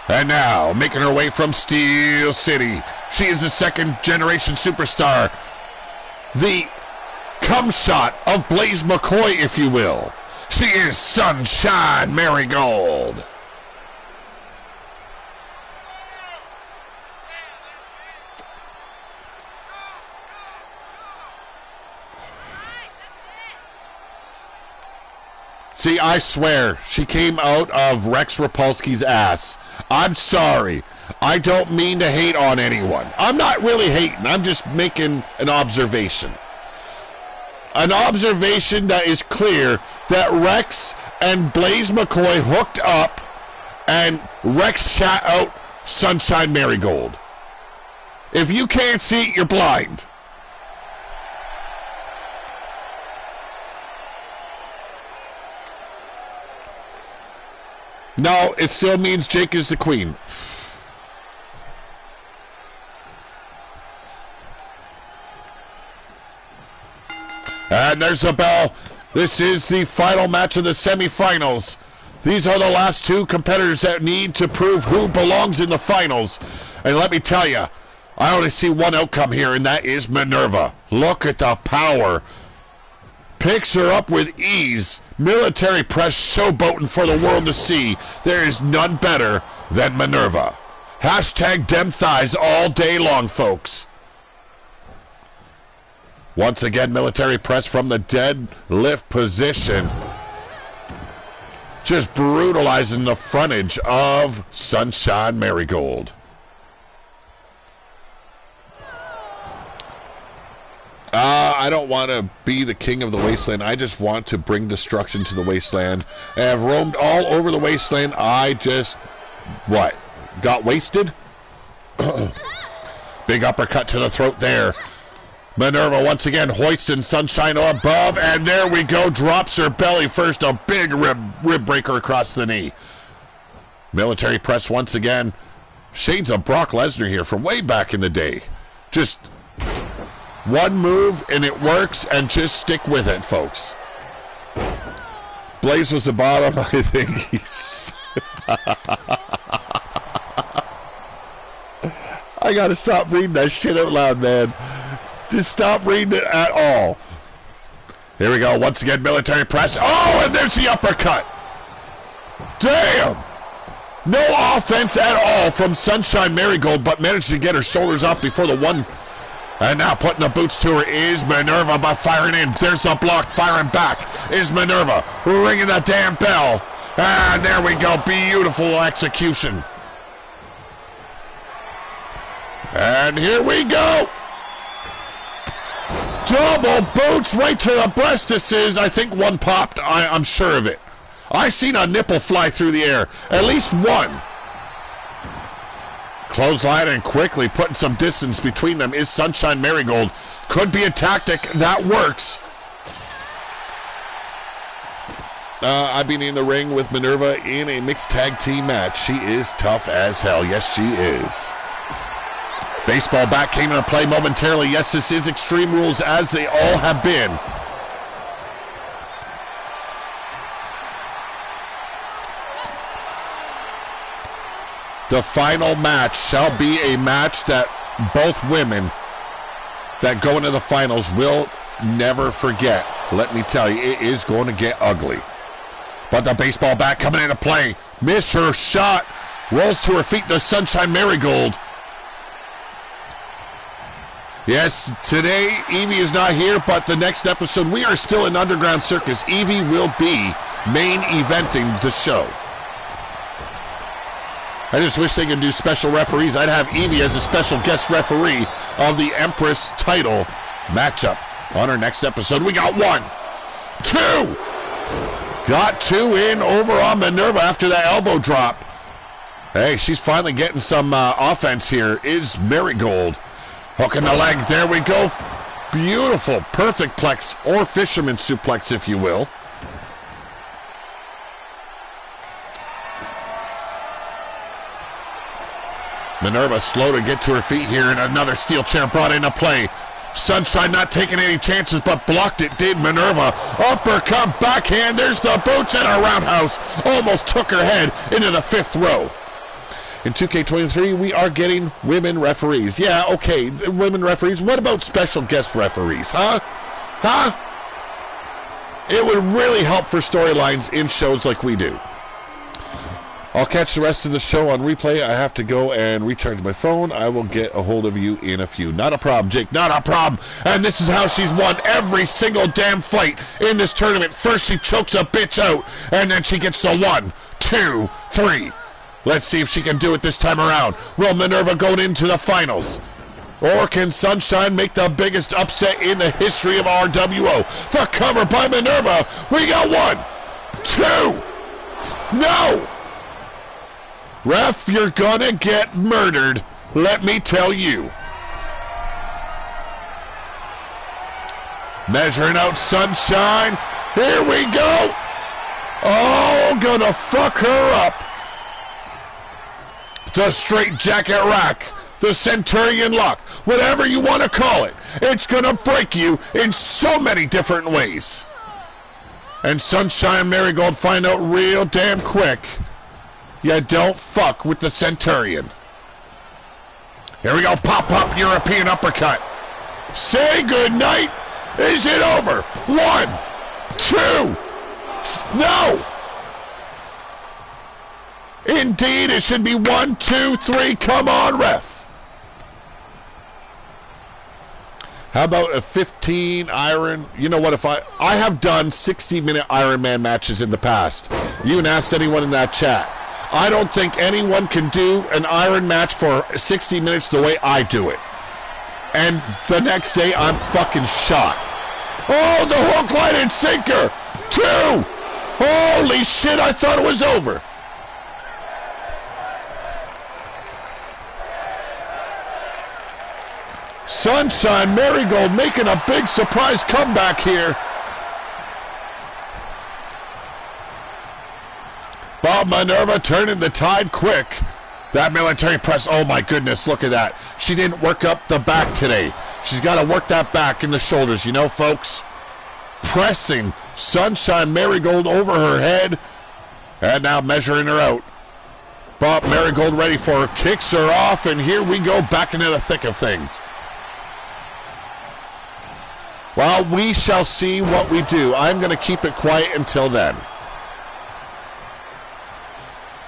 And now, making her way from Steel City, she is a second-generation superstar. The cum shot of Blaze McCoy, if you will. She is Sunshine Marigold. See, I swear, she came out of Rex Rapolsky's ass. I'm sorry. I don't mean to hate on anyone. I'm not really hating. I'm just making an observation. An observation that is clear that Rex and Blaze McCoy hooked up and Rex shot out Sunshine Marigold. If you can't see it, you're blind. No, it still means Jake is the queen. And there's the bell. This is the final match of the semifinals. These are the last two competitors that need to prove who belongs in the finals. And let me tell you, I only see one outcome here, and that is Minerva. Look at the power. Picks her up with ease. Military press showboating for the world to see. There is none better than Minerva. Hashtag dem thighs all day long, folks. Once again, military press from the deadlift position. Just brutalizing the frontage of Sunshine Marigold. I don't want to be the king of the wasteland. I just want to bring destruction to the wasteland. I have roamed all over the wasteland. I just, what, got wasted? Big uppercut to the throat there. Minerva once again hoisting Sunshine above, and there we go. Drops her belly first. A big rib breaker across the knee. Military press once again. Shades of Brock Lesnar here from way back in the day. Just one move and it works, and just stick with it, folks. Blaze was the bottom. I think he's... I gotta stop reading that shit out loud, man. Just stop reading it at all. Here we go. Once again, military press. Oh, and there's the uppercut. Damn. No offense at all from Sunshine Marigold, but managed to get her shoulders up before the one. And now putting the boots to her is Minerva, but firing in. There's the block. Firing back is Minerva. Ringing the damn bell. And there we go. Beautiful execution. And here we go. Double boots right to the breastises. I think one popped. I'm sure of it. I seen a nipple fly through the air. At least one. Clothesline, and quickly putting some distance between them is Sunshine Marigold. Could be a tactic that works. I've been in the ring with Minerva in a mixed tag team match. She is tough as hell. Yes, she is. Baseball bat came into play momentarily. Yes, this is Extreme Rules, as they all have been. The final match shall be a match that both women that go into the finals will never forget. Let me tell you, it is going to get ugly. But the baseball bat coming into play. Miss her shot. Rolls to her feet. The Sunshine Marigold. Yes, today Evie is not here, but the next episode we are still in Underground Circus. Evie will be main eventing the show. I just wish they could do special referees. I'd have Evie as a special guest referee of the Empress title matchup on our next episode. We got 1, 2. Got 2 in over on Minerva after that elbow drop. Hey, she's finally getting some offense here. Is Marigold. Hooking the leg. There we go. Beautiful. Perfect plex, or fisherman suplex, if you will. Minerva slow to get to her feet here, and another steel chair brought into play. Sunshine not taking any chances, but blocked it, did Minerva. Uppercut, backhand, there's the boots, and a roundhouse. Almost took her head into the 5th row. In 2K23, we are getting women referees. Yeah, okay, women referees. What about special guest referees, huh? Huh? It would really help for storylines in shows like we do. I'll catch the rest of the show on replay. I have to go and recharge my phone. I will get a hold of you in a few. Not a problem, Jake. Not a problem. And this is how she's won every single damn fight in this tournament. First she chokes a bitch out, and then she gets the 1, 2, 3. Let's see if she can do it this time around. Will Minerva go into the finals? Or can Sunshine make the biggest upset in the history of RWO? The cover by Minerva. We got 1, 2. No! Ref, you're gonna get murdered, let me tell you. Measuring out Sunshine. Here we go. Oh, gonna fuck her up. The straight jacket rack. The Centurion lock. Whatever you want to call it. It's gonna break you in so many different ways. And Sunshine and Marigold find out real damn quick. You don't fuck with the Centurion. Here we go. Pop European uppercut. Say goodnight. Is it over? 1, 2. No. Indeed, it should be 1, 2, 3. Come on, ref. How about a 15 iron? You know what? If I have done 60-minute Iron Man matches in the past. You can ask anyone in that chat. I don't think anyone can do an Iron match for 60 minutes the way I do it. And the next day, I'm fucking shot. Oh, the hook, line, and sinker. 2. Holy shit, I thought it was over. Sunshine Marigold making a big surprise comeback here. Bob Minerva turning the tide quick. That military press, oh my goodness, look at that. She didn't work up the back today. She's got to work that back and the shoulders, you know, folks. Pressing Sunshine Marigold over her head. And now measuring her out. Bob Marigold ready for her, kicks her off, and here we go back into the thick of things. Well, we shall see what we do. I'm going to keep it quiet until then.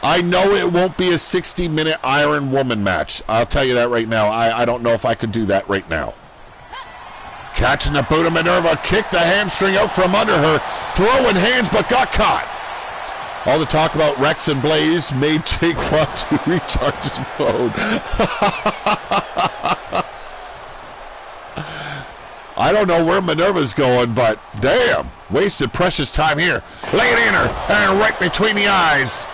I know it won't be a 60-minute Iron Woman match. I'll tell you that right now. I don't know if I could do that right now. Catching the boot of Minerva, kicked the hamstring out from under her, throwing hands but got caught. All the talk about Rex and Blaze made Jake want to recharge his phone. I don't know where Minerva's going, but damn, wasted precious time here. Laying in her, and right between the eyes.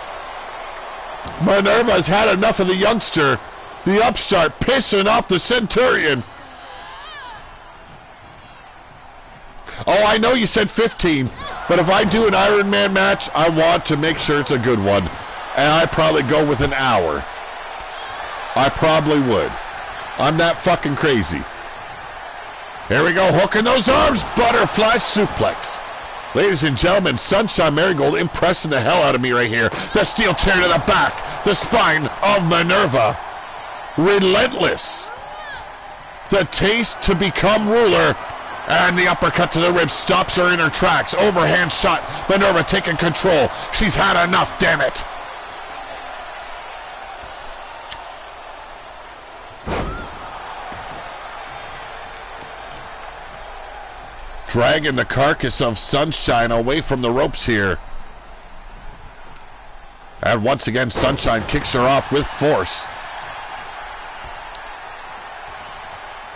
Minerva's had enough of the youngster. The upstart pissing off the Centurion. Oh, I know you said 15, but if I do an Iron Man match, I want to make sure it's a good one. And I'd probably go with an hour. I probably would. I'm that fucking crazy. Here we go, hooking those arms, butterfly suplex. Ladies and gentlemen, Sunshine Marigold impressing the hell out of me right here. The steel chair to the back, the spine of Minerva. Relentless. The taste to become ruler. And the uppercut to the ribs stops her in her tracks. Overhand shot, Minerva taking control. She's had enough, damn it. Dragging the carcass of Sunshine away from the ropes here. And once again, Sunshine kicks her off with force.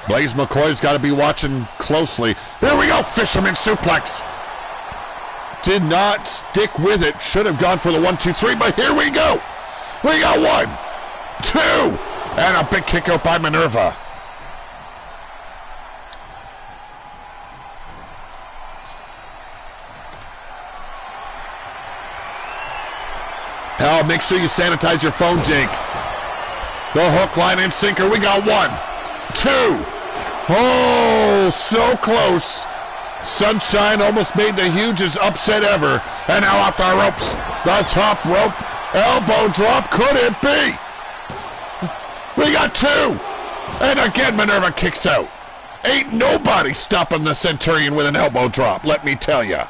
Blaze McCoy's got to be watching closely. Here we go, fisherman suplex. Did not stick with it. Should have gone for the 1, 2, 3, but here we go. We got 1, 2, and a big kick out by Minerva. Make sure you sanitize your phone, Jake. The hook, line, and sinker. We got 1, 2. Oh, so close. Sunshine almost made the hugest upset ever. And now off the ropes. The top rope. Elbow drop. Could it be? We got 2. And again, Minerva kicks out. Ain't nobody stopping the Centurion with an elbow drop, let me tell you.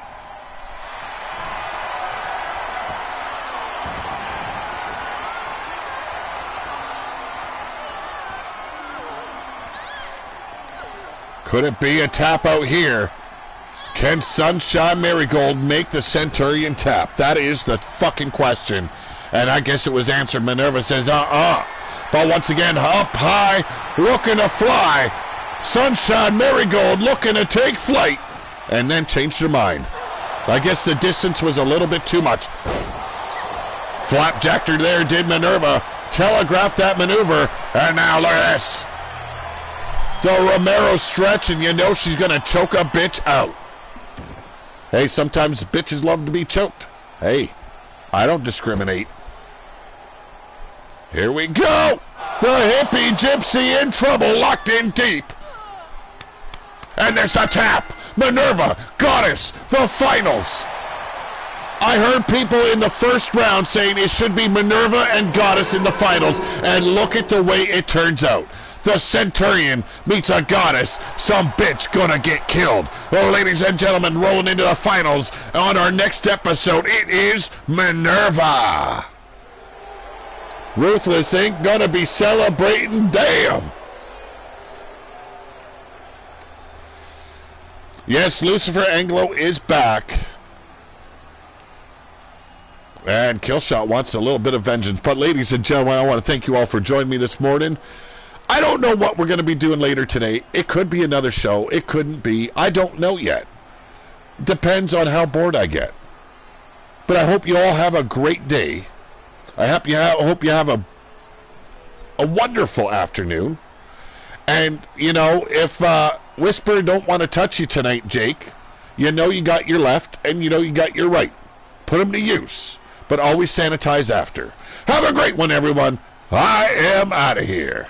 Could it be a tap out here? Can Sunshine Marigold make the Centurion tap? That is the fucking question. And I guess it was answered. Minerva says, But once again, up high, looking to fly. Sunshine Marigold looking to take flight. And then changed her mind. I guess the distance was a little bit too much. Flapjacked her there, did Minerva. Telegraphed that maneuver. And now look at this. The Romero stretch, and you know she's going to choke a bitch out. Hey, sometimes bitches love to be choked. Hey, I don't discriminate. Here we go. The hippie gypsy in trouble, locked in deep. And there's the tap. Minerva, Goddess, the finals. I heard people in the first round saying it should be Minerva and Goddess in the finals, and look at the way it turns out. The Centurion meets a Goddess. Some bitch gonna get killed. Well, ladies and gentlemen, rolling into the finals on our next episode, it is Minerva. Ruthless ain't gonna be celebrating, damn. Yes, Lucifer Anglo is back. And Killshot wants a little bit of vengeance. But ladies and gentlemen, I want to thank you all for joining me this morning. I don't know what we're going to be doing later today. It could be another show. It couldn't be. I don't know yet. Depends on how bored I get. But I hope you all have a great day. I hope you have a wonderful afternoon. And, you know, if Whisper don't want to touch you tonight, Jake, you know you got your left and you know you got your right. Put them to use. But always sanitize after. Have a great one, everyone. I am out of here.